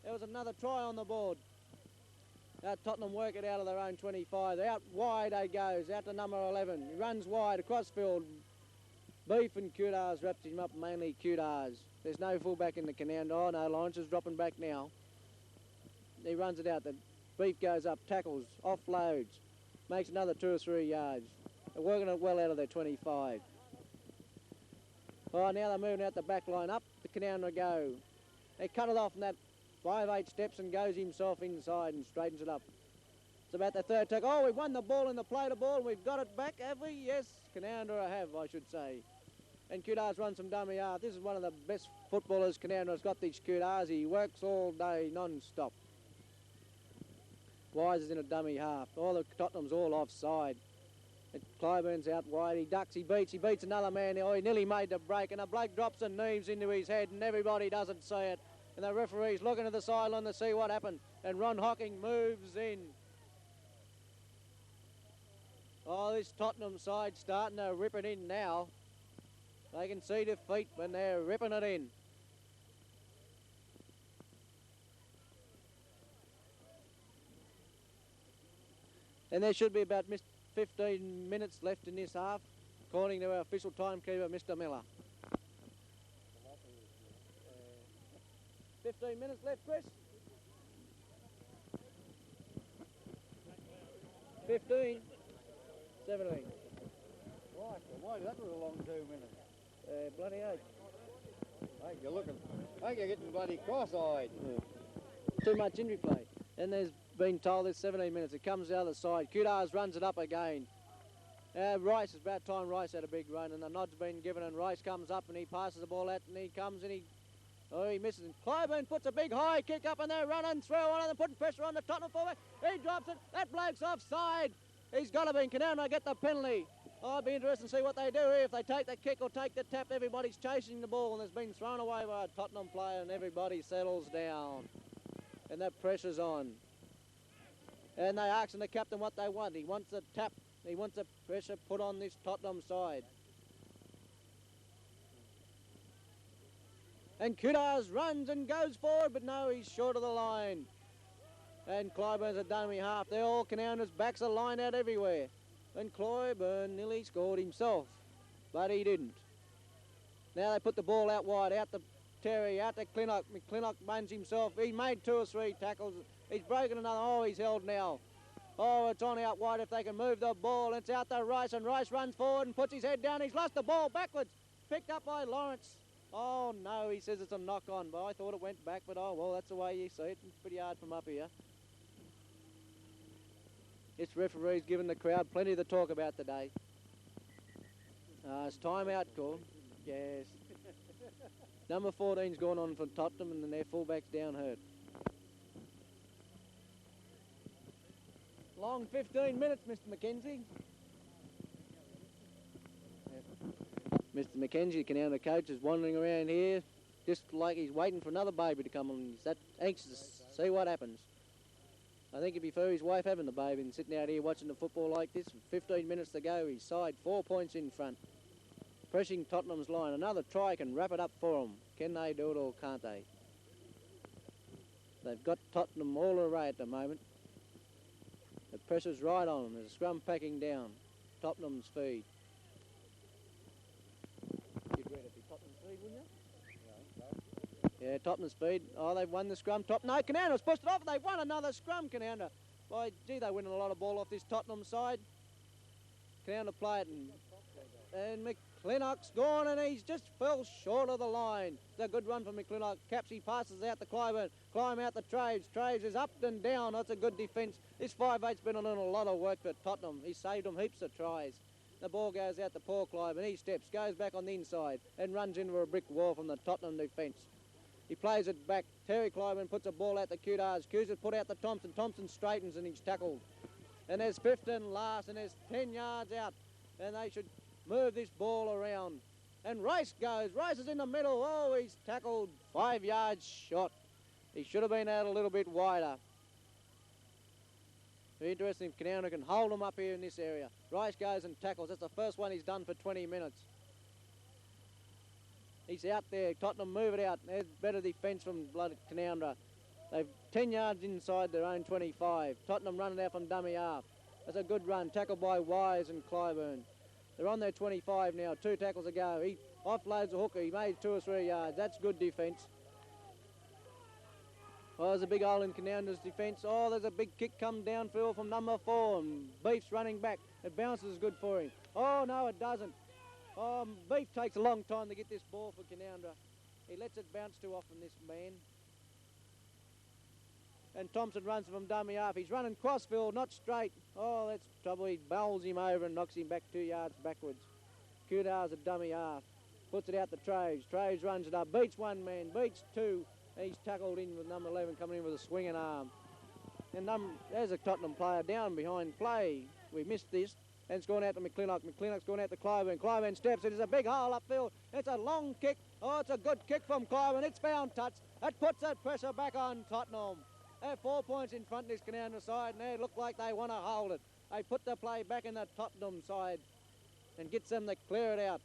There was another try on the board. Tottenham work it out of their own 25. Out wide he goes, out to number 11. He runs wide, across field. Beef and Kudars wraps him up, mainly Kudars. There's no fullback in the Canowindra. Oh no, Lawrence is dropping back now. He runs it out. The Beef goes up, tackles, offloads, makes another 2 or 3 yards. They're working it well out of their 25. Oh, now they're moving out the back line. Up the Canowindra go. They cut it off in that 5-8 steps and goes himself inside and straightens it up. It's about the third tackle. Oh, we've won the ball in the play of ball and we've got it back, have we? Yes, Canowindra have, I should say. And Kudars runs some dummy half. This is one of the best footballers Canowindra's got, these Kudars. He works all day non-stop. Wise is in a dummy half. All the Tottenham's all offside. And Clyburn's out wide. He ducks, he beats another man. Oh, he nearly made the break and a bloke drops the knees into his head and everybody doesn't see it. And the referee's looking at the sideline to see what happened. And Ron Hocking moves in. Oh, this Tottenham side starting to rip it in now. They can see defeat when they're ripping it in. And there should be about 15 minutes left in this half, according to our official timekeeper, Mr. Miller. 15 minutes left, Chris? 15. 17. Right, why that was a long 2 minutes. Bloody oath. Hey, you're looking. Hey, you're getting bloody cross-eyed. Too much injury play. And there's been told there's 17 minutes. It comes the other side. Kudars runs it up again. Rice, it's about time Rice had a big run, and the nod's been given, and Rice comes up and he passes the ball out, and he comes and he misses it. Clyburn puts a big high kick up, and they're running through on it and putting pressure on the Tottenham forward. He drops it. That bloke's offside. He's got to be. Canowindra get the penalty. I'd be interested to see what they do here. If they take the kick or take the tap, everybody's chasing the ball, and it's been thrown away by a Tottenham player, and everybody settles down. And that pressure's on. And they're asking the captain what they want. He wants a tap. He wants the pressure put on this Tottenham side. And Kudars runs and goes forward, but no, he's short of the line. And Clyburn's a dummy half. They're all Canowindra's backs are lined out everywhere. And Clyburn nearly scored himself, but he didn't. Now they put the ball out wide, out to Terry, out to Clinock. McClinnock runs himself. He made 2 or 3 tackles. He's broken another. Oh, he's held now. Oh, it's on out wide if they can move the ball. It's out to Rice, and Rice runs forward and puts his head down. He's lost the ball backwards. Picked up by Lawrence. Oh, no, he says it's a knock-on, but I thought it went back, but oh, well, that's the way you see it. It's pretty hard from up here. This referee's given the crowd plenty to talk about today. It's time-out call. Yes. Number 14's gone on for Tottenham, and then their fullback's down hurt. Long 15 minutes, Mr. McKenzie. Mr. McKenzie, the Canowindra coach, is wandering around here just like he's waiting for another baby to come on. He's that anxious to see what happens. I think he'd prefer his wife having the baby and sitting out here watching the football like this. 15 minutes to go, his side 4 points in front. Pressing Tottenham's line. Another try can wrap it up for them. Can they do it or can't they? They've got Tottenham all array at the moment. The pressure's right on them. There's a scrum packing down. Tottenham's feed. You'd read it be Tottenham's feed, wouldn't you? Yeah, Tottenham's feed. Oh, they've won the scrum. No, Canowindra's pushed it off. They've won another scrum, Canowindra. Boy, gee, they're winning a lot of ball off this Tottenham side. Canowindra play it, and McClinnock's gone, and he's just fell short of the line. It's a good run from McClinnock. Capsy passes out to Clyburn. Climb out to Traves. Traves is up and down. That's a good defence. This 5'8's been doing a lot of work for Tottenham. He saved them heaps of tries. The ball goes out to Paul Clyburn. He steps, goes back on the inside, and runs into a brick wall from the Tottenham defence. He plays it back. Terry Clyburn puts a ball out to Kudars. Kudars put out to Thompson. Thompson straightens and he's tackled. And there's 15 last, and there's 10 yards out. And they should move this ball around. And Rice goes. Rice is in the middle. Oh, he's tackled 5 yards short. He should have been out a little bit wider. Be interesting if Canowindra can hold him up here in this area. Rice goes and tackles. That's the first one he's done for 20 minutes. He's out there. Tottenham move it out. There's better defence from Canowindra. They've 10 yards inside their own 25. Tottenham running out from dummy half. That's a good run. Tackled by Wise and Clyburn. They're on their 25 now. 2 tackles to go. He offloads the hooker. He made 2 or 3 yards. That's good defence. Oh, there's a big hole in Canowindra's defence. Oh, there's a big kick come downfield from number 4. And Beef's running back. It bounces good for him. Oh, no, it doesn't. Beef takes a long time to get this ball for Canowindra. He lets it bounce too often, this man. And Thompson runs from dummy half. He's running crossfield, not straight. Oh, that's trouble. He bowls him over and knocks him back 2 yards backwards. Kudars a dummy half. Puts it out to Traves. Traves runs it up. Beats 1 man. Beats 2. He's tackled in with number 11, coming in with a swinging arm. And there's a Tottenham player down behind play. We missed this. And it's gone out to McClinnock. McClinnock's gone out to Clyburn. Clyburn steps. It is a big hole upfield. It's a long kick. Oh, it's a good kick from Clyburn. It's found touch. It puts that pressure back on Tottenham. They're 4 points in front of this Canowindra side, and they look like they want to hold it. They put the play back in the Tottenham side and gets them to clear it out.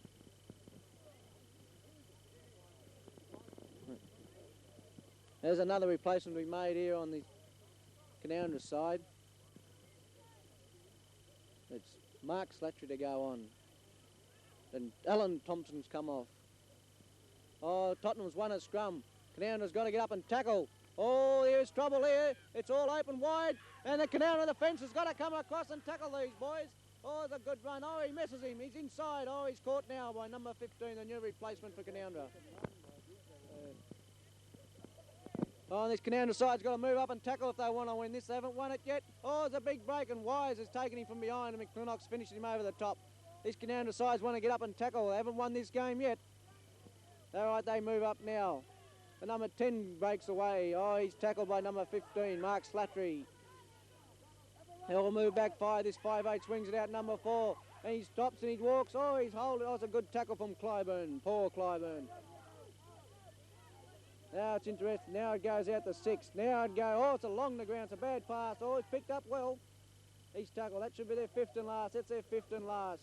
There's another replacement we made here on the Canowindra side. It's Mark Slattery to go on. And Alan Thompson's come off. Oh, Tottenham's won a scrum. Canowindra's got to get up and tackle. Oh, here's trouble here. It's all open wide. And the Canowindra defence has got to come across and tackle these boys. Oh, it's a good run. Oh, he misses him. He's inside. Oh, he's caught now by number 15, the new replacement for Canowindra. Oh, and this Canowindra side's got to move up and tackle if they want to win this. They haven't won it yet. Oh, it's a big break, and Wise has taken him from behind, and McClintock's finishing him over the top. This Canowindra side's want to get up and tackle. They haven't won this game yet. All right, they move up now. The number 10 breaks away. Oh, he's tackled by number 15, Mark Slattery. He'll move back 5. This 5'8 swings it out number 4. And he stops and he walks. Oh, he's holding. Oh, it's a good tackle from Clyburn. Poor Clyburn. Now it's interesting. Now it goes out to 6. Now it goes. Oh, it's along the ground. It's a bad pass. Oh, he's picked up well. He's tackled. That should be their 5th and last. That's their 5th and last.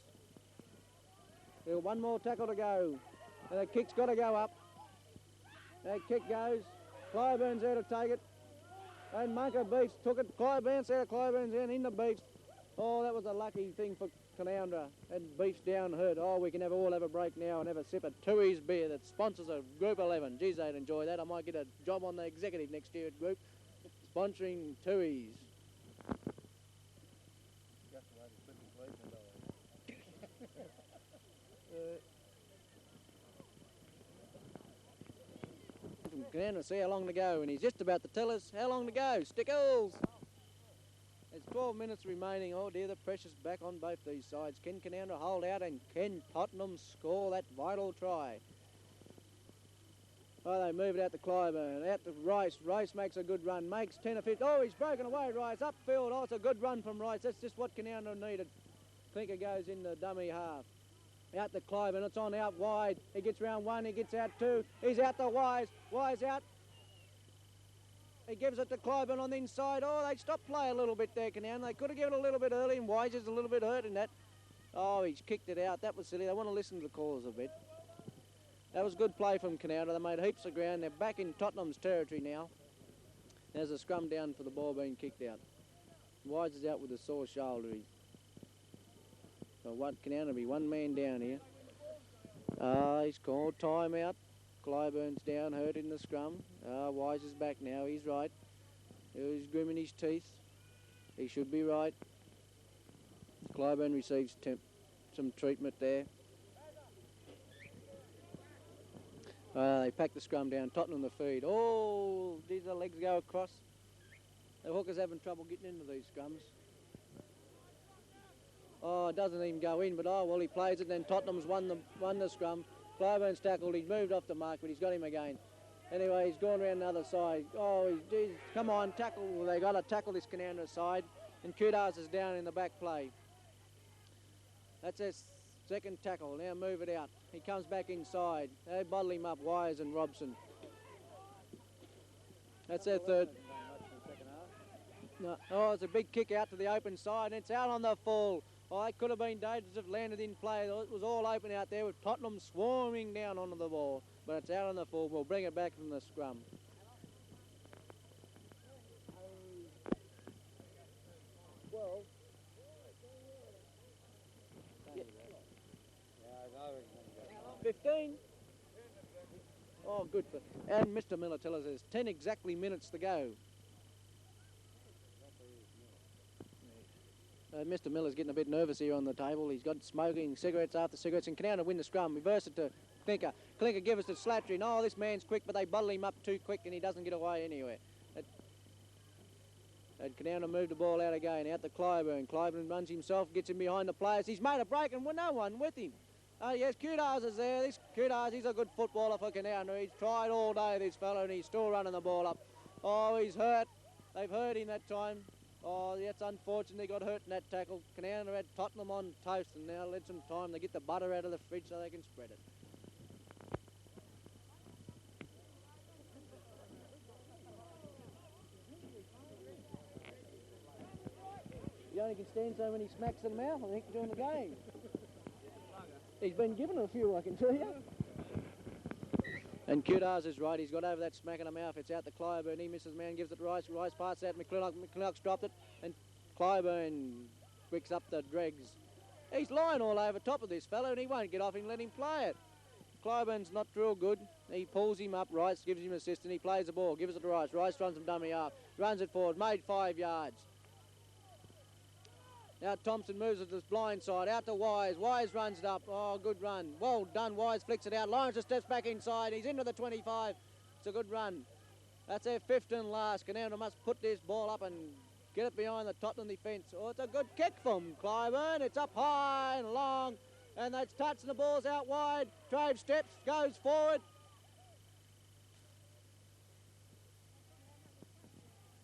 There's one more tackle to go. And the kick's got to go up. That kick goes. Clyburn's there to take it. And Munker Beefs took it. Clyburn's there. Clyburn's in the Beefs. Oh, that was a lucky thing for Canowindra. And Beefs down hurt. Oh, we can all have a break now and have a sip of Tooheys beer that sponsors a Group 11. Geez, they'd enjoy that. I might get a job on the executive next year at Group, sponsoring Tooheys. Canowindra, see how long to go, and he's just about to tell us how long to go. Stickles! There's 12 minutes remaining. Oh dear, the pressure's back on both these sides. Can Canowindra hold out, and can Tottenham score that vital try? Oh, they move it out to Clyburn, out to Rice. Rice makes a good run, makes 10 or 15. Oh, he's broken away, Rice, upfield. Oh, it's a good run from Rice. That's just what Canowindra needed. Clinker goes in the dummy half. Out to Clyburn, it's on out wide. He gets round 1, he gets out 2. He's out to Wise. Wise out. He gives it to Clyburn on the inside. Oh, they stopped play a little bit there, Canowindra. They could have given it a little bit early, and Wise is a little bit hurt in that. Oh, he's kicked it out. That was silly. They want to listen to the callers a bit. That was good play from Canowindra. They made heaps of ground. They're back in Tottenham's territory now. There's a scrum down for the ball being kicked out. Wise is out with a sore shoulder. So what Canowindra be one man down here. He's called timeout. Clyburn's down, hurt in the scrum. Wise is back now. He's right. He's gritting his teeth. He should be right. Clyburn receives some treatment there. They pack the scrum down. Tottenham the feed. Oh, did the legs go across? The hooker's having trouble getting into these scrums. Oh, it doesn't even go in, but oh, well, he plays it, and then Tottenham's won the scrum. Clyburn's tackled, he's moved off the mark, but he's got him again. Anyway, he's gone around the other side. Oh, geez, come on, tackle. Well, they got to tackle this Canowindra side, and Kudas is down in the back play. That's their second tackle. Now move it out. He comes back inside. They bottle him up, Wise and Robson. That's their third. No. Oh, it's a big kick out to the open side, and it's out on the full. Oh, it could have been dangerous if it landed in play. It was all open out there with Tottenham swarming down onto the ball, but it's out on the full. We'll bring it back from the scrum. Well, 15. Oh, good. And Mr. Miller tells us there's 10 exactly minutes to go. Mr. Miller's getting a bit nervous here on the table. He's got smoking cigarettes after cigarettes, and Canowindra win the scrum. Reverse it to Clinker. Clinker gives it to Slattery. No, this man's quick, but they bottle him up too quick, and he doesn't get away anywhere. And Canowindra moved the ball out again, out to Clyburn. Clyburn runs himself, gets him behind the players. He's made a break, and no one with him. Oh, yes, Kudas is there. This Kudas, he's a good footballer for Canowindra. He's tried all day, this fellow, and he's still running the ball up. Oh, he's hurt. They've hurt him that time. Oh, that's unfortunate. He got hurt in that tackle. Canowindra had Tottenham on toast, and now let some time to get the butter out of the fridge so they can spread it. You only can stand so many smacks in the mouth, I think, during the game. He's been given a few, I can tell you. And Kudas is right. He's got over that smack in the mouth. It's out to Clyburn. He misses man, gives it to Rice. Rice passes out. McClintock's dropped it. And Clyburn wicks up the dregs. He's lying all over top of this fellow, and he won't get off him. Let him play it. Clyburn's not real good. He pulls him up. Rice gives him assist, and he plays the ball. Gives it to Rice. Rice runs him dummy half. Runs it forward. Made 5 yards. Now Thompson moves it to this blind side, out to Wise. Wise runs it up. Oh, good run. Well done. Wise flicks it out. Lawrence just steps back inside. He's into the 25. It's a good run. That's their fifth and last. Canowindra must put this ball up and get it behind the Tottenham defence. Oh, it's a good kick from Clyburn. It's up high and long, and that's touching the ball's out wide. Trave steps, goes forward.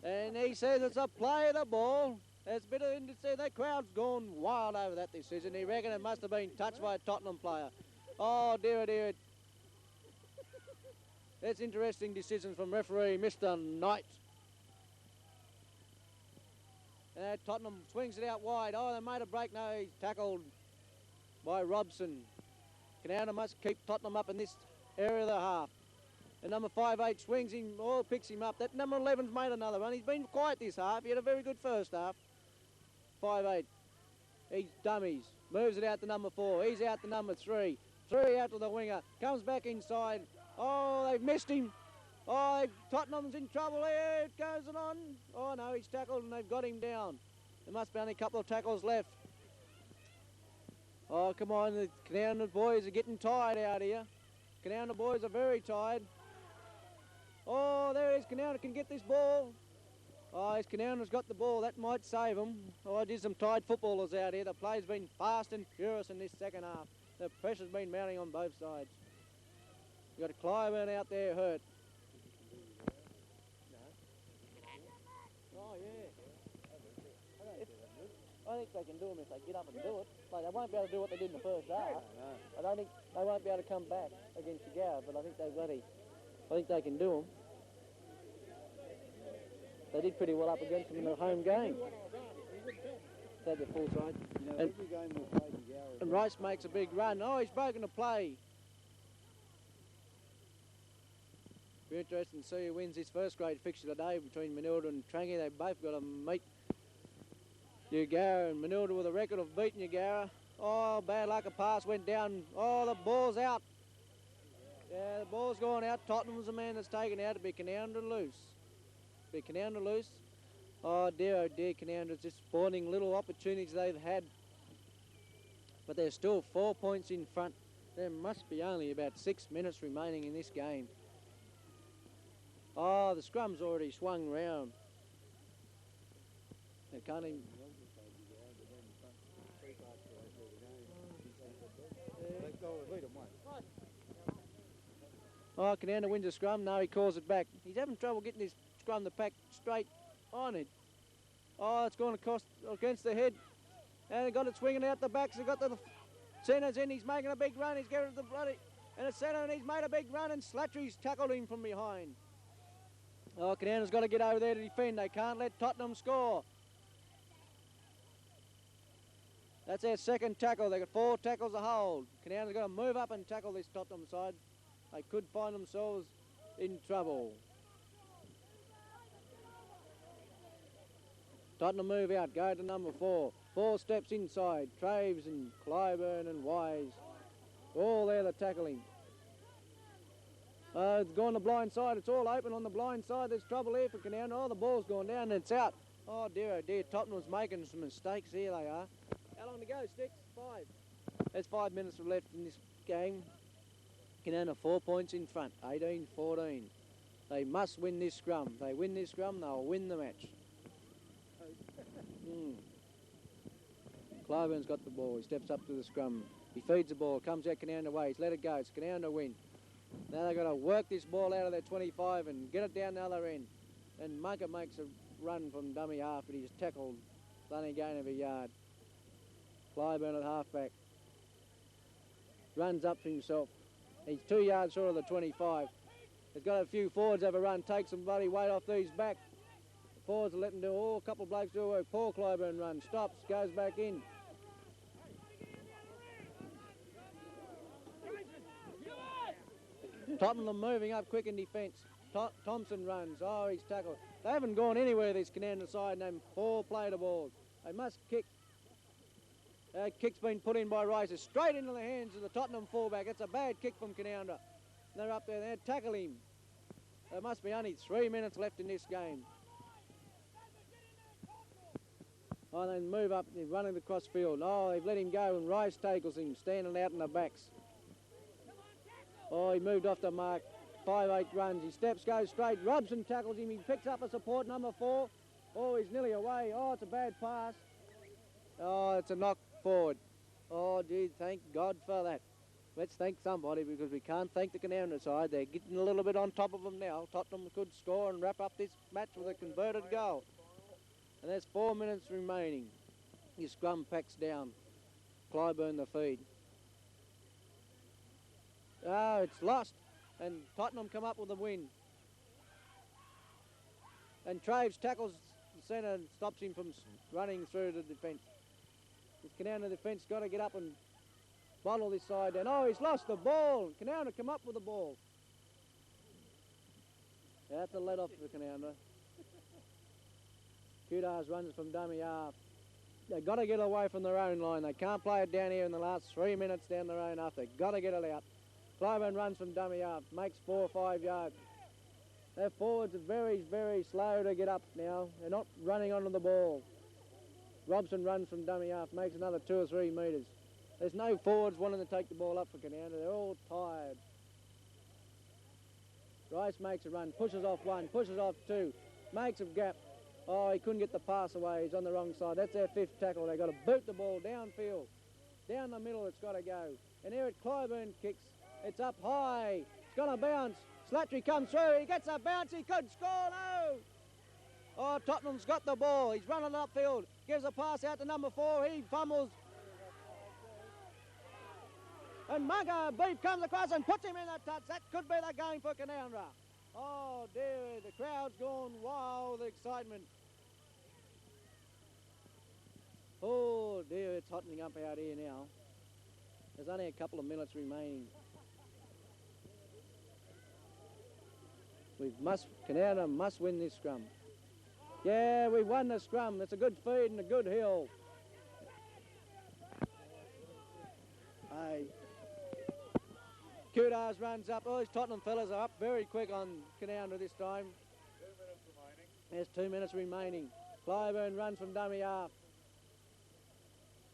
And he says it's a play of the ball. There's a bit of indecision. The crowd's gone wild over that decision. He reckon it must have been touched by a Tottenham player. Oh, dear, oh dear. That's interesting decisions from referee Mr. Knight. And Tottenham swings it out wide. Oh, they made a break. No, he's tackled by Robson. Canowindra must keep Tottenham up in this area of the half. And number 5'8" swings him, or picks him up. That number 11's made another run. He's been quiet this half. He had a very good first half. 5'8". He's dummies. Moves it out to number 4. He's out to number 3. 3 out to the winger. Comes back inside. Oh, they've missed him. Oh, Tottenham's in trouble here. It goes on. Oh, no, he's tackled and they've got him down. There must be only a couple of tackles left. Oh, come on. The Canowindra boys are getting tired out here. Canowindra boys are very tired. Oh, there it is. Canowindra can get this ball. Oh, Canowndra's got the ball. That might save them. Oh, there's some tired footballers out here. The play's been fast and furious in this second half. The pressure's been mounting on both sides. You've got a Clyburn out there hurt. Oh, yeah. I think they can do them if they get up and do it. Like, they won't be able to do what they did in the first half. I don't think they won't be able to come back against Yarra, but I think I think they can do them. They did pretty well up against them in the home game. They had the full side. You know, And, every game we've played in Yarra. and Rice makes a big run. Oh, he's broken a play. Be interesting to see who wins this first grade fixture today between Manilda and Trangie. They've both got to meet Yarra, and Manilda with a record of beating Yarra. Oh, bad luck, a pass went down. Oh, the ball's out. Yeah, the ball's gone out. Tottenham's the man that's taken out to be Canowindra loose. Be Canowindra loose. Oh dear, Canowndra's just spawning little opportunities they've had. But they're still 4 points in front. There must be only about 6 minutes remaining in this game. Oh, the scrum's already swung round. They can't even... Oh, Canowindra wins a scrum. No, he calls it back. He's having trouble getting his scrum to pack straight on it. Oh, it's going to cost against the head. And they got it swinging out the backs. They got the centres in. He's making a big run. He's getting the bloody... And it's centre, and he's made a big run, and Slattery's tackled him from behind. Oh, Canowindra's got to get over there to defend. They can't let Tottenham score. That's their second tackle. They've got 4 tackles to hold. Canowindra's got to move up and tackle this Tottenham side. They could find themselves in trouble. Tottenham move out, go to number 4. 4 steps inside. Traves and Clyburn and Wise. All there to tackle him. It's gone the blind side. It's all open on the blind side. There's trouble here for Canowindra. Oh, the ball's gone down and it's out. Oh dear, Tottenham's making some mistakes here, they are. How long to go, Sticks? 5. There's 5 minutes left in this game. Canowindra 4 points in front, 18-14. They must win this scrum. If they win this scrum, they'll win the match. Clyburn's got the ball. He steps up to the scrum. He feeds the ball, comes out Canowindra way. He's let it go. It's Canowindra win. Now they've got to work this ball out of their 25 and get it down the other end. And Munker makes a run from dummy half, but he's tackled. Only gain of a yard. Clyburn at halfback. Runs up for himself. He's 2 yards short of the 25. He's got a few forwards have a run, takes some bloody weight off these back. The forwards will let him do all, a couple of blokes do a work. Paul Clyburn runs, stops, goes back in. Tottenham moving up quick in defence. Thompson runs, oh he's tackled. They haven't gone anywhere this Canowindra side and they've 4 play the balls. They must kick. Kick's been put in by Rice, straight into the hands of the Tottenham fullback. It's a bad kick from Canowindra. They're up there, they tackle him. There must be only 3 minutes left in this game. Oh, they move up, they're running the cross field. Oh, they've let him go and Rice tackles him, standing out in the backs. Oh, he moved off the mark. 5-8 runs. He steps, goes straight. Robson tackles him. He picks up a support, number 4. Oh, he's nearly away. Oh, it's a bad pass. Oh, it's a knock forward. Oh, gee, thank God for that. Let's thank somebody because we can't thank the Canowindra side. They're getting a little bit on top of them now. Tottenham could score and wrap up this match with a converted goal. And there's 4 minutes remaining. Your scrum packs down. Clyburn the feed. Oh, it's lost. And Tottenham come up with a win. And Traves tackles the centre and stops him from running through the defence. This Canowindra defence got to get up and bottle this side. And oh, he's lost the ball. Canowindra come up with the ball. That's a let off for Canowindra. Kudars runs from dummy half. They've got to get away from their own line. They can't play it down here in the last 3 minutes down their own half. They've got to get it out. Clyburn runs from dummy half, makes 4 or 5 yards. Their forwards are very, very slow to get up now. They're not running onto the ball. Robson runs from dummy half, makes another 2 or 3 metres. There's no forwards wanting to take the ball up for Canowindra. They're all tired. Rice makes a run, pushes off 1, pushes off 2, makes a gap. Oh, he couldn't get the pass away. He's on the wrong side. That's their 5th tackle. They've got to boot the ball downfield. Down the middle it's got to go. And here at Clyburn kicks. It's up high. It's going to bounce. Slattery comes through. He gets a bounce. He could score. No. Oh, Tottenham's got the ball. He's running upfield. Gives a pass out to number 4. He fumbles. And Mugger Beef comes across and puts him in the touch. That could be the game for Canowindra. Oh, dear. The crowd's gone wild with excitement. Oh, dear. It's hottening up out here now. There's only a couple of minutes remaining. Canowindra must win this scrum. Yeah, we've won the scrum. It's a good feed and a good hill. Hey. Kudars runs up. Oh, these Tottenham fellas are up very quick on Canowindra this time. 2 minutes remaining. There's 2 minutes remaining. Clyburn runs from dummy half.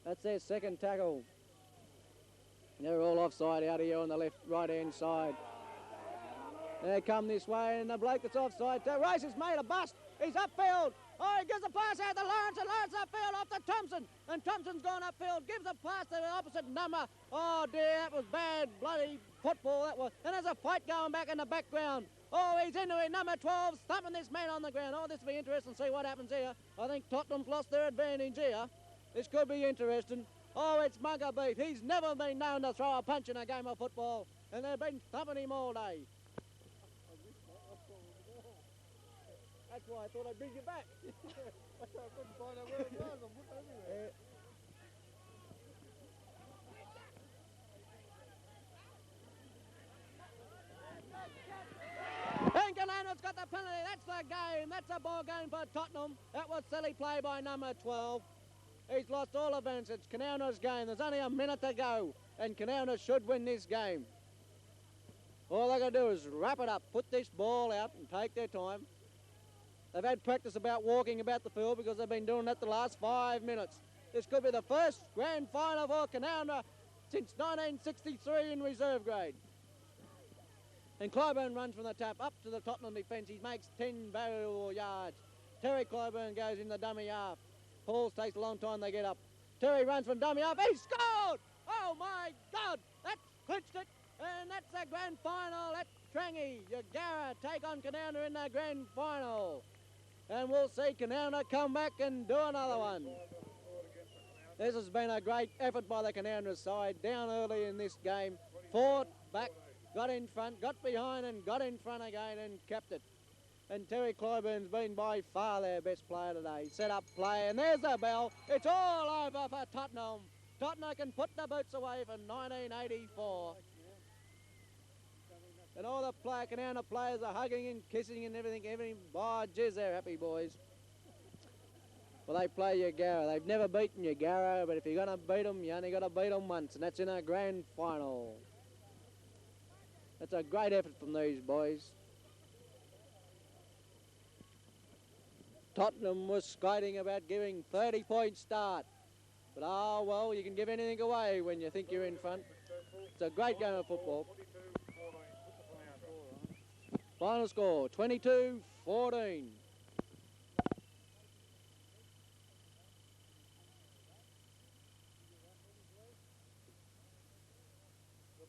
That's their 2nd tackle. They're all offside out here on the left, right-hand side. They come this way, and the bloke that's offside, Race has made a bust. He's upfield. Oh, he gives a pass out to Lawrence, and Lawrence upfield off to Thompson. And Thompson's gone upfield, gives a pass to the opposite number. Oh, dear, that was bad, bloody football, that was. And there's a fight going back in the background. Oh, he's into it, number 12, thumping this man on the ground. Oh, this will be interesting to see what happens here. I think Tottenham's lost their advantage here. This could be interesting. Oh, it's Mugger Beef. He's never been known to throw a punch in a game of football, and they've been thumping him all day. That's why I thought I'd bring you back. I couldn't find out where it was. I'm looking everywhere. And Canowindra's got the penalty. That's the game. That's a ball game for Tottenham. That was silly play by number 12. He's lost all events. It's Canowindra's game. There's only a minute to go, and Canowindra should win this game. All they're going to do is wrap it up, put this ball out and take their time. They've had practice about walking about the field because they've been doing that the last 5 minutes. This could be the first grand final for Canowindra since 1963 in reserve grade. And Clyburn runs from the tap up to the Tottenham defence. He makes 10 valuable yards. Terry Clyburn goes in the dummy half. Pauls takes a long time to get up. Terry runs from dummy half. He scored! Oh my God! That's clinched it. And that's the grand final. That's Trangie. Yagara take on Canowindra in the grand final. And we'll see Canowindra come back and do another one. This has been a great effort by the Canowindra side. Down early in this game. Fought back, got in front, got behind and got in front again and kept it. And Terry Clyburn's been by far their best player today. Set up play, and there's the bell. It's all over for Tottenham. Tottenham can put the boots away for 1984. And all the Canowindra players are hugging and kissing and everything. Oh, geez, they're happy, boys. Well, they play Yagara. They've never beaten Yagara, but if you're going to beat them, you only got to beat them once, and that's in a grand final. That's a great effort from these boys. Tottenham was skating about giving 30-point start. But, oh, well, you can give anything away when you think you're in front. It's a great game of football. Final score, 22-14. There'll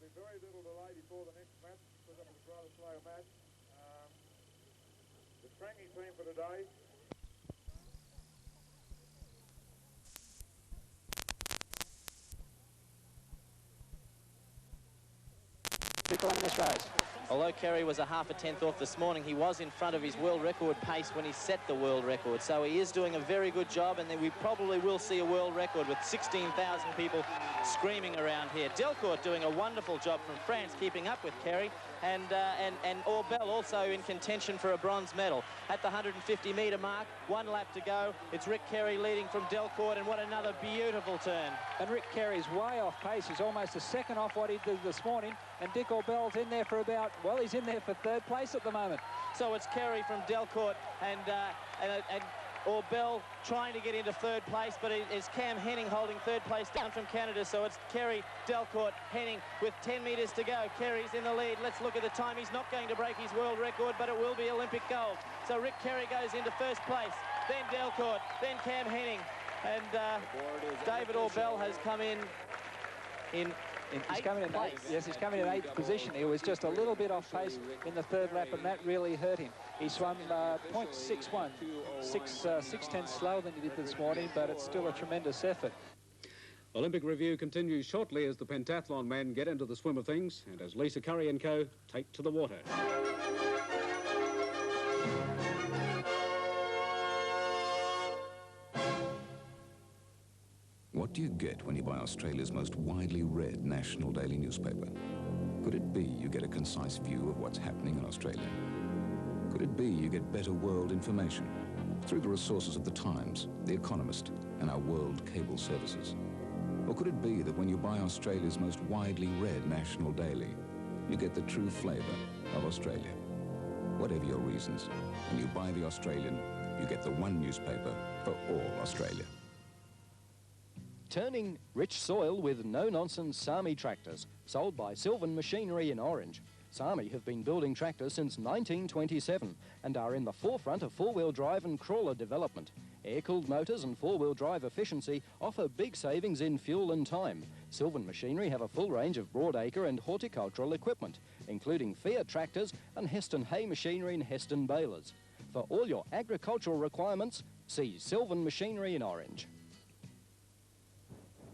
be very little delay before the next match because it was a rather slow match. The Trangie team for today. People in this race. Although Kerry was a half a tenth off this morning, he was in front of his world record pace when he set the world record. So he is doing a very good job, and then we probably will see a world record with 16,000 people screaming around here. Delcourt doing a wonderful job from France, keeping up with Kerry, and Orbell also in contention for a bronze medal. At the 150-metre mark, 1 lap to go. It's Rick Kerry leading from Delcourt, and what another beautiful turn. And Rick Kerry's way off pace. He's almost a second off what he did this morning. And Dick Orbell's in there for about, well, he's in there for 3rd place at the moment. So it's Kerry from Delcourt and Orbell trying to get into 3rd place, but it's Cam Henning holding 3rd place down from Canada. So it's Kerry, Delcourt, Henning with 10 metres to go. Kerry's in the lead. Let's look at the time. He's not going to break his world record, but it will be Olympic gold. So Rick Kerry goes into 1st place, then Delcourt, then Cam Henning. And David Orbell has come in He's coming in 8th. Yes, he's coming in 8th position. He was just a little bit off pace in the 3rd lap, and that really hurt him. He swam 0.61, 6/10 slower than he did this morning, but it's still a tremendous effort. Olympic review continues shortly as the pentathlon men get into the swim of things and as Lisa Curry and co take to the water. What do you get when you buy Australia's most widely read national daily newspaper? Could it be you get a concise view of what's happening in Australia? Could it be you get better world information through the resources of The Times, The Economist, and our world cable services? Or could it be that when you buy Australia's most widely read national daily, you get the true flavour of Australia? Whatever your reasons, when you buy The Australian, you get the one newspaper for all Australia. Turning rich soil with no-nonsense Sami tractors, sold by Sylvan Machinery in Orange. Sami have been building tractors since 1927 and are in the forefront of four-wheel drive and crawler development. Air-cooled motors and four-wheel drive efficiency offer big savings in fuel and time. Sylvan Machinery have a full range of broadacre and horticultural equipment, including Fiat tractors and Heston hay machinery and Heston balers. For all your agricultural requirements, see Sylvan Machinery in Orange.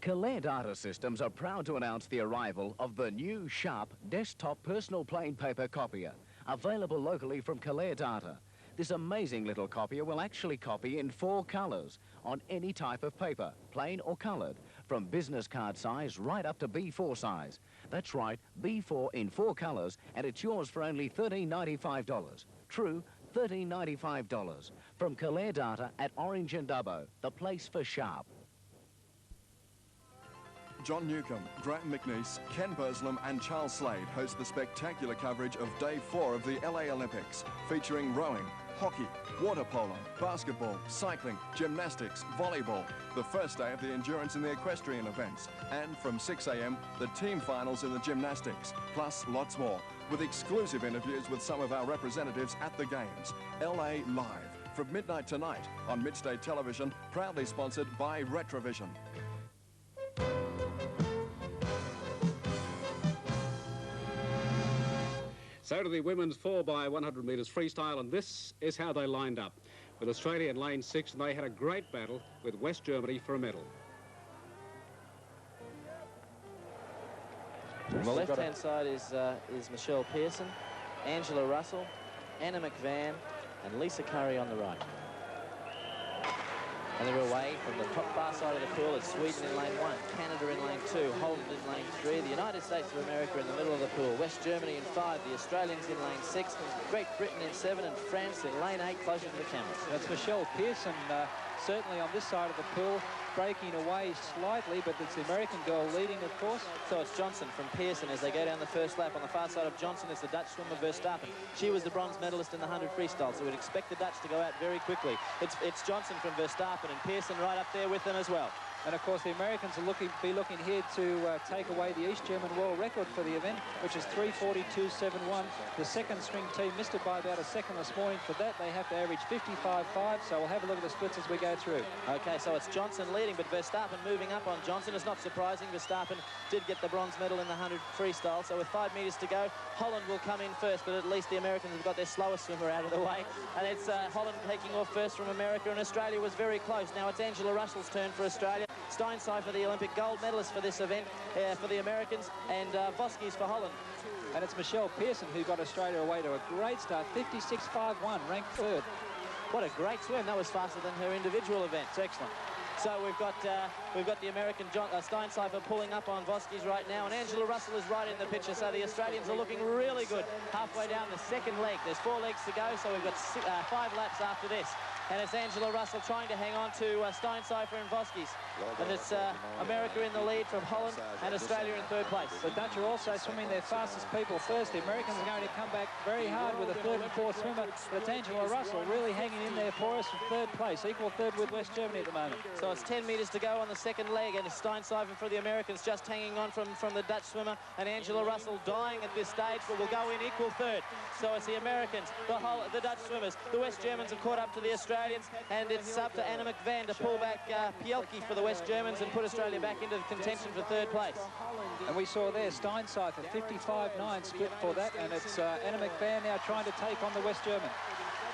Calais Data Systems are proud to announce the arrival of the new Sharp desktop personal plain paper copier, available locally from Calais Data. This amazing little copier will actually copy in 4 colours on any type of paper, plain or coloured, from business card size right up to B4 size. That's right, B4 in 4 colours, and it's yours for only $13.95. True, $13.95. From Calais Data at Orange and Dubbo, the place for Sharp. John Newcombe, Graham McNeice, Ken Burslem and Charles Slade host the spectacular coverage of Day 4 of the LA Olympics, featuring rowing, hockey, water polo, basketball, cycling, gymnastics, volleyball, the first day of the endurance and the equestrian events, and from 6 a.m, the team finals in the gymnastics, plus lots more, with exclusive interviews with some of our representatives at the Games. LA Live, from midnight tonight on Midstate Television, proudly sponsored by Retrovision. So to the women's 4x100 metres freestyle, and this is how they lined up. With Australia in lane 6, and they had a great battle with West Germany for a medal. On the left-hand side is Michelle Pearson, Angela Russell, Anna McVan, and Lisa Curry on the right. And they're away from the top far side of the pool. It's Sweden in lane 1, Canada in lane 2, Holland in lane 3, the United States of America in the middle of the pool, West Germany in 5, the Australians in lane 6, Great Britain in 7, and France in lane 8, closer to the cameras. That's Michelle Pearson, certainly on this side of the pool, breaking away slightly, but it's the American girl leading, of course. So it's Johnson from Pearson as they go down the first lap. On the far side of Johnson is the Dutch swimmer Verstappen. She was the bronze medalist in the 100 freestyle, so we'd expect the Dutch to go out very quickly. It's Johnson from Verstappen and Pearson right up there with them as well. And of course, the Americans will be looking here to take away the East German world record for the event, which is 3:42.71. The second string team missed it by about a second this morning. For that, they have to average 55.5. So we'll have a look at the splits as we go through. Okay, so it's Johnson leading, but Verstappen moving up on Johnson. It's not surprising. Verstappen did get the bronze medal in the 100 freestyle. So with 5 metres to go, Holland will come in first, but at least the Americans have got their slowest swimmer out of the way. And it's Holland taking off first from America, and Australia was very close. Now it's Angela Russell's turn for Australia. Steinseifer, the Olympic gold medalist for this event for the Americans, and Voskis for Holland. And it's Michelle Pearson who got Australia away to a great start, 56.51, ranked third. What a great swim. That was faster than her individual event. It's excellent. So we've got the American Steinseifer pulling up on Voskis right now, and Angela Russell is right in the picture. So the Australians are looking really good halfway down the second leg. There's 4 legs to go, so we've got 5 laps after this. And it's Angela Russell trying to hang on to Steinseifer and Voskis. And it's America in the lead from Holland and Australia in third place. The Dutch are also swimming their fastest people first. The Americans are going to come back very hard with a third and fourth swimmer. But it's Angela Russell really hanging in there for us from third place, equal third with West Germany at the moment. So it's 10 metres to go on the second leg, and Steinseifer for the Americans just hanging on from the Dutch swimmer, and Angela Russell dying at this stage, but will go in equal third. So it's the Americans, the Dutch swimmers, the West Germans have caught up to the Australians, and it's up to Anna McVan to pull back Pielke for the West Germans and put Australia back into contention for third place. And we saw there Steinseifer, 55.9 split for that, and it's Anna McVan now trying to take on the West German.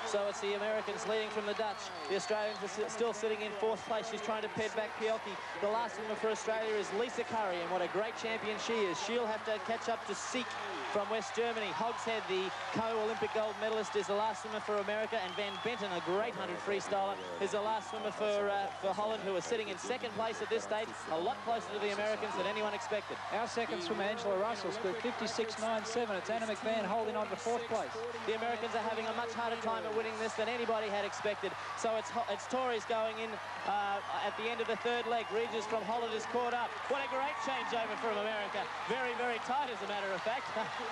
So it's the Americans leading from the Dutch. The Australians are still sitting in fourth place. She's trying to ped back Pielke. The last swimmer for Australia is Lisa Curry, and what a great champion she is. She'll have to catch up to Seek from West Germany. Hogshead, the co-Olympic gold medalist, is the last swimmer for America, and Van Benton, a great 100 freestyler, is the last swimmer for Holland, who are sitting in second place at this stage, a lot closer to the Americans than anyone expected. Our second swimmer, Angela Russell, split 56.97. It's Anna McVan holding on to fourth place. The Americans are having a much harder time at winning this than anybody had expected. So it's Tories going in at the end of the third leg. Regis from Holland is caught up. What a great changeover from America. Very, very tight, as a matter of fact.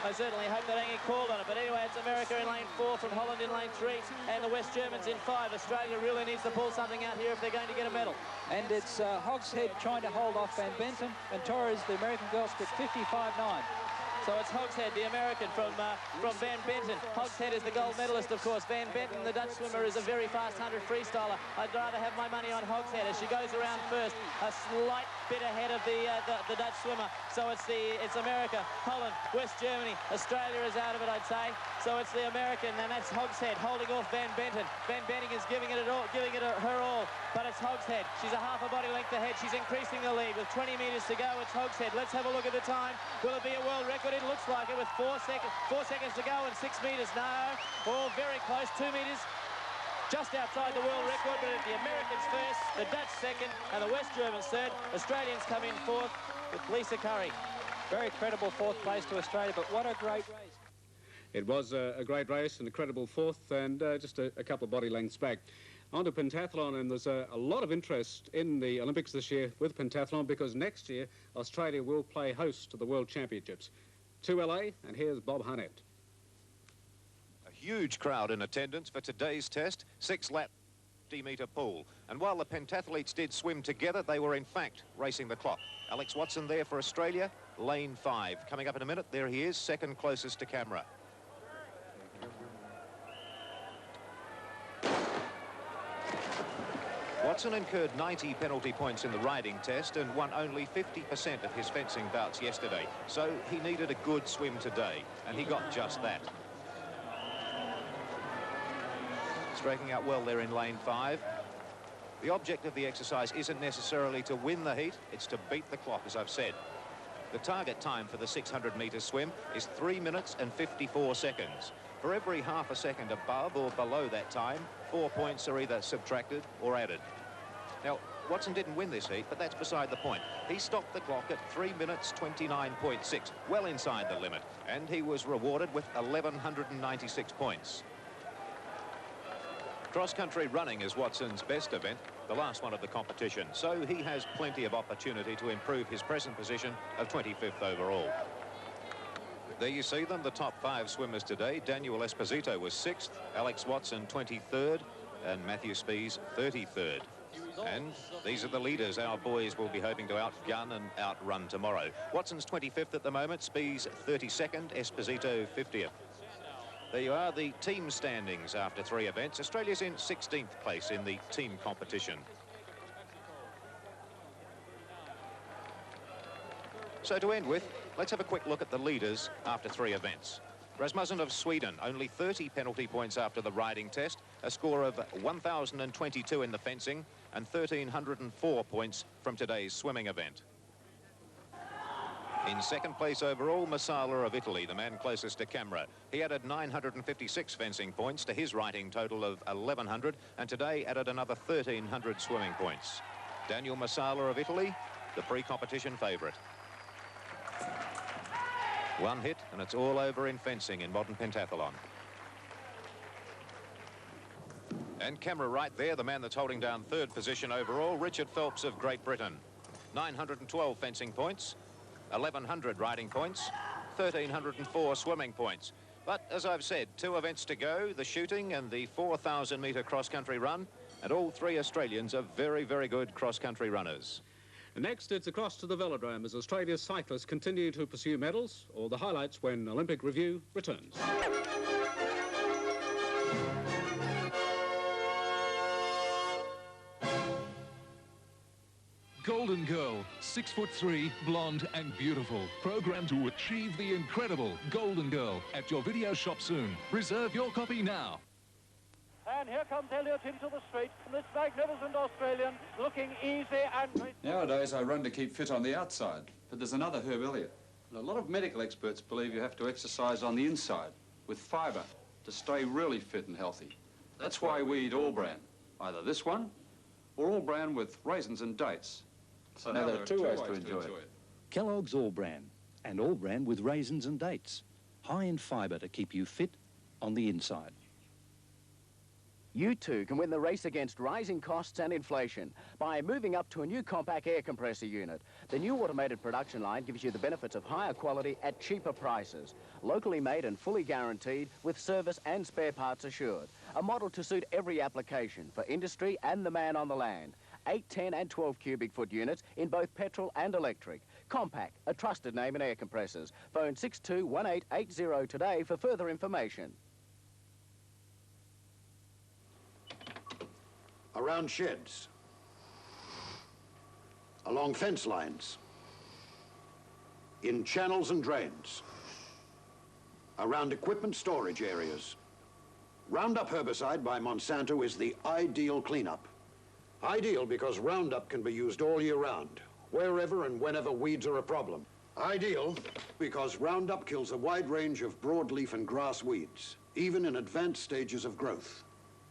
I certainly hope they don't get called on it. But anyway, it's America in lane 4 from Holland in lane 3, and the West Germans in 5. Australia really needs to pull something out here if they're going to get a medal. And it's Hogshead trying to hold off Van Benton, and Torres, the American girl, split 55.9. So it's Hogshead, the American, from Van Benton. Hogshead is the gold medalist, of course. Van Benton, the Dutch swimmer, is a very fast 100 freestyler. I'd rather have my money on Hogshead as she goes around first, a slight bit ahead of the Dutch swimmer. So it's America, Holland, West Germany, Australia is out of it, I'd say. So it's the American, and that's Hogshead holding off Van Benton. Van Benton is giving it her all, but it's Hogshead. She's a half a body length ahead. She's increasing the lead with 20 metres to go. It's Hogshead. Let's have a look at the time. Will it be a world record? It looks like it with 4 seconds to go and 6 metres. No, all very close. 2 metres just outside the world record, but the Americans first, the Dutch second, and the West Germans third. Australians come in fourth with Lisa Curry. Very credible fourth place to Australia, but what a great race. It was a great race, an incredible fourth, and just a couple of body lengths back. On to pentathlon, and there's a lot of interest in the Olympics this year with pentathlon, because next year Australia will play host to the World Championships. To LA, and here's Bob Harnett. A huge crowd in attendance for today's test, 6-lap 50-metre pool. And while the pentathletes did swim together, they were in fact racing the clock. Alex Watson there for Australia, lane 5. Coming up in a minute, there he is, second closest to camera. Watson incurred 90 penalty points in the riding test and won only 50% of his fencing bouts yesterday. So he needed a good swim today, and he got just that. Striking out well there in lane 5. The object of the exercise isn't necessarily to win the heat, it's to beat the clock, as I've said. The target time for the 600-metre swim is 3 minutes and 54 seconds. For every half a second above or below that time, 4 points are either subtracted or added. Now, Watson didn't win this heat, but that's beside the point. He stopped the clock at 3 minutes 29.6, well inside the limit, and he was rewarded with 1,196 points. Cross-country running is Watson's best event, the last one of the competition, so he has plenty of opportunity to improve his present position of 25th overall. There you see them, the top 5 swimmers today. Daniel Esposito was 6th, Alex Watson 23rd, and Matthew Spies 33rd. And these are the leaders our boys will be hoping to outgun and outrun tomorrow. Watson's 25th at the moment, Spees 32nd, Esposito 50th. There you are, the team standings after 3 events. Australia's in 16th place in the team competition. So to end with, let's have a quick look at the leaders after 3 events. Rasmussen of Sweden, only 30 penalty points after the riding test, a score of 1,022 in the fencing and 1,304 points from today's swimming event. In second place overall, Marsala of Italy, the man closest to camera. He added 956 fencing points to his riding total of 1,100 and today added another 1,300 swimming points. Daniel Marsala of Italy, the pre-competition favourite. One hit and it's all over in fencing in modern pentathlon. And camera right there, the man that's holding down 3rd position overall, Richard Phelps of Great Britain. 912 fencing points, 1,100 riding points, 1,304 swimming points. But as I've said, 2 events to go, the shooting and the 4,000-metre cross-country run, and all 3 Australians are very, very good cross-country runners. Next, it's across to the velodrome as Australia's cyclists continue to pursue medals, or the highlights when Olympic Review returns. Golden Girl, 6'3", blonde and beautiful. Programmed to achieve the incredible. Golden Girl at your video shop soon. Reserve your copy now. And here comes Elliott into the street, this magnificent Australian, looking easy and... Nowadays, I run to keep fit on the outside, but there's another Herb Elliott. And a lot of medical experts believe you have to exercise on the inside, with fibre, to stay really fit and healthy. That's why we eat all bran, either this one, or all bran with raisins and dates. So now there are 2 ways to enjoy it. Kellogg's All Bran, and All Bran with raisins and dates. High in fibre to keep you fit on the inside. You too can win the race against rising costs and inflation by moving up to a new compact air compressor unit. The new automated production line gives you the benefits of higher quality at cheaper prices. Locally made and fully guaranteed with service and spare parts assured. A model to suit every application for industry and the man on the land. 8, 10 and 12 cubic foot units in both petrol and electric. Compact, a trusted name in air compressors. Phone 621880 today for further information. Around sheds, along fence lines, in channels and drains, around equipment storage areas. Roundup herbicide by Monsanto is the ideal cleanup. Ideal because Roundup can be used all year round, wherever and whenever weeds are a problem. Ideal because Roundup kills a wide range of broadleaf and grass weeds, even in advanced stages of growth,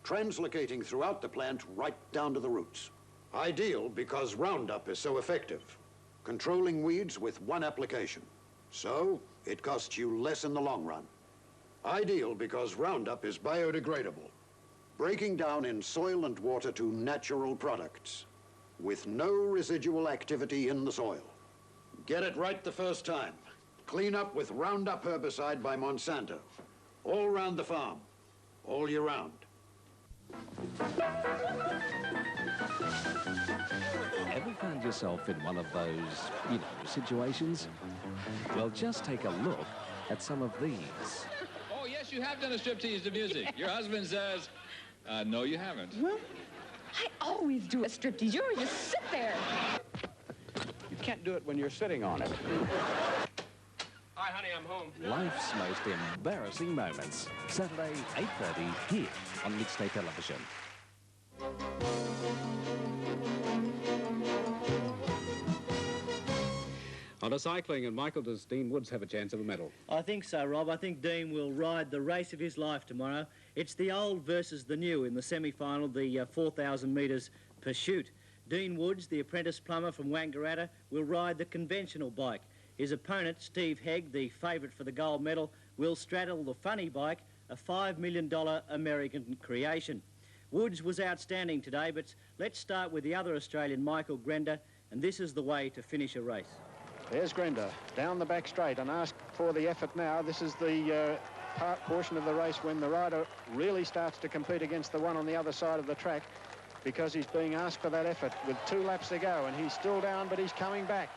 translocating throughout the plant right down to the roots. Ideal because Roundup is so effective, controlling weeds with one application. So, it costs you less in the long run. Ideal because Roundup is biodegradable, breaking down in soil and water to natural products, with no residual activity in the soil. Get it right the first time. Clean up with Roundup herbicide by Monsanto. All around the farm, all year round. Ever found yourself in one of those, situations? Well, just take a look at some of these. Oh, yes, you have done a striptease to music. Your husband says, no, you haven't. Well, I always do a striptease. You always just sit there. You can't do it when you're sitting on it. Hi, honey, I'm home. Life's most embarrassing moments. Saturday, 8:30, here on Mixtape Television. On to cycling, and Michael, does Dean Woods have a chance of a medal? I think so, Rob. I think Dean will ride the race of his life tomorrow. It's the old versus the new in the semi-final, the 4,000 metres pursuit. Dean Woods, the apprentice plumber from Wangaratta, will ride the conventional bike. His opponent, Steve Hegg, the favourite for the gold medal, will straddle the funny bike, a $5 million American creation. Woods was outstanding today, but let's start with the other Australian, Michael Grender, and this is the way to finish a race. There's Grender down the back straight and asked for the effort now. This is the portion of the race when the rider really starts to compete against the one on the other side of the track. because he's being asked for that effort with 2 laps to go, and he's still down, but he's coming back.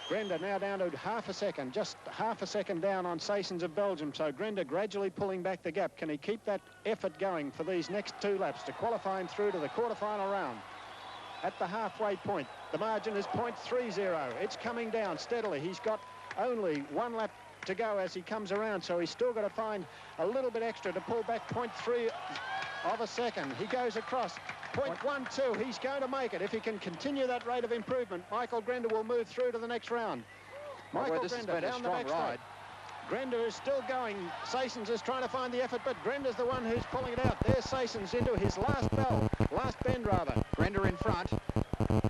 Grenda now down to half a second, just half a second down on Sasons of Belgium. So Grenda gradually pulling back the gap. Can he keep that effort going for these next 2 laps to qualify him through to the quarterfinal round? At the halfway point, the margin is 0.30. It's coming down steadily. He's got only 1 lap to go as he comes around, so he's still got to find a little bit extra to pull back 0.3 of a second. He goes across 0.12. He's going to make it. If he can continue that rate of improvement, Michael Grenda will move through to the next round. Michael Grenda down the backside. Grenda is still going. Sasons is trying to find the effort, but Grenda's the one who's pulling it out. There's Sasons into his last bend rather. Grenda in front.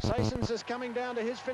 Sasons is coming down to his finish.